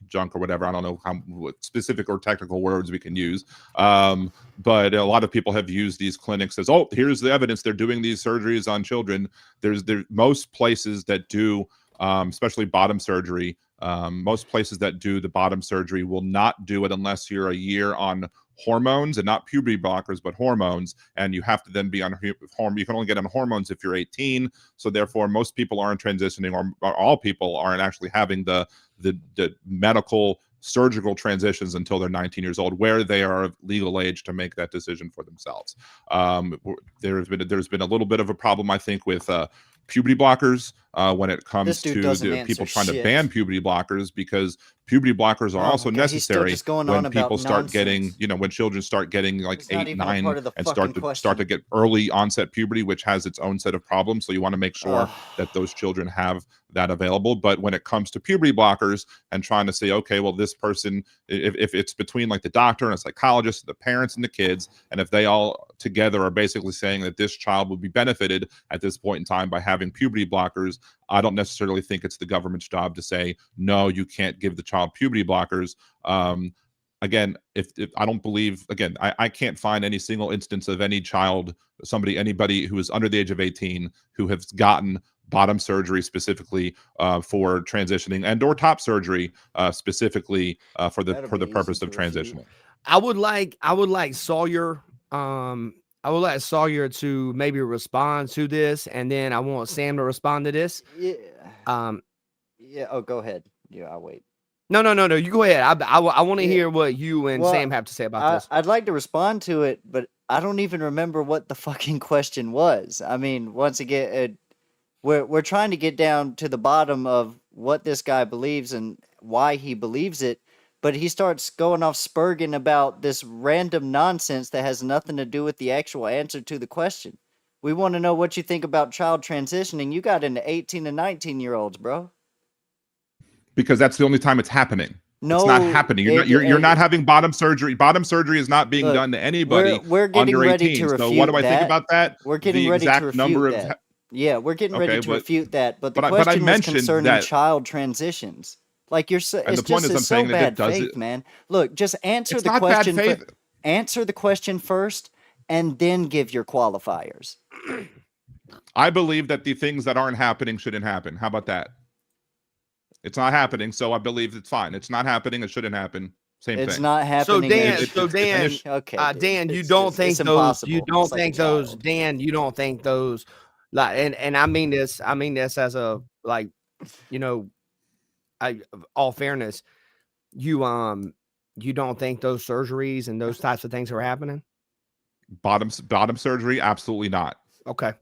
junk or whatever. I don't know what specific or technical words we can use. But a lot of people have used these clinics as, oh, here's the evidence they're doing these surgeries on children. There's most places that do, especially bottom surgery. Most places that do the bottom surgery will not do it unless you're a year on hormones, and not puberty blockers, but hormones. And you have to then be on you can only get on hormones if you're 18. So therefore, most people aren't transitioning, or all people aren't actually having the medical surgical transitions until they're 19 years old, where they are of legal age to make that decision for themselves. There's been a little bit of a problem, I think, with puberty blockers, when it comes This dude to doesn't the answer people trying to shit. ban puberty blockers, because puberty blockers are Oh also my God, he's still necessary just going on when about people start getting, nonsense. you know, when children start getting like It's not 8, even a 9, part of the and fucking start to question. get early onset puberty, which has its own set of problems. So you want to make sure Ugh. that those children have that available. But when it comes to puberty blockers and trying to say, okay, well, this person, if it's between like the doctor and a psychologist, the parents and the kids, and if they all together are basically saying that this child would be benefited at this point in time by having puberty blockers, I don't necessarily think it's the government's job to say, no, you can't give the child puberty blockers. Again, if I don't believe, again, I can't find any single instance of any child, anybody who is under the age of 18 who has gotten bottom surgery specifically for transitioning, and or top surgery specifically for the That'll be purpose easy of to refute. transitioning. I would like Sawyer. I would like Sawyer to maybe respond to this, and then I want Sam to respond to this. Yeah. Um, Yeah. Oh, go ahead. Yeah, I'll wait. no, you go ahead. I want to Yeah. hear what you and Well, Sam have to say about this. I'd like to respond to it, but I don't even remember what the fucking question was. I mean, once again, we're trying to get down to the bottom of what this guy believes and why he believes it, but he starts going off spurging about this random nonsense that has nothing to do with the actual answer to the question. We want to know what you think about child transitioning. You got into 18 and 19-year-olds, bro. Because that's the only time it's happening. No, it's not happening. You're not having bottom surgery. Bottom surgery is not being Look, done to anybody we're getting under ready 18. to refute So what do I think that. about that? We're getting The ready to exact refute number that. of Yeah, we're getting ready Okay, to but- refute that. But the but I question was mentioned concerning that- child transitions. Like you're so, And it's the point just is, I'm it's so saying that it bad does faith, it- man. Look, just answer It's the not bad question. faith. Answer the question first, and then give your qualifiers. I believe that the things that aren't happening shouldn't happen. How about that? It's not happening, so I believe it's fine. It's not happening. It shouldn't happen. Same It's thing. not happening. Dan, and- so Dan, okay, dude. Dan, you It's don't just- think it's those, impossible. you don't It's like a think those, child. Dan, you don't think those, like, and I mean this as a, like, you know, all fairness, you don't think those surgeries and those types of things are happening? Bottom surgery, absolutely not. Okay.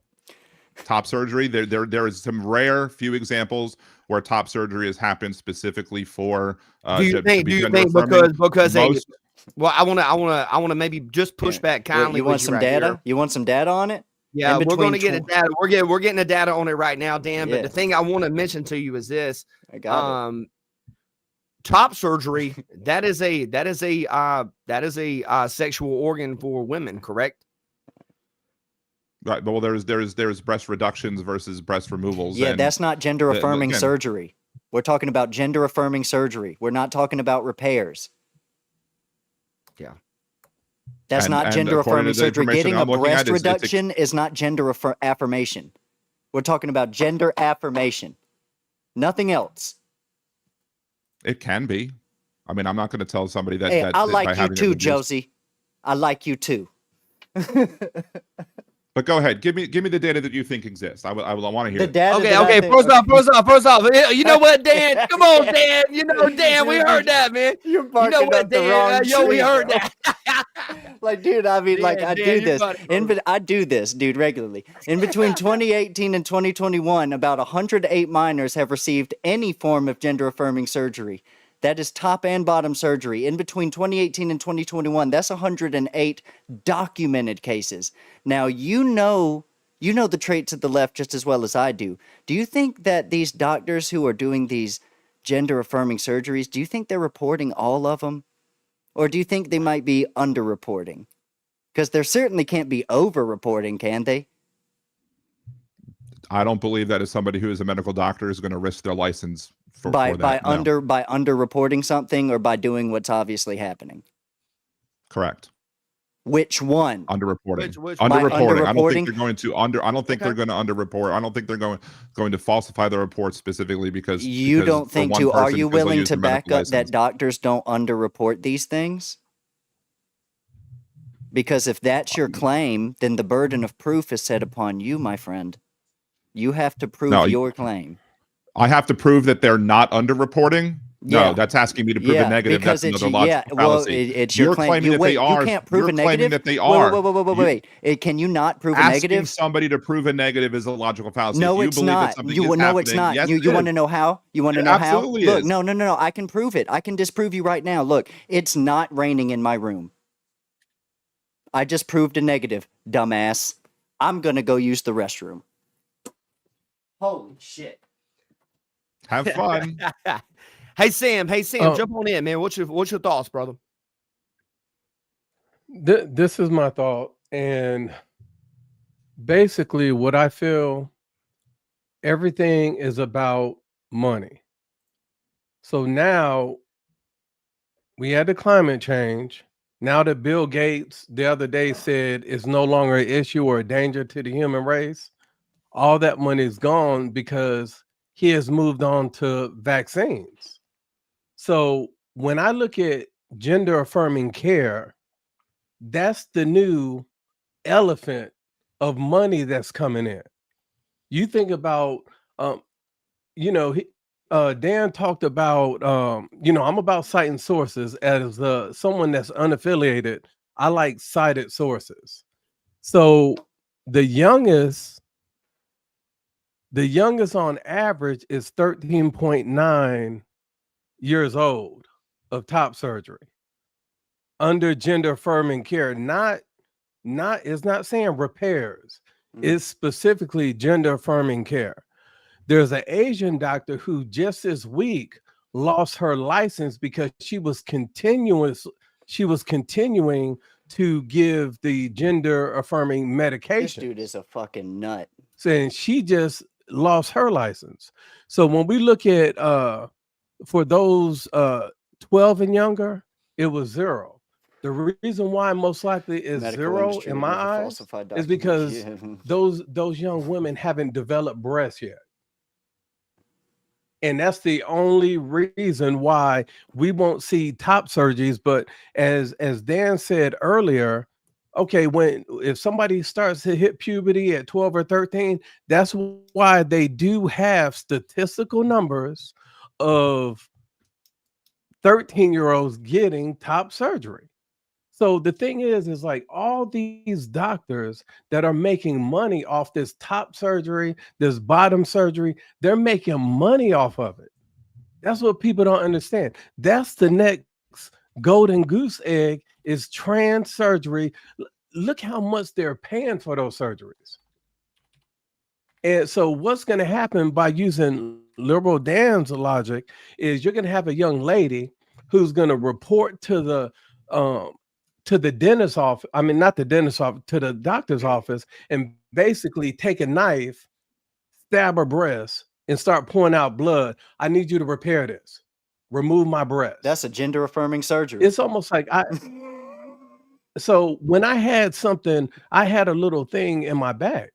Top surgery, there is some rare few examples where top surgery has happened specifically for Do you think because they, most, well, I want to maybe just push Yeah. back Well, kindly. you want with some right data? here. You want some data on it? Yeah, In we're going to between get the data. We're getting the data on it right now, Dan. But Yeah. the thing I want to mention to you is this: I got it. top surgery. that is a sexual organ for women, correct? right? Well, there's breast reductions versus breast removals. Yeah, and that's not gender affirming again- surgery. We're talking about gender affirming surgery. We're not talking about repairs. Yeah. That's And- not and gender according to affirming the surgery. information Getting a I'm looking breast at is it's reduction is not gender affirmation. We're talking about gender affirmation. Nothing else. It can be. I mean, I'm not going to tell somebody that. Hey, that I by like you having it too, reduced- Josie. I like you too. But go ahead, give me the data that you think exists. I want to hear The it. data that I Okay. think- First off. You know what, Dan? Come on, Dan. You know, Dan, we heard that, man. You're You barking know what, up the Dan? wrong Yo, we tree, heard bro. that. Like, dude, I mean, like, Dan, I Dan, do you this. got it, I do this, dude, regularly. In between 2018 and 2021, about 108 minors have received any form of gender-affirming surgery. That is top and bottom surgery. In between 2018 and 2021, that's 108 documented cases. Now, you know the traits of the left just as well as I do. Do you think that these doctors who are doing these gender-affirming surgeries, do you think they're reporting all of them? Or do you think they might be underreporting? Because there certainly can't be over-reporting, can they? I don't believe that as somebody who is a medical doctor is going to risk their license for By that. No. underreporting something, or by doing what's obviously happening? Correct. Which one? Underreporting. Which- By Underreporting. I don't underreporting? think they're going to I don't think Okay. they're going to underreport. I don't think they're going to falsify the reports specifically because You don't for think one to? Are person, you because they'll willing use to their back medical up that license. doctors don't underreport these things? Because if that's your claim, then the burden of proof is set upon you, my friend. You have to prove No, your claim. I have to prove that they're not underreporting. No, Yeah. that's asking me to prove a Yeah, negative. because That's it's another logical fallacy. it's your You're claim. claiming that Wait, they are. you can't prove You're a claiming negative. that they Wait, are. Can you not prove a Asking negative? somebody to prove a negative is a logical fallacy. No, if you it's believe that not. something You is no, it's happening, not. yes, You it want to is. know how? You want to It know how? absolutely Look, is. no. I can prove it. I can disprove you right now. Look, it's not raining in my room. I just proved a negative, dumbass. I'm gonna go use the restroom. Holy shit. Have fun. Hey Sam, Oh. jump on in, man. What's your thoughts, brother? This is my thought, and basically what I feel, everything is about money. So now we had the climate change. Now that Bill Gates the other day said it's no longer an issue or a danger to the human race, all that money is gone because he has moved on to vaccines. So when I look at gender affirming care, that's the new elephant of money that's coming in. You think about, you know, Dan talked about, I'm about citing sources as someone that's unaffiliated. I like cited sources. So the youngest on average is 13.9 years old of top surgery under gender affirming care. It's not saying repairs. It's specifically gender affirming care. There's an Asian doctor who just this week lost her license because she was continuing to give the gender affirming medication. This dude is a fucking nut. Saying she just lost her license. So when we look at for those 12 and younger, it was 0. The reason why most likely is Medical 0 industry in my never eyes falsified is documents. because Yeah. those young women haven't developed breasts yet. And that's the only reason why we won't see top surgeries. But as Dan said earlier, okay, if somebody starts to hit puberty at 12 or 13, that's why they do have statistical numbers of 13-year-olds getting top surgery. So the thing is like all these doctors that are making money off this top surgery, this bottom surgery, they're making money off of it. That's what people don't understand. That's the next golden goose egg is trans surgery. Look how much they're paying for those surgeries. And so what's going to happen by using liberal Dan's logic is you're going to have a young lady who's going to report to the dentist's office. I mean, not the dentist's office, to the doctor's office, and basically take a knife, stab her breast, and start pouring out blood. I need you to repair this. Remove my breast. That's a gender affirming surgery. It's almost like so when I had a little thing in my back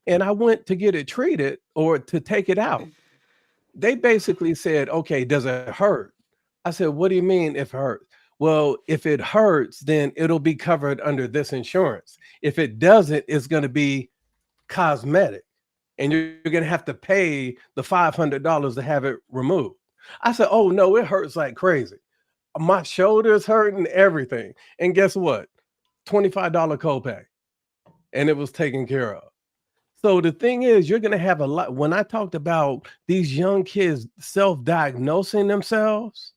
and I went to get it treated or to take it out. They basically said, okay, does it hurt? I said, what do you mean if it hurts? Well, if it hurts, then it'll be covered under this insurance. If it doesn't, it's going to be cosmetic. And you're going to have to pay the $500 to have it removed. I said, oh, no, it hurts like crazy. My shoulder's hurting, everything. And guess what? $25 copay. And it was taken care of. So the thing is, you're going to have a lot. When I talked about these young kids self-diagnosing themselves,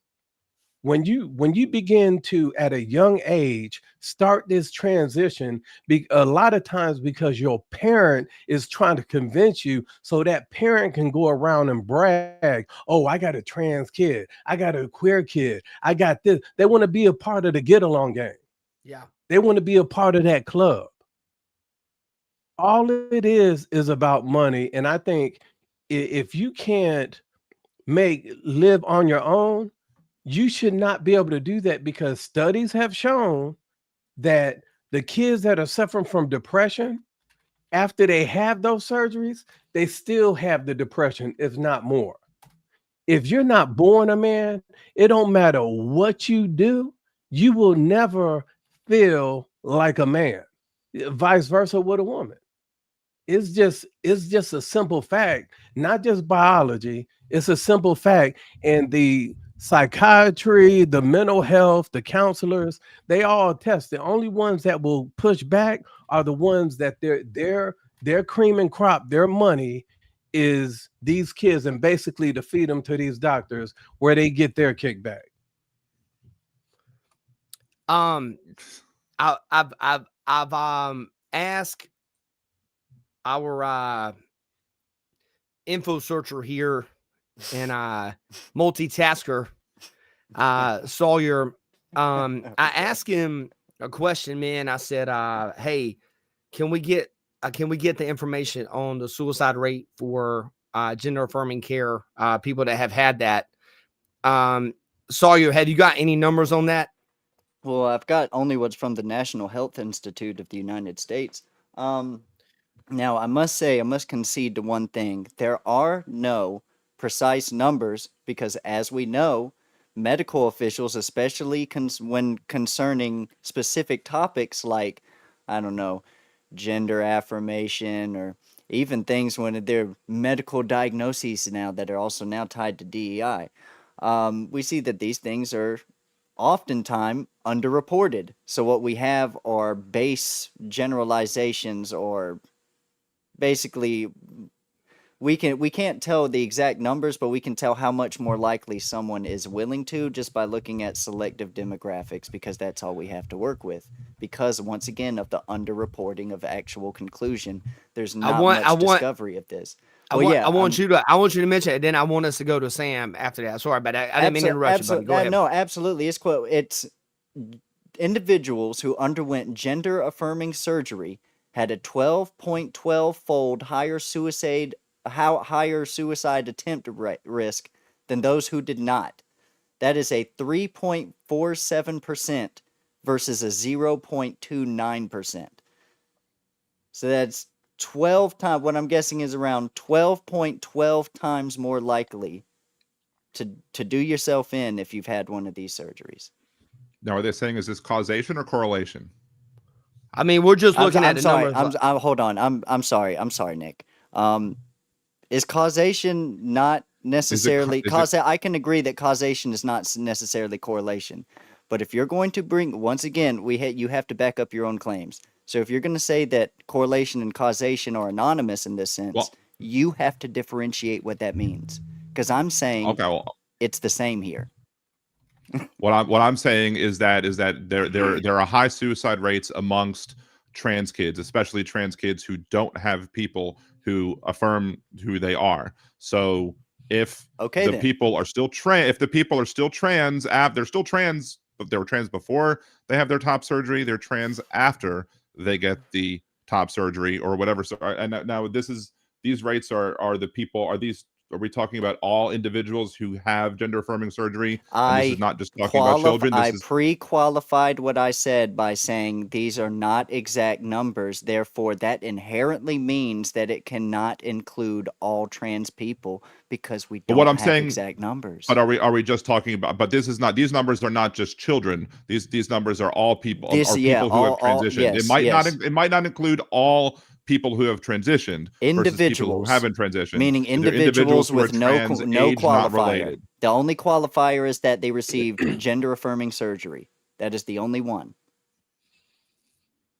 when you begin to, at a young age, start this transition, a lot of times because your parent is trying to convince you so that parent can go around and brag, oh, I got a trans kid, I got a queer kid, I got this. They want to be a part of the get along game. Yeah. They want to be a part of that club. All it is about money. And I think if you can't live on your own, you should not be able to do that, because studies have shown that the kids that are suffering from depression, after they have those surgeries, they still have the depression, if not more. If you're not born a man, it don't matter what you do, you will never feel like a man. Vice versa with a woman. It's just a simple fact, not just biology. It's a simple fact. And the psychiatry, the mental health, the counselors, they all test. The only ones that will push back are the ones that their cream and crop, their money is these kids, and basically to feed them to these doctors where they get their kickback. I've asked our info searcher here and multitasker Sawyer. I asked him a question, man. I said, hey, can we get the information on the suicide rate for gender affirming care, people that have had that? Sawyer, have you got any numbers on that? Well, I've got only what's from the National Health Institute of the United States. Now, I must concede to one thing. There are no precise numbers because, as we know, medical officials, especially when concerning specific topics like, I don't know, gender affirmation, or even things when they're medical diagnoses now that are also now tied to DEI, we see that these things are oftentimes underreported. So what we have are base generalizations, or basically we can't tell the exact numbers, but we can tell how much more likely someone is willing to just by looking at selective demographics, because that's all we have to work with. Because once again, of the underreporting of actual conclusion, there's not much discovery of this. I want you to mention it. Then I want us to go to Sam after that. Sorry about that. I didn't mean to interrupt you, buddy. Go ahead. No, absolutely. It's individuals who underwent gender affirming surgery had a 12.12-fold higher suicide attempt risk than those who did not. That is a 3.47% versus a 0.29%. So that's 12 times, what I'm guessing is around 12.12 times more likely to do yourself in if you've had one of these surgeries. Now, are they saying, is this causation or correlation? I mean, we're just looking at the numbers. Hold on. I'm sorry, Nick. Is causation not necessarily I can agree that causation is not necessarily correlation, but if you're going to bring, once again, you have to back up your own claims. So if you're going to say that correlation and causation are anonymous in this sense, you have to differentiate what that means. Because I'm saying it's the same here. What I'm saying is that there are high suicide rates amongst trans kids, especially trans kids who don't have people who affirm who they are. So if the people are still trans, they're still trans, but they were trans before they have their top surgery, they're trans after they get the top surgery or whatever. So, and now these rates are the people, are we talking about all individuals who have gender affirming surgery? And this is not just talking about children. I pre-qualified what I said by saying these are not exact numbers. Therefore, that inherently means that it cannot include all trans people because we don't have exact numbers. But are we just talking about? But this is not. These numbers are not just children. These numbers are all people. People who have transitioned. It might not include all people who have transitioned, individuals who haven't transitioned, meaning individuals with no qualifier. The only qualifier is that they received gender affirming surgery. That is the only one.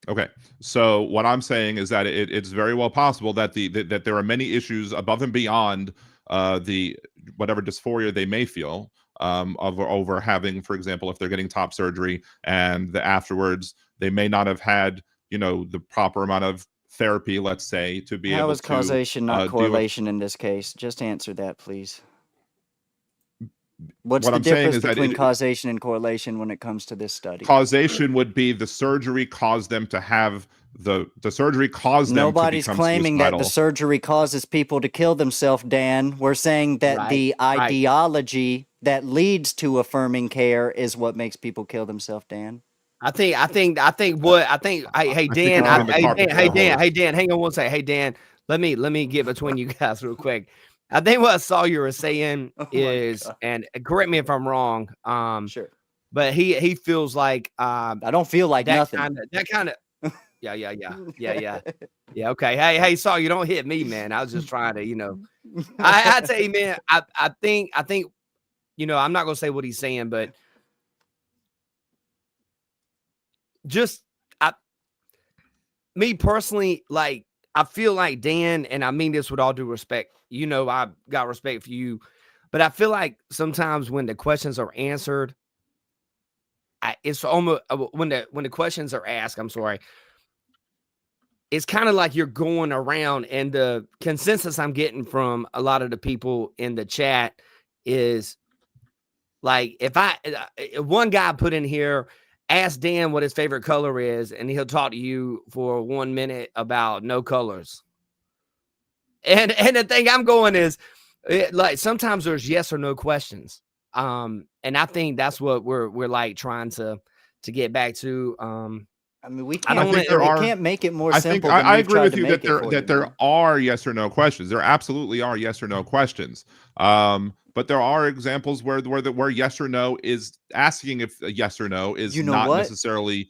Okay, so what I'm saying is that it's very well possible that that there are many issues above and beyond the whatever dysphoria they may feel over having, for example, if they're getting top surgery and afterwards they may not have had the proper amount of therapy, let's say, to be able to. How is causation not correlation in this case? Just answer that, please. What's the difference between causation and correlation when it comes to this study? Causation would be the surgery caused them to have the surgery caused them to become Nobody's claiming suicidal. that the surgery causes people to kill themselves, Dan. We're saying that the ideology that leads to affirming care is what makes people kill themselves, Dan. Hey Dan, hang on one second. Hey Dan, let me get between you guys real quick. I think what Sawyer is saying is, and correct me if I'm wrong, sure, but he feels like I don't feel like nothing. Yeah. Okay. Hey, Sawyer, don't hit me, man. I was just trying to, I tell you, man, I think you know, I'm not gonna say what he's saying, but just me personally, like, I feel like Dan, and I mean this with all due respect, you know, I got respect for you, but I feel like sometimes when the questions are answered, it's almost when the questions are asked, I'm sorry, it's kind of like you're going around, and the consensus I'm getting from a lot of the people in the chat is like, if one guy put in here, ask Dan what his favorite color is, and he'll talk to you for 1 minute about no colors. And the thing I'm going is, like, sometimes there's yes or no questions. And I think that's what we're like trying to get back to. I mean, we I can't. think there are. Can't make it more I think simple. Than I we've agree tried with to you make that it for you, there man. are yes or no questions. There absolutely are yes or no questions. But there are examples where yes or no is asking if a yes or no is You know not what? necessarily.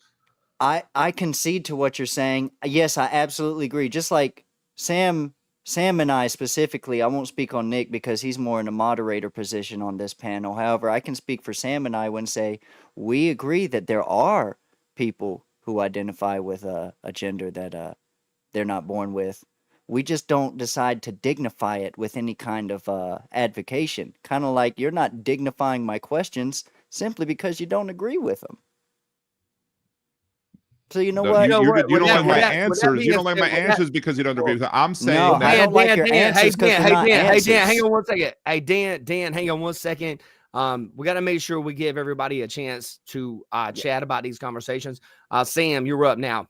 I concede to what you're saying. Yes, I absolutely agree. Just like Sam and I specifically, I won't speak on Nick because he's more in a moderator position on this panel. However, I can speak for Sam and I when say we agree that there are people who identify with a gender that they're not born with. We just don't decide to dignify it with any kind of advocation. Kind of like you're not dignifying my questions simply because you don't agree with them. So you know what? You don't like my that answers. You don't like my answers because you don't agree with it. I'm saying No, I don't like your answers because they're not answers. Hey, Dan, hang on one second. Hey, Dan, hang on one second. We got to make sure we give everybody a chance to chat about these conversations. Sam, you're up now.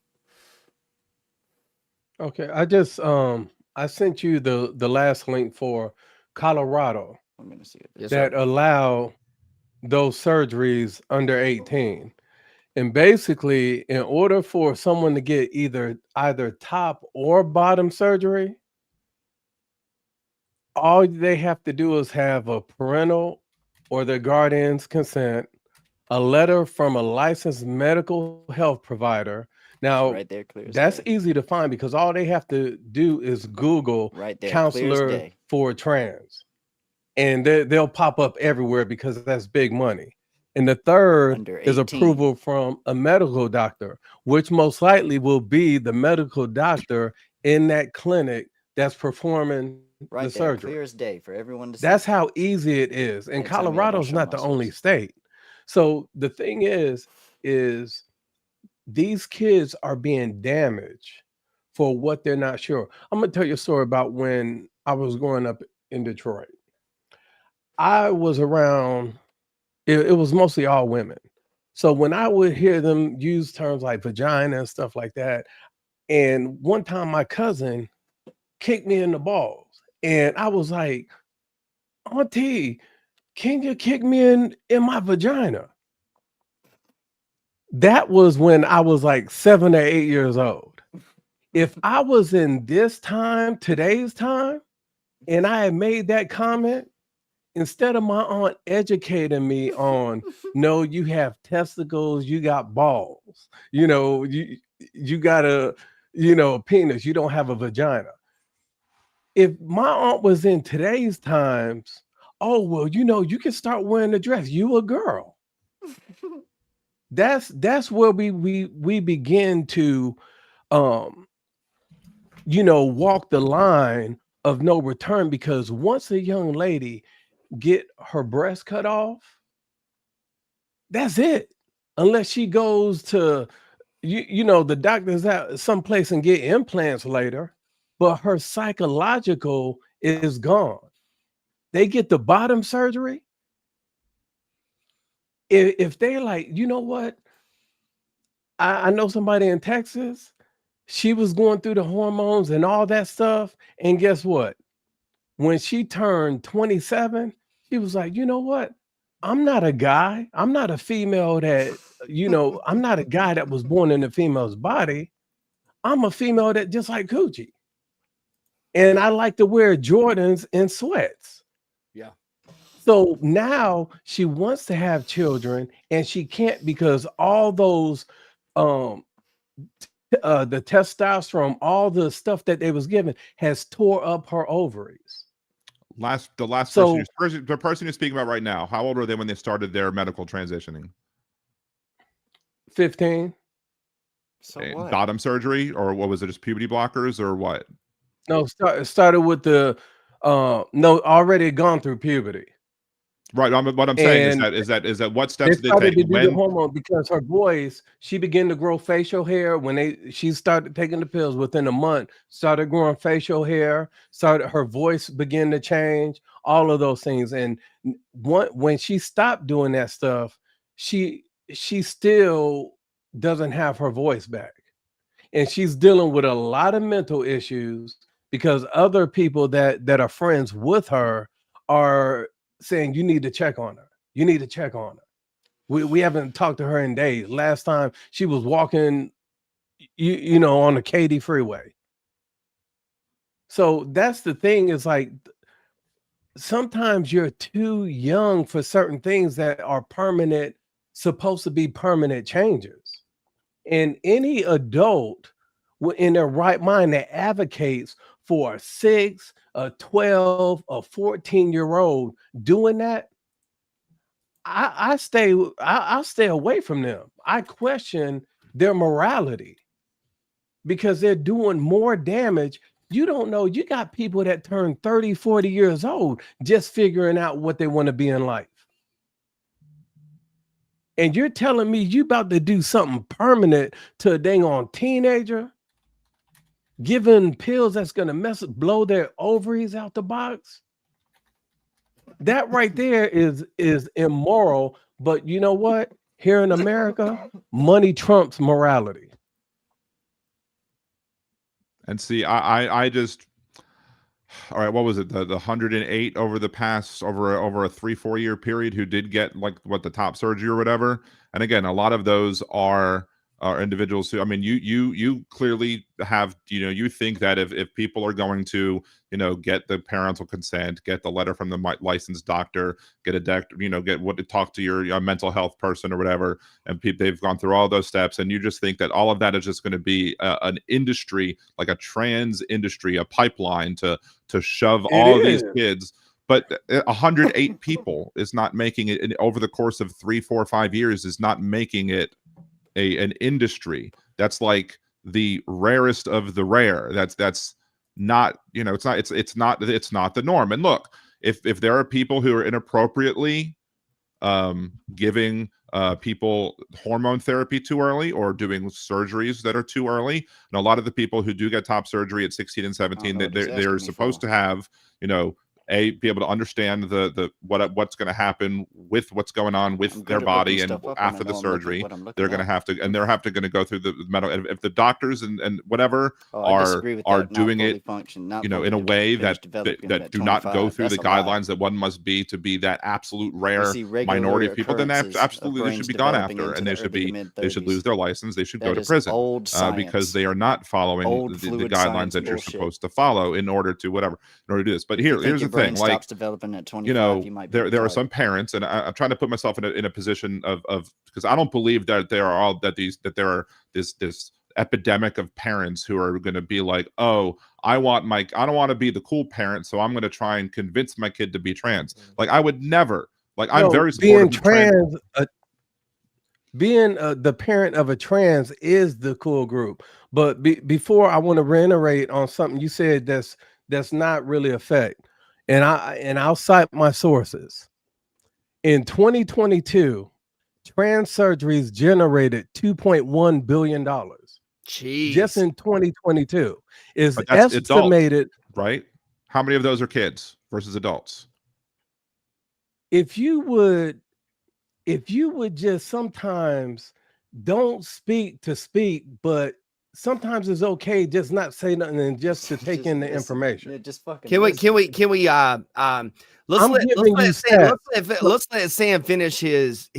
Okay, I just I sent you the last link for Colorado I'm gonna see it. that allow those surgeries under 18. And basically, in order for someone to get either top or bottom surgery, all they have to do is have a parental or their guardian's consent, a letter from a licensed medical health provider. Now, right there, clear as that's day. easy to find because all they have to do is Google Right there, counselor clear as day. for trans, and they'll pop up everywhere because that's big money. And the third Under is 18. approval from a medical doctor, which most likely will be the medical doctor in that clinic that's performing Right the there, surgery. clear as day for everyone to see. That's how easy it is. And Anytime you have Colorado's show not the only muscles. state. So the thing is these kids are being damaged for what they're not sure. I'm going to tell you a story about when I was growing up in Detroit. I was around, it was mostly all women. So when I would hear them use terms like vagina and stuff like that, and one time my cousin kicked me in the balls, and I was like, Auntie, can you kick me in my vagina? That was when I was like 7 or 8 years old. If I was in today's time, and I had made that comment, instead of my aunt educating me on, no, you have testicles, you got balls, you got a, penis, you don't have a vagina. If my aunt was in today's times, oh, well, you can start wearing a dress. You a girl. That's where we begin to, walk the line of no return, because once a young lady get her breast cut off, that's it. Unless she goes to, the doctor's out someplace and get implants later, but her psychological is gone. They get the bottom surgery. If they're like, you know what? I know somebody in Texas, she was going through the hormones and all that stuff. And guess what? When she turned 27, she was like, you know what? I'm not a guy. I'm not a female that, I'm not a guy that was born in a female's body. I'm a female that just like coochie. And I like to wear Jordans and sweats. Yeah. So now she wants to have children and she can't because all those the testosterone, all the stuff that they was given has tore up her ovaries. The last So the person you're speaking about right now, how old were they when they started their medical transitioning? 15. So what? Bottom surgery, or what was it? Just puberty blockers, or what? No, started with the already gone through puberty. Right. What I'm saying is And that what they steps did they started take? to do the hormone because her voice, she began to grow facial hair when she started taking the pills. Within a month, started growing facial hair, her voice began to change, all of those things. And when she stopped doing that stuff, she still doesn't have her voice back. And she's dealing with a lot of mental issues because other people that are friends with her are saying, you need to check on her. You need to check on her. We haven't talked to her in days. Last time she was walking, you know, on the Katy freeway. So that's the thing, is like, sometimes you're too young for certain things that are permanent, supposed to be permanent changes. And any adult in their right mind that advocates for a 6, a 12, a 14-year-old doing that, I'll stay away from them. I question their morality because they're doing more damage. You don't know. You got people that turn 30, 40 years old just figuring out what they want to be in life. And you're telling me you about to do something permanent to a dang on teenager, giving pills that's going to blow their ovaries out the box? That right there is immoral. But you know what? Here in America, money trumps morality. And see, I just, all right, what was it? The 108 over the past over a 3-4 year period who did get like the top surgery or whatever. And again, a lot of those are individuals who, I mean, you clearly have, you know, you think that if people are going to, you know, get the parental consent, get the letter from the licensed doctor, get to talk to your mental health person or whatever, and they've gone through all those steps, and you just think that all of that is just going to be an industry, like a trans industry, a pipeline to shove all of these kids. But 108 people is not making it over the course of 3, 4, 5 years is not making it an industry. That's like the rarest of the rare. That's not, you know, it's not the norm. And look, if there are people who are inappropriately giving people hormone therapy too early or doing surgeries that are too early, and a lot of the people who do get top surgery at 16 and 17, they're supposed to have, you know, be able to understand what's going to happen with what's going on with their body, and after the surgery they're going to have to, and they're going to go through the medical. If the doctors and whatever are doing it, you know, in a way that do not go through the guidelines that one must be to be that absolute rare minority of people, then absolutely they should be gone after, and they should lose their license. They should go to prison because they are not following the guidelines that you're supposed to follow in order to do this. But here's the thing. Like, developing at 25, you know, you might be there are some parents, and I'm trying to put myself in a position of because I don't believe that there are this epidemic of parents who are going to be like, oh, I don't want to be the cool parent, so I'm going to try and convince my kid to be trans. Like, I would never. Like, I'm very supportive of trans. Being the parent of a trans is the cool group. But before, I want to reiterate on something you said that's not really a fact. And I'll cite my sources. In 2022, trans surgeries generated $2.1 billion. Jeez. Just in 2022 is estimated. Adult, right? How many of those are kids versus adults? If you would just sometimes don't speak to speak, but sometimes it's okay just not say nothing and just to take in the information. Yeah, just fucking. Can we let's let Sam finish his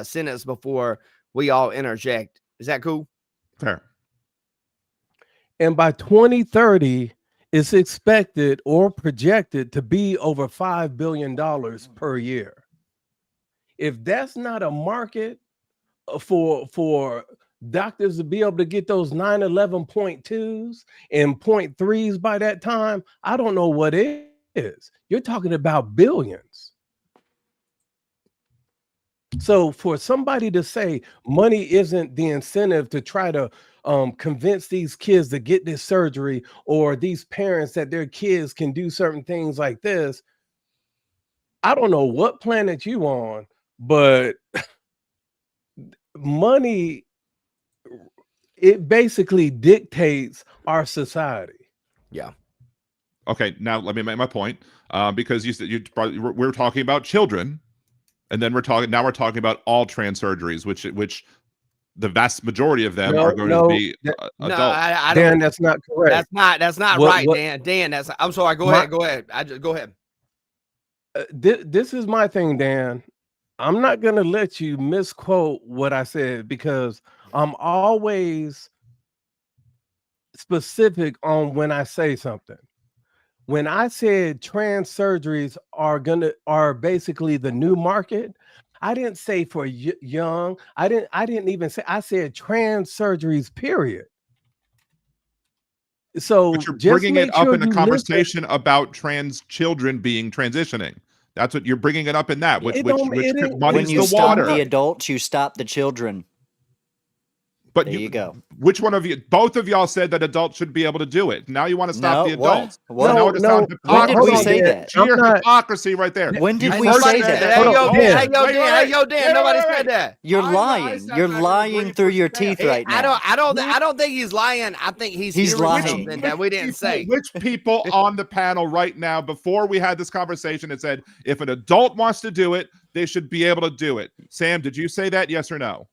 sentence before we all interject. Is that cool? Fair. And by 2030, it's expected or projected to be over $5 billion per year. If that's not a market for doctors to be able to get those 9/11.2s and .3s by that time, I don't know what is. is. You're talking about billions. So for somebody to say money isn't the incentive to try to convince these kids to get this surgery, or these parents that their kids can do certain things like this, I don't know what planet you on, but money, it basically dictates our society. Yeah. Okay, now let me make my point. Because you said we're talking about children, and then we're talking about all trans surgeries, which the vast majority of them are going to be adult. No, I Dan, don't. that's not correct. That's not right, Dan. Dan, I'm sorry. Go ahead. Go ahead. This is my thing, Dan. I'm not going to let you misquote what I said, because I'm always specific on when I say something. When I said trans surgeries are basically the new market, I didn't say for young. I didn't even say. I said trans surgeries, period. So but you're bringing it up in a conversation about trans children being transitioning. That's what you're bringing it up in that, which muddies when you the stop water. the adults, you stop the children. But there you go. Which one of you? Both of y'all said that adults should be able to do it. Now you want to stop the adults. What? No, When did we say that? Sheer hypocrisy right there. When did we say that? Hey, yo, Dan. Nobody said that. You're lying. You're lying through your teeth right now. I don't think he's lying. I think he's lying. Something that we didn't say. Which people on the panel right now, before we had this conversation, had said if an adult wants to do it, they should be able to do it? Sam, did you say that? Yes or no?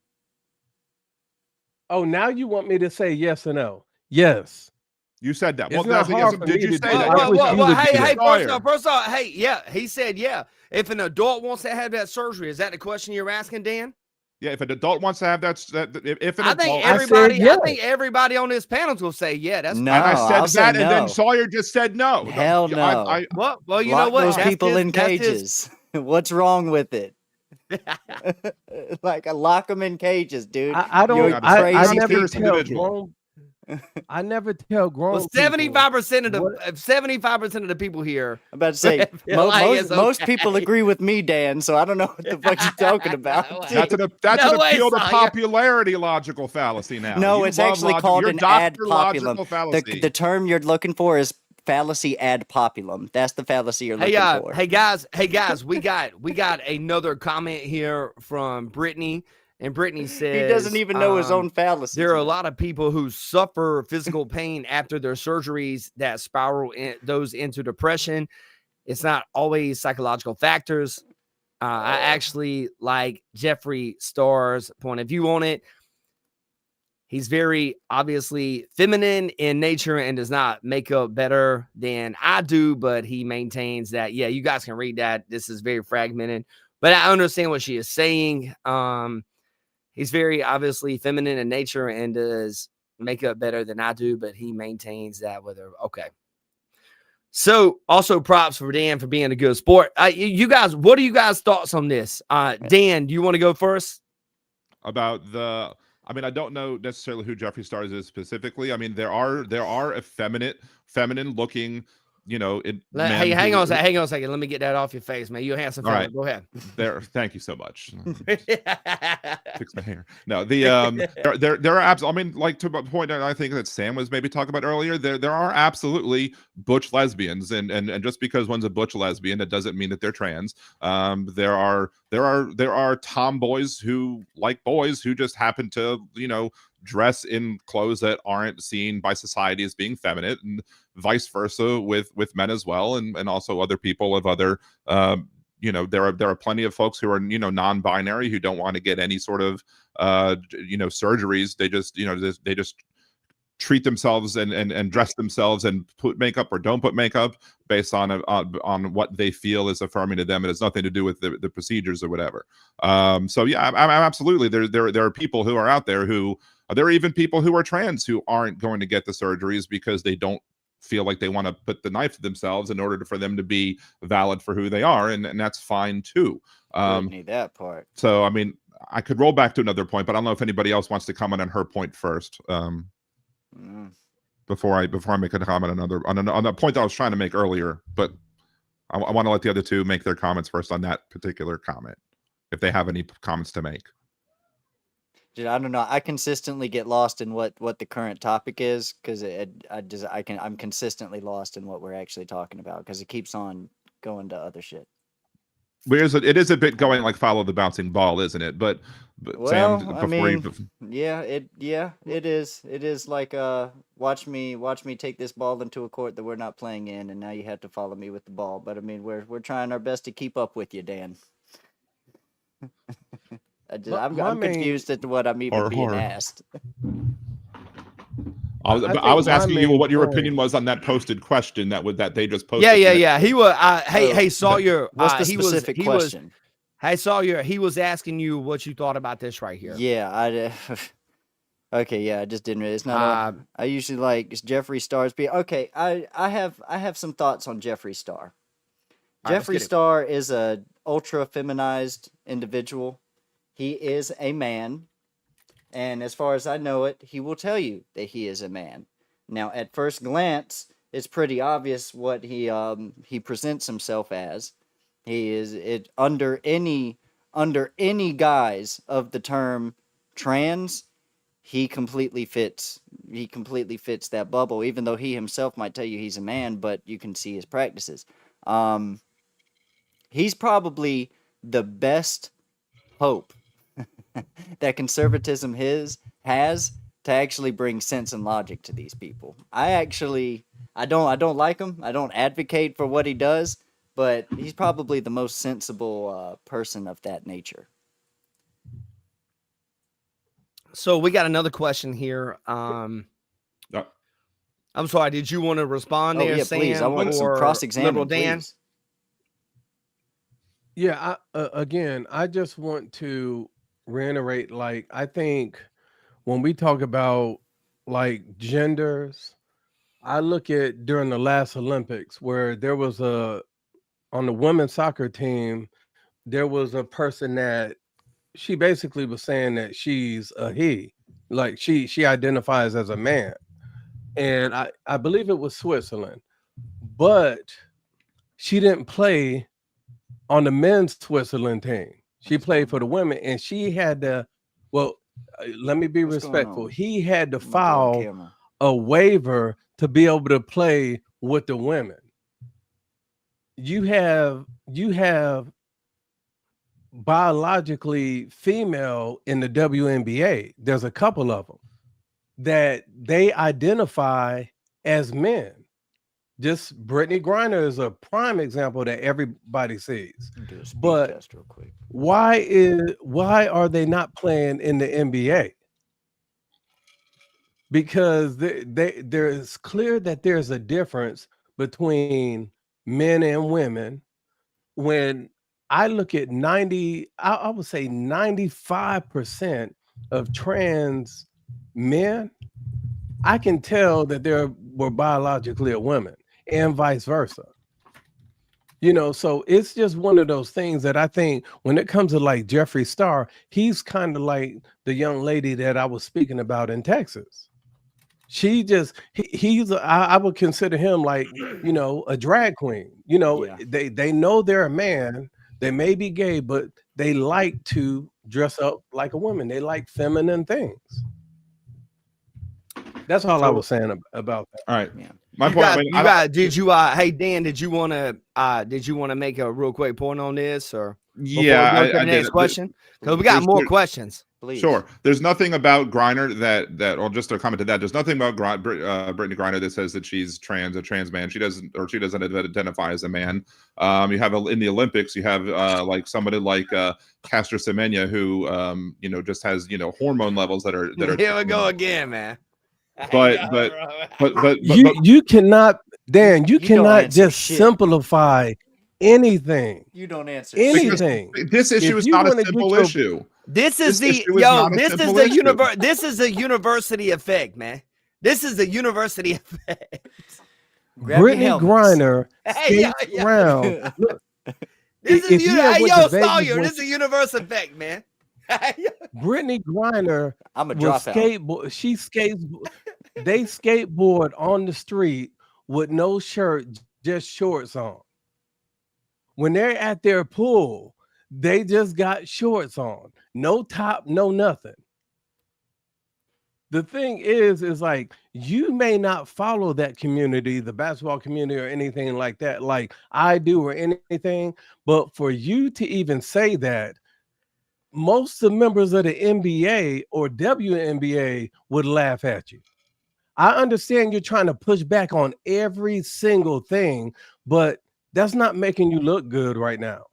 Oh, now you want me to say yes or no? Yes. You said that. It's Well, not hard for did me you to say do that? Well, hey, Sawyer. first off, hey, yeah, he said yeah. If an adult wants to have that surgery, is that the question you're asking, Dan? Yeah, if an adult wants to have that, if an I adult, think everybody on this panel will say yeah. That's no. And I said no. and then Sawyer just said no. Hell no. Well, you Lock know what? those people in cages. What's wrong with it? Like, lock them in cages, dude. I don't. You're crazy people. I never tell grown. Well, 75% of the people here. I'm about to say most people agree with me, Dan. So I don't know what the fuck you're talking about. That's an appeal to popularity logical fallacy now. No, it's actually called an ad populum. The term you're looking for is fallacy ad populum. That's the fallacy you're looking for. Hey guys, we got another comment here from Brittany. And Brittany says he doesn't even know his own fallacy. There are a lot of people who suffer physical pain after their surgeries that spiral those into depression. It's not always psychological factors. I actually like Jeffree Star's point of view on it. He's very obviously feminine in nature and does not make up better than I do, but he maintains that, yeah, you guys can read that. This is very fragmented, but I understand what she is saying. He's very obviously feminine in nature and does make up better than I do, but he maintains that with her. Okay. So also props for Dan for being a good sport. You guys, what are you guys' thoughts on this? Dan, do you want to go first? About I don't know necessarily who Jeffree Star is specifically. I mean, there are effeminate, feminine looking, hey, hang on a second. Let me get that off your face, man. You're a handsome fella. Right. Go ahead. Thank you so much. Fix my hair. No, there are absolutely. I mean, like to the point that I think that Sam was maybe talking about earlier. There are absolutely butch lesbians, and just because one's a butch lesbian, that doesn't mean that they're trans. There are tomboys who like boys who just happen to dress in clothes that aren't seen by society as being feminine, and vice versa with men as well, and also other people of other there are plenty of folks who are non-binary who don't want to get any sort of surgeries. They just treat themselves and dress themselves and put makeup or don't put makeup based on what they feel is affirming to them. It has nothing to do with the procedures or whatever. So yeah, I'm absolutely there are people who are out there who there are even people who are trans who aren't going to get the surgeries because they don't feel like they want to put the knife to themselves in order for them to be valid for who they are, and that's fine too. Need that part. So I mean, I could roll back to another point, but I don't know if anybody else wants to comment on her point first. Before I make a comment on a point that I was trying to make earlier, but I want to let the other two make their comments first on that particular comment, if they have any comments to make. Dude, I don't know. I consistently get lost in what the current topic is because I'm consistently lost in what we're actually talking about because it keeps on going to other shit. Whereas it is a bit going like follow the bouncing ball, isn't it? But Well, Sam, I before mean, it is. It is like watch me take this ball into a court that we're not playing in, and now you have to follow me with the ball. But I mean, we're trying our best to keep up with you, Dan. I'm confused as to what I'm even being asked. I was asking you what your opinion was on that posted question that they just posted. Yeah. He was. Hey, Sawyer. What's the specific question? Hey, Sawyer. He was asking you what you thought about this right here. Yeah, okay, yeah, I just didn't. It's not. I usually like Jeffree Star's. Okay, I have some thoughts on Jeffree Star. Jeffree Star is a ultra feminized individual. He is a man, and as far as I know it, he will tell you that he is a man. Now, at first glance, it's pretty obvious what he presents himself as. He is under any guise of the term trans. He completely fits that bubble. Even though he himself might tell you he's a man, but you can see his practices. He's probably the best hope that conservatism has to actually bring sense and logic to these people. I don't like him. I don't advocate for what he does, but he's probably the most sensible person of that nature. So we got another question here. I'm sorry. Did you want to respond there, Sam? Please. I want some cross-examine, Dan? please. Yeah. Again, I just want to reiterate, like, I think when we talk about like genders, I look at during the last Olympics where there was on the women's soccer team, there was a person that she basically was saying that she's a he, like she identifies as a man. And I believe it was Switzerland, but she didn't play on the men's Switzerland team. She played for the women, and she had to, let me be respectful. He had to file a waiver to be able to play with the women. You have biologically female in the WNBA. There's a couple of them that they identify as men. Just Brittany Griner is a prime example that everybody sees. But why are they not playing in the NBA? Because there's clear that there's a difference between men and women. When I look at I would say 95% of trans men, I can tell that they were biologically a woman, and vice versa. So it's just one of those things that I think when it comes to like Jeffree Star, he's kind of like the young lady that I was speaking about in Texas. I would consider him like, a drag queen. They know they're a man. They may be gay, but they like to dress up like a woman. They like feminine things. That's all I was saying about that. All right. Yeah. Did you hey Dan, did you want to make a real quick point on this, or yeah, I next question? Because we got more questions. Please. Sure. There's nothing about Griner that, or just to comment to that, there's nothing about Brittany Griner that says that she's a trans man. She doesn't identify as a man. You have in the Olympics, you have like somebody like Caster Semenya who just has hormone levels that are. Here we go again, man. But you cannot, Dan. You cannot just simplify anything. You don't answer anything. This issue is not a simple issue. This is the university effect, man. This is the university effect. Brittany Griner skates around. This is Sawyer. This is a universe effect, man. Brittany Griner, I'm a dropout. She skates. They skateboard on the street with no shirt, just shorts on. When they're at their pool, they just got shorts on, no top, no nothing. The thing is like, you may not follow that community, the basketball community or anything like that, like I do or anything. But for you to even say that, most of the members of the NBA or WNBA would laugh at you. I understand you're trying to push back on every single thing, but that's not making you look good right now.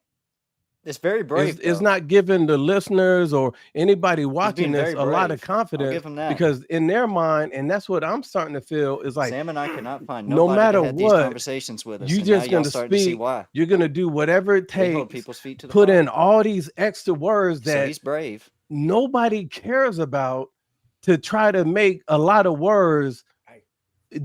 It's very brave. It's not giving the listeners or anybody watching this a lot of I'll confidence, give him that. because in their mind, and that's what I'm starting to feel, is like, Sam and I cannot find no nobody matter that had these what, conversations with us. you and just now y'all gonna starting to see speak. why. You're gonna do whatever it We hold takes, people's feet to the put fire. in all these extra words So that he's brave. nobody cares about, to try to make a lot of words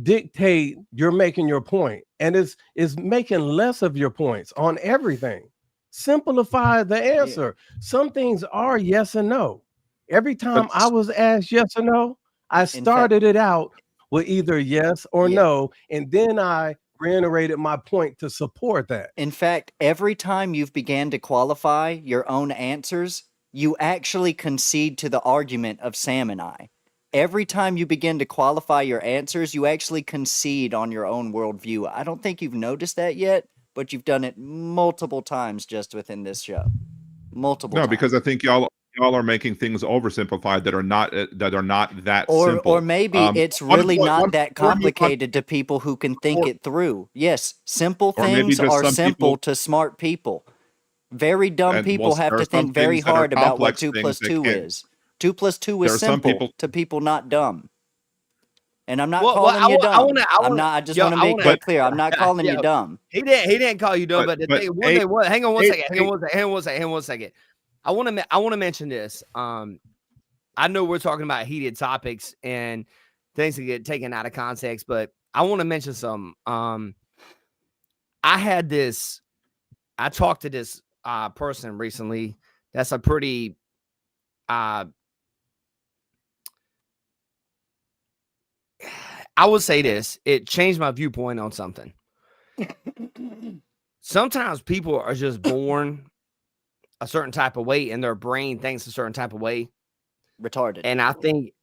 dictate you're making your point, and it's making less of your points on everything. Simplify the answer. Some things are yes and no. Every time I was asked yes or no, I started it out with either yes or no, and then I reiterated my point to support that. In fact, every time you've began to qualify your own answers, you actually concede to the argument of Sam and I. Every time you begin to qualify your answers, you actually concede on your own worldview. I don't think you've noticed that yet, but you've done it multiple times just within this show. Multiple times. Because I think y'all are making things oversimplified that are not that simple. Or maybe it's really not that complicated to people who can think it through. Yes, simple things are simple to smart people. Very dumb people have to think very hard about what 2 + 2 is. 2 + 2 is simple to people not dumb. And I'm not calling you dumb. I just want to make that clear. I'm not calling you dumb. He didn't call you dumb, but the thing, one thing, hang on one second. I want to mention this. I know we're talking about heated topics and things that get taken out of context, but I want to mention something. I talked to this person recently. That's a pretty I would say this, it changed my viewpoint on something. Sometimes people are just born a certain type of way and their brain thinks a certain type of way. Retarded. And I think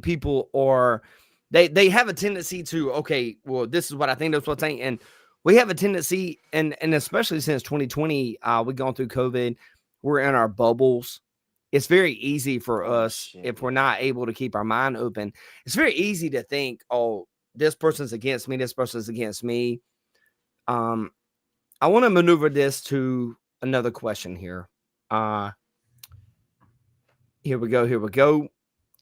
people are, they have a tendency to, okay, well, this is what I think, that's what I think. And we have a tendency, and especially since 2020, we've gone through COVID, we're in our bubbles. It's very easy for us, if we're not able to keep our mind open, it's very easy to think, oh, this person's against me, this person's against me. I want to maneuver this to another question here. Here we go.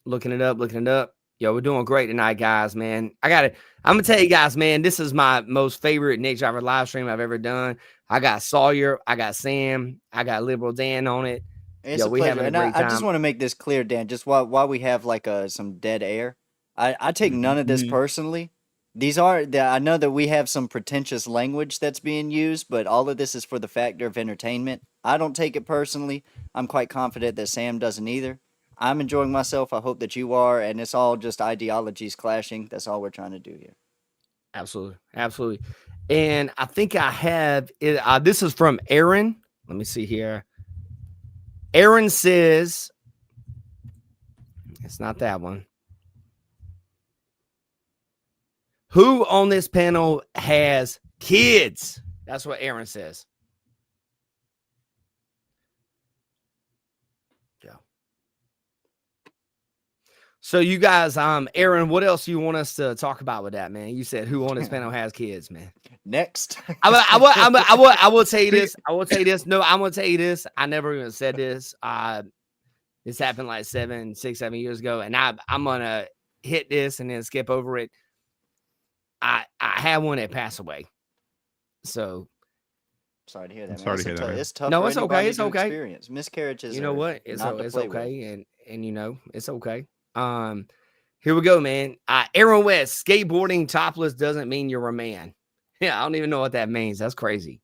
Looking it up. Yo, we're doing great tonight, guys, man. I'm going to tell you guys, man, this is my most favorite Nick Driver live stream I've ever done. I got Sawyer, I got Sam, I got Liberal Dan on it. It's a pleasure. And I just want to make this clear, Dan, just while we have like some dead air. I take none of this personally. I know that we have some pretentious language that's being used, but all of this is for the factor of entertainment. I don't take it personally. I'm quite confident that Sam doesn't either. I'm enjoying myself. I hope that you are, and it's all just ideologies clashing. That's all we're trying to do here. Absolutely. And I think I have it. This is from Aaron. Let me see here. Aaron says, it's not that one. Who on this panel has kids? That's what Aaron says. Yeah. So you guys, Aaron, what else you want us to talk about with that, man? You said who on this panel has kids, man. Next. I will tell you this. No, I'm gonna tell you this. I never even said this. This happened like 7 years ago, and I'm gonna hit this and then skip over it. I had one that passed away. So sorry to hear that. Sorry to hear that. It's tough. No, it's okay. It's okay. Experience. Miscarriages. You know what? It's okay, and you know it's okay. Here we go, man. Aaron West, skateboarding topless doesn't mean you're a man. Yeah, I don't even know what that means. That's crazy.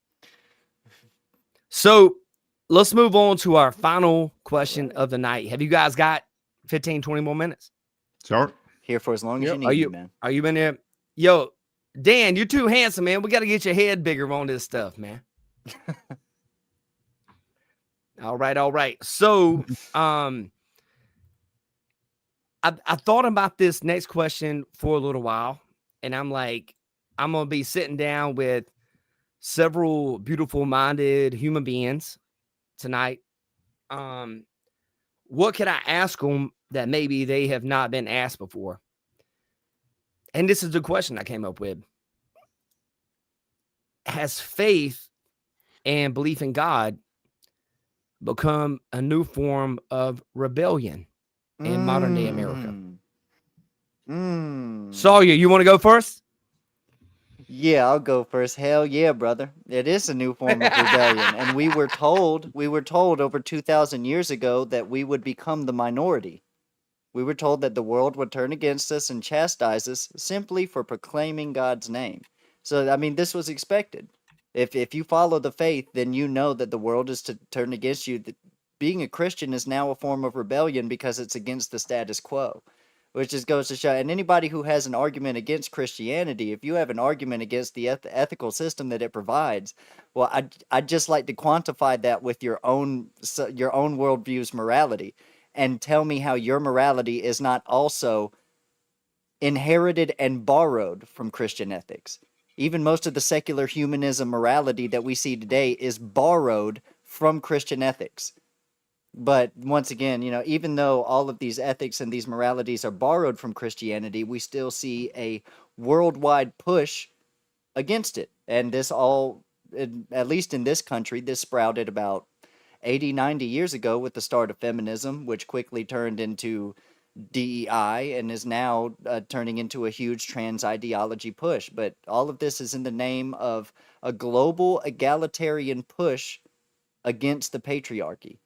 So let's move on to our final question of the night. Have you guys got 15, 20 more minutes? Sure. Here for as long as you need, man. Are you in there? Yo, Dan, you're too handsome, man. We got to get your head bigger on this stuff, man. All right. So, I thought about this next question for a little while, and I'm like, I'm gonna be sitting down with several beautiful-minded human beings tonight. What could I ask them that maybe they have not been asked before? And this is the question I came up with. Has faith and belief in God become a new form of rebellion in modern day America? Sawyer, you want to go first? Yeah, I'll go first. Hell yeah, brother. It is a new form of rebellion. And we were told over 2,000 years ago that we would become the minority. We were told that the world would turn against us and chastise us simply for proclaiming God's name. So, I mean, this was expected. If you follow the faith, then you know that the world is to turn against you. Being a Christian is now a form of rebellion because it's against the status quo, which just goes to show. And anybody who has an argument against Christianity, if you have an argument against the ethical system that it provides, well, I'd just like to quantify that with your own worldview's morality, and tell me how your morality is not also inherited and borrowed from Christian ethics. Even most of the secular humanism morality that we see today is borrowed from Christian ethics. But once again, even though all of these ethics and these moralities are borrowed from Christianity, we still see a worldwide push against it. And this all, at least in this country, this sprouted about 80, 90 years ago with the start of feminism, which quickly turned into DEI and is now turning into a huge trans ideology push. But all of this is in the name of a global egalitarian push against the patriarchy.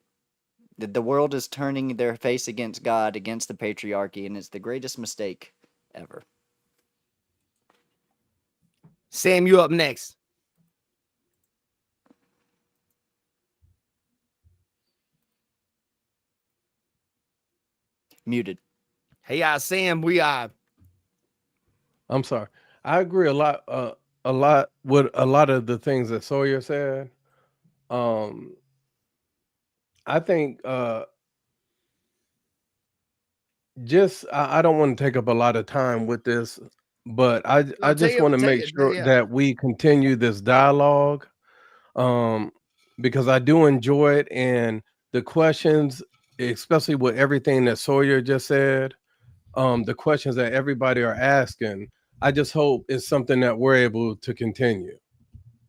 The world is turning their face against God, against the patriarchy, and it's the greatest mistake ever. Sam, you up next. Muted. Hey, Sam, I'm sorry. I agree a lot with a lot of the things that Sawyer said. I think I don't want to take up a lot of time with this, but I just want to make sure that we continue this dialogue, because I do enjoy it, and the questions, especially with everything that Sawyer just said, the questions that everybody are asking, I just hope it's something that we're able to continue.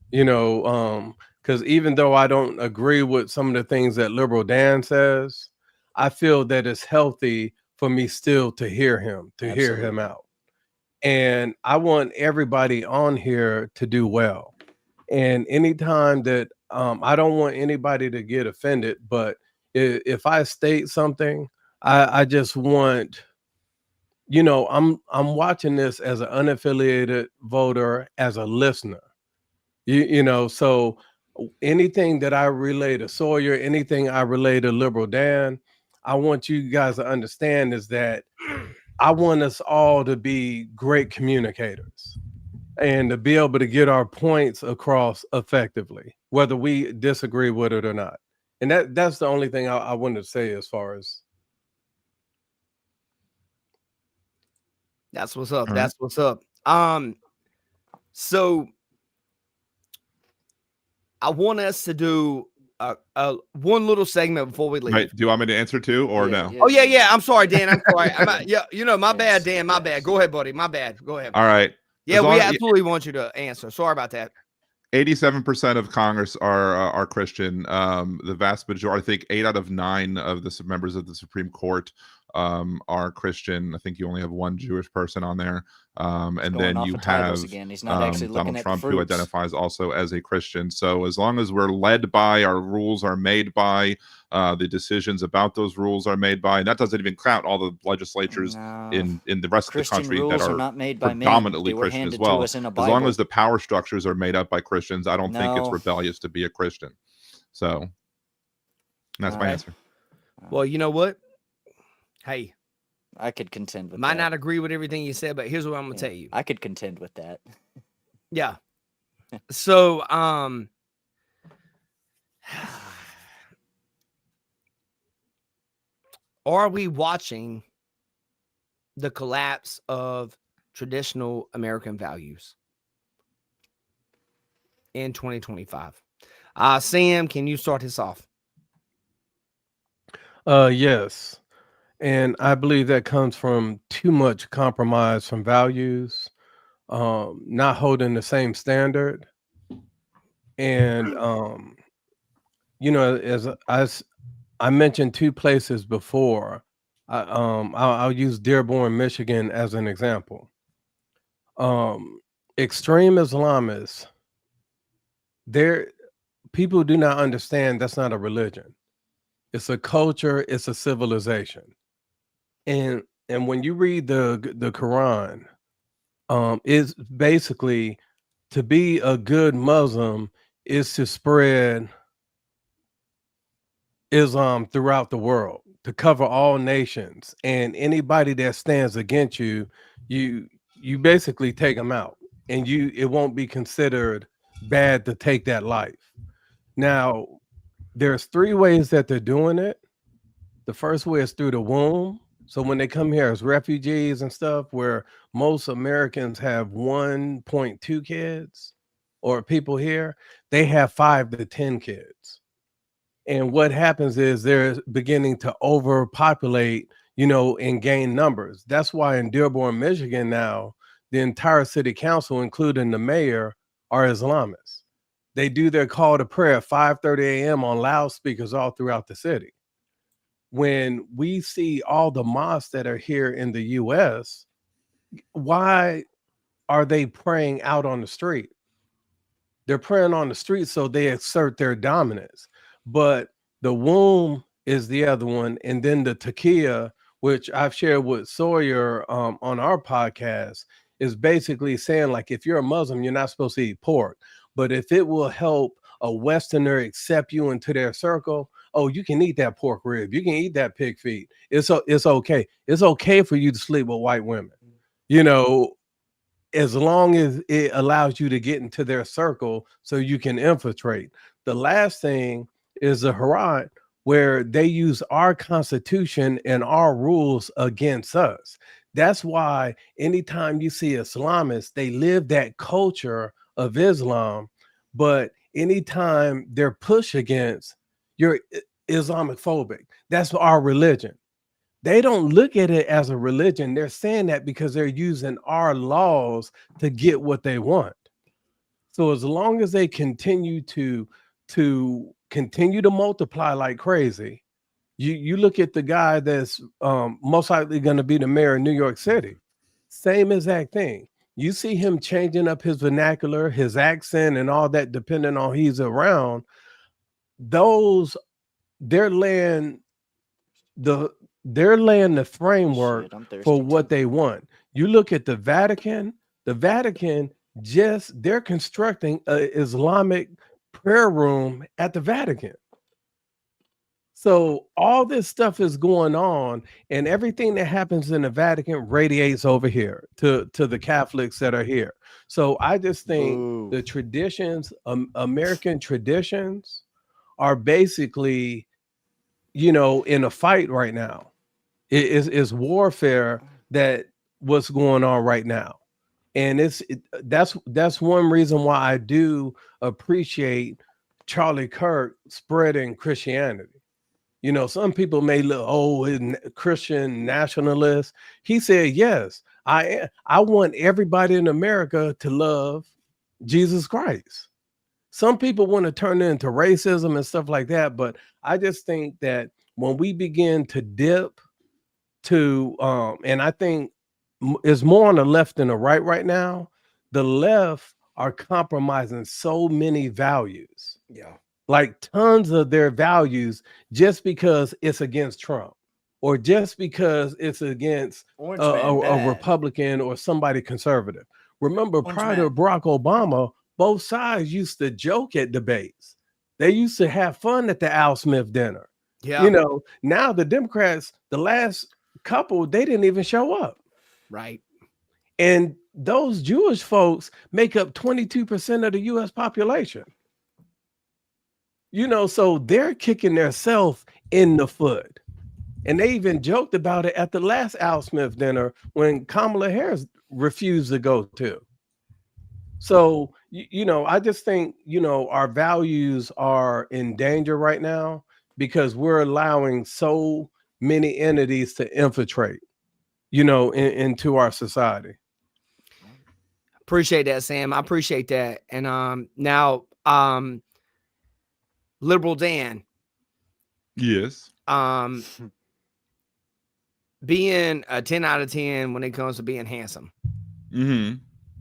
Because even though I don't agree with some of the things that Liberal Dan says, I feel that it's healthy for me still to hear him, hear him out. And I want everybody on here to do well. And anytime that I don't want anybody to get offended, but if I state something, I just want, I'm watching this as an unaffiliated voter, as a listener. So anything that I relay to Sawyer, anything I relay to Liberal Dan, I want you guys to understand is that I want us all to be great communicators and to be able to get our points across effectively, whether we disagree with it or not. And that's the only thing I wanted to say as far as. That's what's up. All That's what's up. So I want us to do one little segment before we leave. Right. Do you want me to answer too, or no? Oh yeah. I'm sorry, Dan. I'm sorry. My bad, Dan. My bad. Go ahead, buddy. My bad. Go ahead. All right. Yeah, we absolutely want you to answer. Sorry about that. 87% of Congress are Christian. The vast majority, I think 8 out of 9 of the members of the Supreme Court are Christian. I think you only have one Jewish person on there. And then you have Donald Trump, who identifies also as a Christian. So as long as we're led by, our rules are made by, the decisions about those rules are made by, and that doesn't even count all the legislatures in the rest Christian of the country that are not made by predominantly men. Christian as well. As long as the power structures are made up by Christians, I don't think it's rebellious to be a Christian. So that's my answer. Well, you know what? Hey, I could contend with Might that. not agree with everything you said, but here's what I'm gonna Yeah, tell you. I could contend with that. Yeah. So, are we watching the collapse of traditional American values in 2025? Sam, can you start this off? Yes. And I believe that comes from too much compromise from values, not holding the same standard. And, as I mentioned 2 places before, I'll use Dearborn, Michigan as an example. Extreme Islamists, they're people do not understand that's not a religion. It's a culture, it's a civilization. And when you read the Quran, it's basically to be a good Muslim is to spread Islam throughout the world, to cover all nations, and anybody that stands against you, you basically take them out, and it won't be considered bad to take that life. Now, there's 3 ways that they're doing it. The first way is through the womb. So when they come here as refugees and stuff, where most Americans have 1.2 kids, or people here, they have 5 to 10 kids. And what happens is they're beginning to overpopulate, and gain numbers. That's why in Dearborn, Michigan now, the entire city council, including the mayor, are Islamists. They do their call to prayer at 5:30 a.m. on loudspeakers all throughout the city. When we see all the mosques that are here in the US, why are they praying out on the street? They're praying on the street so they assert their dominance. But the womb is the other one. And then the taqiyya, which I've shared with Sawyer on our podcast, is basically saying, like, if you're a Muslim, you're not supposed to eat pork. But if it will help a Westerner accept you into their circle, oh, you can eat that pork rib. You can eat that pig feet. It's okay. It's okay for you to sleep with white women, as long as it allows you to get into their circle so you can infiltrate. The last thing is the Quran, where they use our constitution and our rules against us. That's why anytime you see Islamists, they live that culture of Islam, but anytime they're pushed against, you're Islamic phobic. That's our religion. They don't look at it as a religion. They're saying that because they're using our laws to get what they want. So as long as they continue to multiply like crazy, you look at the guy that's most likely going to be the mayor of New York City. Same exact thing. You see him changing up his vernacular, his accent, and all that, depending on who he's around. They're laying the framework Shit, I'm thirsty for what too. they want. You look at the Vatican they're constructing an Islamic prayer room at the Vatican. So all this stuff is going on, and everything that happens in the Vatican radiates over here to the Catholics that are here. So I just think Boo. the traditions, American traditions, are basically, in a fight right now. It's warfare that what's going on right now. And that's one reason why I do appreciate Charlie Kirk spreading Christianity. Some people may look, Christian nationalist. He said, yes, I want everybody in America to love Jesus Christ. Some people want to turn it into racism and stuff like that, but I just think that when we begin to dip to, and I think it's more on the left than the right now, the left are compromising so many values. Yeah. Like tons of their values just because it's against Trump or just because it's against a Republican or somebody conservative. Remember, prior to Barack Obama, both sides used to joke at debates. They used to have fun at the Al Smith dinner. Yeah. Now the Democrats, the last couple, they didn't even show up. Right. And those Jewish folks make up 22% of the US population. You know, so they're kicking themselves in the foot. And they even joked about it at the last Al Smith dinner when Kamala Harris refused to go to. So, you know, I just think, you know, our values are in danger right now because we're allowing so many entities to infiltrate, you know, into our society. Appreciate that, Sam. I appreciate that. And now Liberal Dan. Yes. Being a 10 out of 10 when it comes to being handsome. Mm-hmm.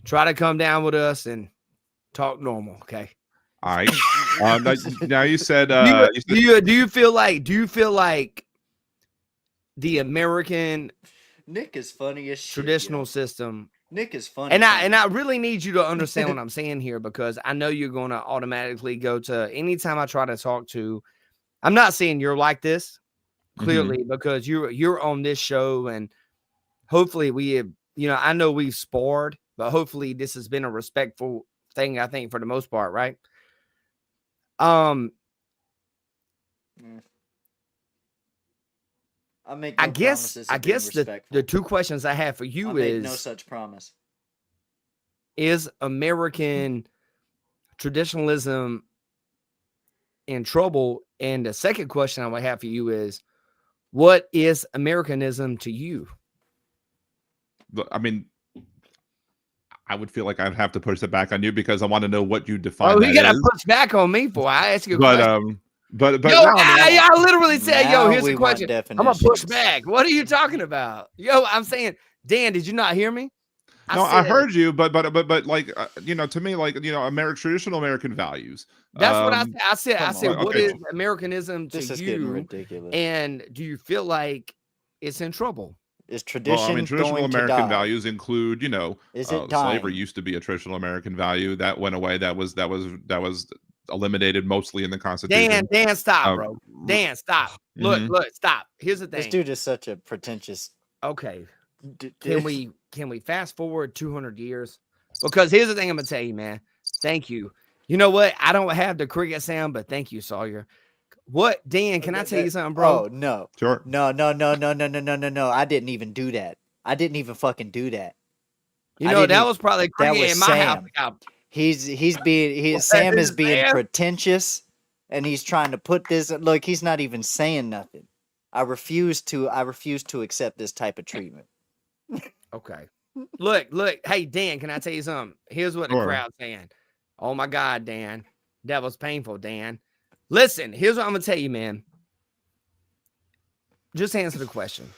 Try to come down with us and talk normal, okay? All right. Now you said do you feel like the American Nick is funny as shit. traditional system? Nick is funny. And I really need you to understand what I'm saying here, because I know you're going to automatically go to anytime I try to talk to. I'm not saying you're like this, clearly, because you're on this show, and hopefully we have, you know, I know we've sparred, but hopefully this has been a respectful thing, I think, for the most part, right? I guess the two questions I have for you is no such promise. Is American traditionalism in trouble? And the second question I would have for you is, what is Americanism to you? I mean, I would feel like I'd have to push it back on you because I want to know what you define. Oh, you gotta push back on me for. I ask you a question. But yo, I literally said, yo, here's the question. I'm gonna push definitions. back. What are you talking about? Yo, I'm saying, Dan, did you not hear me? I heard you, but like you know, to me, like, you know, traditional American values. That's what I said. I said, what is Okay. Americanism to This is you? getting ridiculous. And do you feel like it's in trouble? Is tradition Well, I mean, traditional going to American die? values include, you know, Is it dying? slavery used to be a traditional American value that went away. That was eliminated mostly in the Constitution. Dan, stop, bro. Dan, stop. Look, stop. Here's the thing. This dude is such a pretentious. Okay. Can we fast forward 200 years? Because here's the thing I'm gonna tell you, man. Thank you. You know what? I don't have the cricket sound, but thank you, Sawyer. What, Dan? Can I tell you something, bro? Oh no. Sure. No. I didn't even do that. I didn't even fucking do that. You know, that was probably cricket was in my Sam. house. Sam is being pretentious, and he's trying to put this. Look, he's not even saying nothing. I refuse to accept this type of treatment. Okay. Look. Hey, Dan, can I tell you something? Here's what the crowd's saying. Oh my God, Dan. That was painful, Dan. Listen, here's what I'm gonna tell you, man. Just answer the question.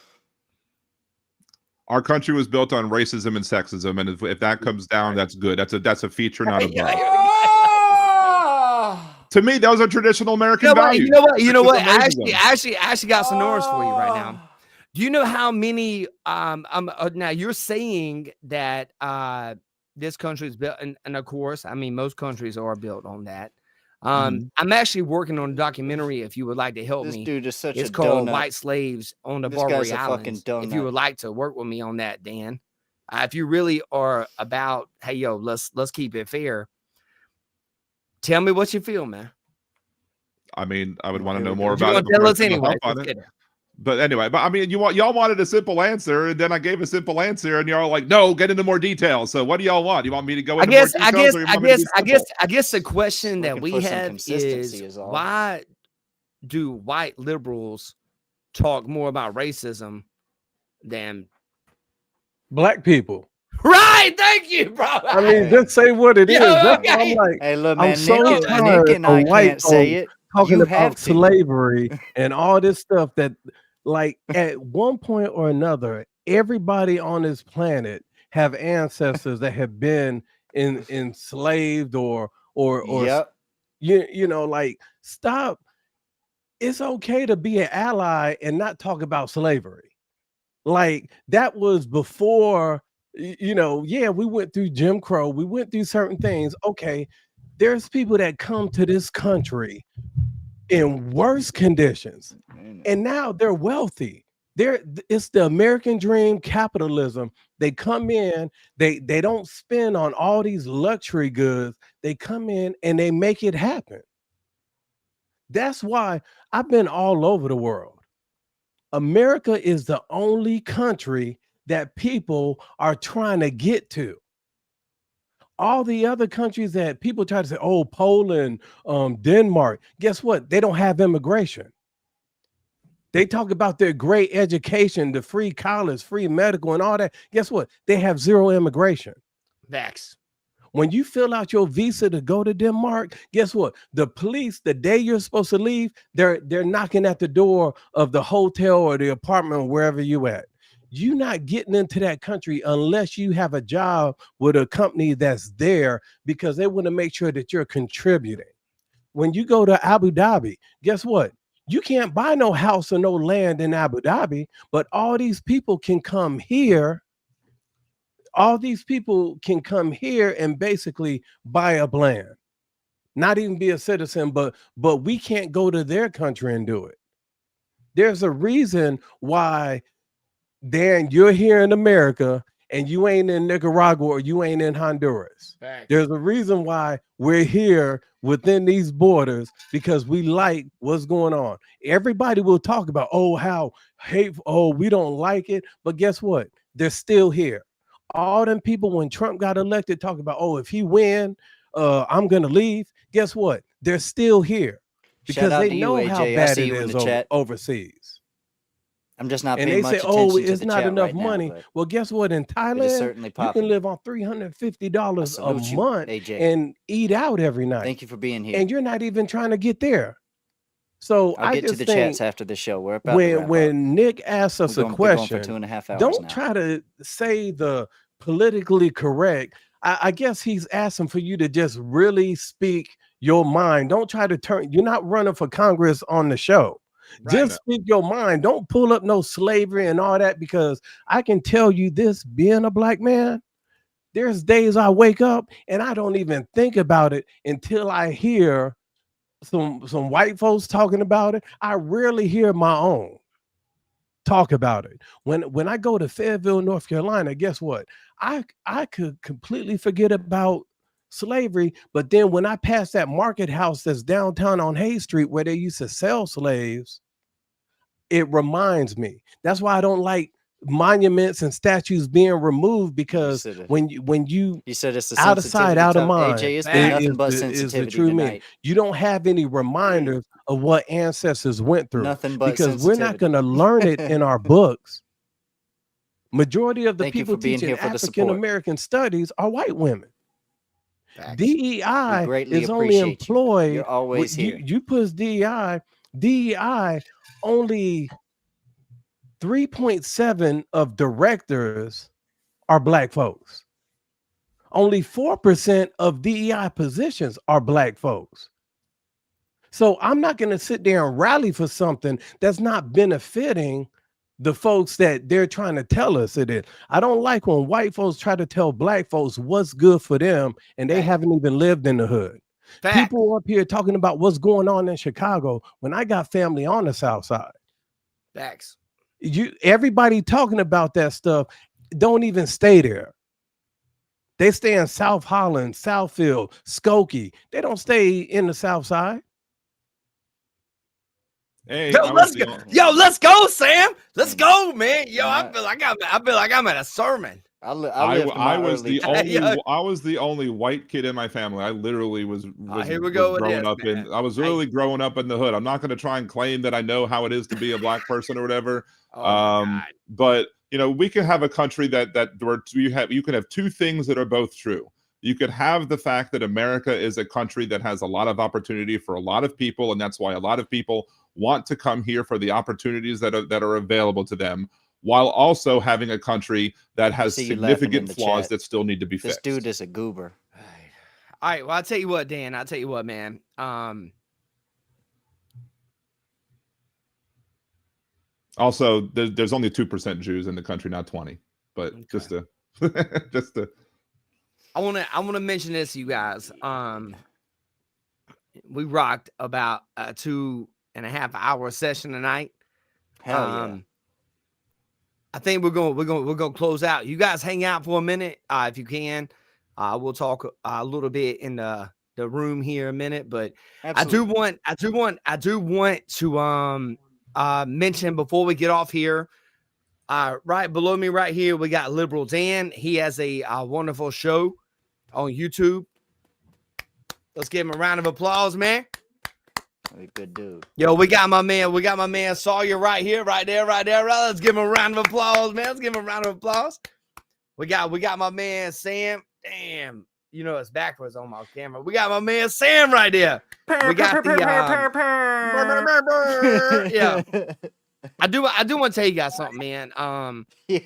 Our country was built on racism and sexism, and if that comes down, that's good. That's a feature, not a bug. To me, those are traditional American values. You know what? I actually got some numbers for you right now. Do you know how many? Now you're saying that this country is built, and of course, I mean, most countries are built on that. I'm actually working on a documentary. If you would like to help me, This dude is such it's a called donut. White Slaves on the This guy's Barbary a fucking Islands. donut. If you would like to work with me on that, Dan, if you really are about, hey, yo, let's keep it fair. Tell me what you feel, man. I mean, I would want to know You're more You're about gonna it. tell before I us put my anyway. mouth on Let's it. get it. But anyway, y'all wanted a simple answer, and then I gave a simple answer, and y'all like, no, get into more details. So what do y'all want? You want me to go into more details? Or you want me to be simple? I guess the question that Looking we for some have consistency is is all. why do white liberals talk more about racism than Black people. right? Thank you, bro. I mean, just say what it is. Yo, That's okay. why I'm like, Hey, look, I'm man. so Nick tired and of I white can't say folks it. talking You have about to. slavery and all this stuff that, like, at one point or another, everybody on this planet have ancestors that have been enslaved or Yep. you know, like, stop. It's okay to be an ally and not talk about slavery. Like, that was before, you know, yeah, we went through Jim Crow, we went through certain things. Okay, there's people that come to this country in worse conditions, and now they're wealthy. It's the American dream, capitalism. They come in, they don't spend on all these luxury goods. They come in and they make it happen. That's why I've been all over the world. America is the only country that people are trying to get to. All the other countries that people try to say, oh, Poland, Denmark, guess what? They don't have immigration. They talk about their great education, the free college, free medical, and all that. Guess what? They have zero immigration. Vax. When you fill out your visa to go to Denmark, guess what? The police, the day you're supposed to leave, they're knocking at the door of the hotel or the apartment or wherever you at. You're not getting into that country unless you have a job with a company that's there, because they want to make sure that you're contributing. When you go to Abu Dhabi, guess what? You can't buy no house or no land in Abu Dhabi, but all these people can come here. All these people can come here and basically buy up land, not even be a citizen, but we can't go to their country and do it. There's a reason why, Dan, you're here in America and you ain't in Nicaragua or you ain't in Honduras. Vax. There's a reason why we're here within these borders, because we like what's going on. Everybody will talk about, oh, how hateful, oh, we don't like it. But guess what? They're still here. All them people when Trump got elected talking about, oh, if he win, I'm gonna leave. Guess what? They're still here because Shout out they to you, know how AJ. I bad see it you in is the chat. overseas. I'm just not And paying they much say, attention oh, to it's the not chat enough right now, money. but Well, guess what? In it is Thailand, certainly you popping. can live on $350 a salute you, month AJ. and eat out every night. Thank you for being here. And you're not even trying to get there. So I'll I get to just the think chats after the show. We're about to wrap up. when Nick asks us We're a going for question, 2.5 hours don't now. try to say the politically correct. I guess he's asking for you to just really speak your mind. Don't try to turn. You're not running for Congress on the show. Right. Just speak your mind. Don't pull up no slavery and all that, because I can tell you this, being a black man, there's days I wake up and I don't even think about it until I hear some white folks talking about it. I rarely hear my own talk about it. When I go to Fayetteville, North Carolina, guess what? I could completely forget about slavery, but then when I pass that market house that's downtown on Hay Street where they used to sell slaves, it reminds me. That's why I don't like monuments and statues being removed, because said it. when you You said it's the out of sight, sensitivity out of talk. mind, AJ, it's Fact. been nothing but is the sensitivity true meaning. tonight. You don't have any reminders of what ancestors went through, Nothing but because we're not going to sensitivity. learn it in our books. Majority of the Thank you people for being teaching here for the African support. American studies are white women. Vax. We DEI greatly is only appreciate you. employed. You're always here. You put DEI only 3.7 of directors are black folks. Only 4% of DEI positions are black folks. So I'm not going to sit there and rally for something that's not benefiting the folks that they're trying to tell us it is. I don't like when white folks try to tell black folks what's good for them and they Fact. haven't even lived in the hood. Fact. People up here talking about what's going on in Chicago when I got family on the South Side. Vax. Everybody talking about that stuff don't even stay there. They stay in South Holland, Southfield, Skokie. They don't stay in the South Side. Hey, Yo, I was let's the go. on- Yo, let's go, Sam. Let's go, man. Yo, I Alright. feel like I'm at a sermon. I lived I my was early the only Yeah. I was the only white kid in my family. I literally was here we go with growing this, up man. in I was literally growing up in the hood. I'm not going to try and claim that I know how it is to be a black person or whatever. Oh my God. But you know, we can have a country that where you can have two things that are both true. You could have the fact that America is a country that has a lot of opportunity for a lot of people, and that's why a lot of people want to come here for the opportunities that are available to them, while also having a country that has see you laughing in significant the flaws chat. that still need to be This fixed. dude is a goober. All right. Well, I'll tell you what, Dan. I'll tell you what, man. Also, there's only 2% Jews in the country, not 20. But Okay. just to I wanna mention this, you guys. We rocked about a 2.5 hour session tonight. Hell yeah. I think we're gonna close out. You guys hang out for a minute, if you can. We'll talk a little bit in the room here in a minute, but Absolutely. I do want to mention before we get off here. Right below me, right here, we got Liberal Dan. He has a wonderful show on YouTube. Let's give him a round of applause, man. A good dude. Yo, we got my man Sawyer right here, right there. Let's give him a round of applause, man. Let's give him a round of applause. We got my man Sam. Damn, you know it's backwards on my camera. We got my man Sam right there. We got the yeah. I do want to tell you guys something, man. Yeah.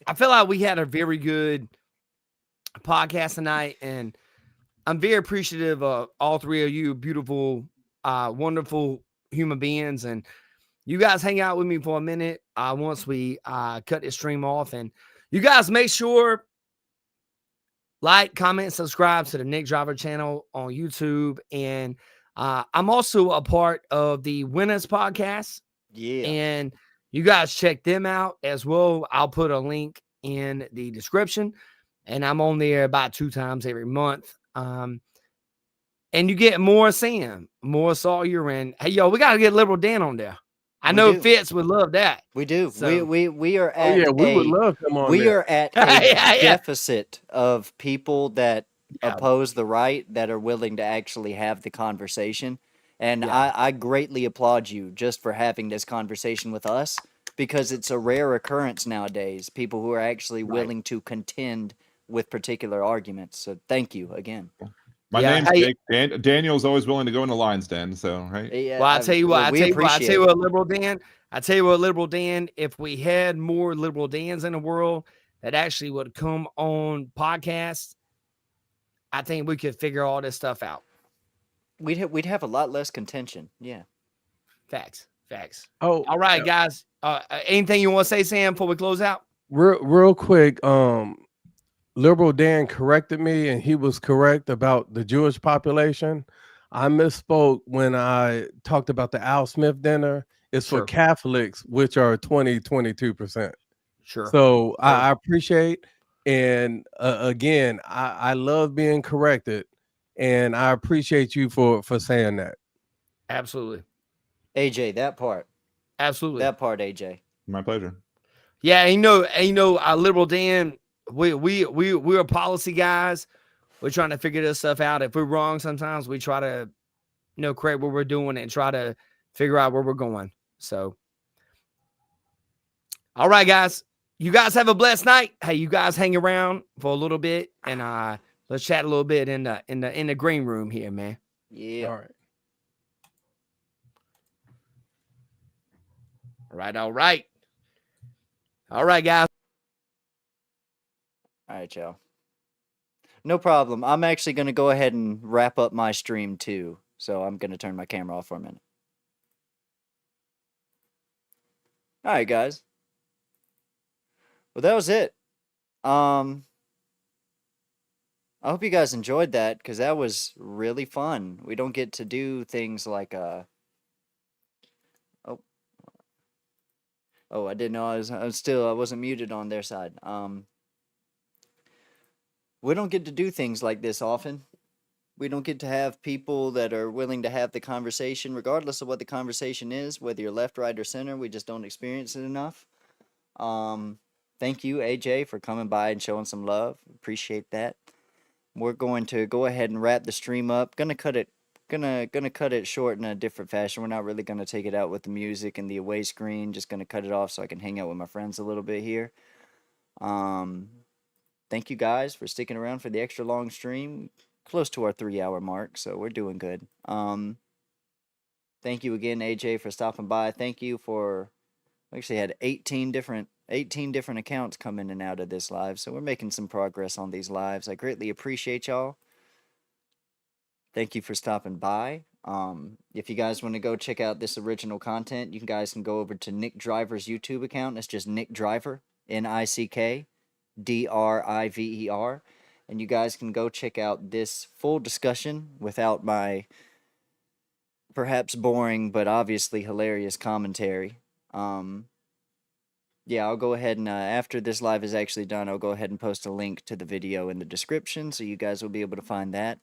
I feel like we had a very good podcast tonight, and I'm very appreciative of all three of you beautiful, wonderful human beings. And you guys hang out with me for a minute once we cut this stream off. And you guys make sure like, comment, subscribe to the Nick Driver channel on YouTube. And I'm also a part of the Winners podcast. Yeah. And you guys check them out as well. I'll put a link in the description. And I'm on there about 2 times every month. And you get more Sam, more Sawyer, and hey, yo, we gotta get Liberal Dan on there. I know Fitz would love that. We do. So, we are at we would love him on we there. are at a deficit of people that oppose the right that are willing to actually have the conversation. And I greatly applaud you just for having this conversation with us, because it's a rare occurrence nowadays. People who are actually willing to contend with particular arguments. So thank you again. My name's Jake. Daniel's always willing to go in the lines, Dan. So right. Yeah, well, I tell you what, Liberal Dan. If we had more Liberal Dans in the world that actually would come on podcasts, I think we could figure all this stuff out. We'd have a lot less contention. Yeah. Facts. Oh, all right, guys. Anything you want to say, Sam, before we close out? Real quick. Liberal Dan corrected me, and he was correct about the Jewish population. I misspoke when I talked about the Al Smith dinner. It's for Catholics, which are 22%. Sure. So I appreciate, and again, I love being corrected, and I appreciate you for saying that. Absolutely. AJ, that part. Absolutely. That part, AJ. My pleasure. Yeah, Liberal Dan, we're policy guys. We're trying to figure this stuff out. If we're wrong, sometimes we try to, correct what we're doing and try to figure out where we're going. So, all right, guys. You guys have a blessed night. Hey, you guys hang around for a little bit, and let's chat a little bit in the green room here, man. Yeah. All right. All right. All right, guys. All right, y'all. No problem. I'm actually going to go ahead and wrap up my stream too. So I'm going to turn my camera off for a minute. All right, guys. Well, that was it. I hope you guys enjoyed that, because that was really fun. We don't get to do things like Oh, I didn't know I wasn't muted on their side. We don't get to do things like this often. We don't get to have people that are willing to have the conversation, regardless of what the conversation is, whether you're left, right, or center. We just don't experience it enough. Thank you, AJ, for coming by and showing some love. Appreciate that. We're going to go ahead and wrap the stream up. Gonna cut it short in a different fashion. We're not really gonna take it out with the music and the away screen. Just gonna cut it off so I can hang out with my friends a little bit here. Thank you guys for sticking around for the extra long stream. Close to our 3-hour mark, so we're doing good. Thank you again, AJ, for stopping by. Thank you for, we actually had 18 different accounts come in and out of this live, so we're making some progress on these lives. I greatly appreciate y'all. Thank you for stopping by. If you guys want to go check out this original content, you guys can go over to Nick Driver's YouTube account. It's just Nick Driver, NickDriver. And you guys can go check out this full discussion without my perhaps boring but obviously hilarious commentary. Yeah, I'll go ahead and after this live is actually done, I'll go ahead and post a link to the video in the description so you guys will be able to find that.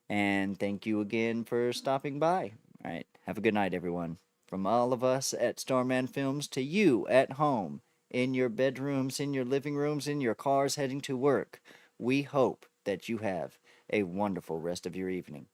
And thank you again for stopping by. All right, have a good night, everyone. From all of us at StarMan Filmz to you at home, in your bedrooms, in your living rooms, in your cars heading to work, we hope that you have a wonderful rest of your evening.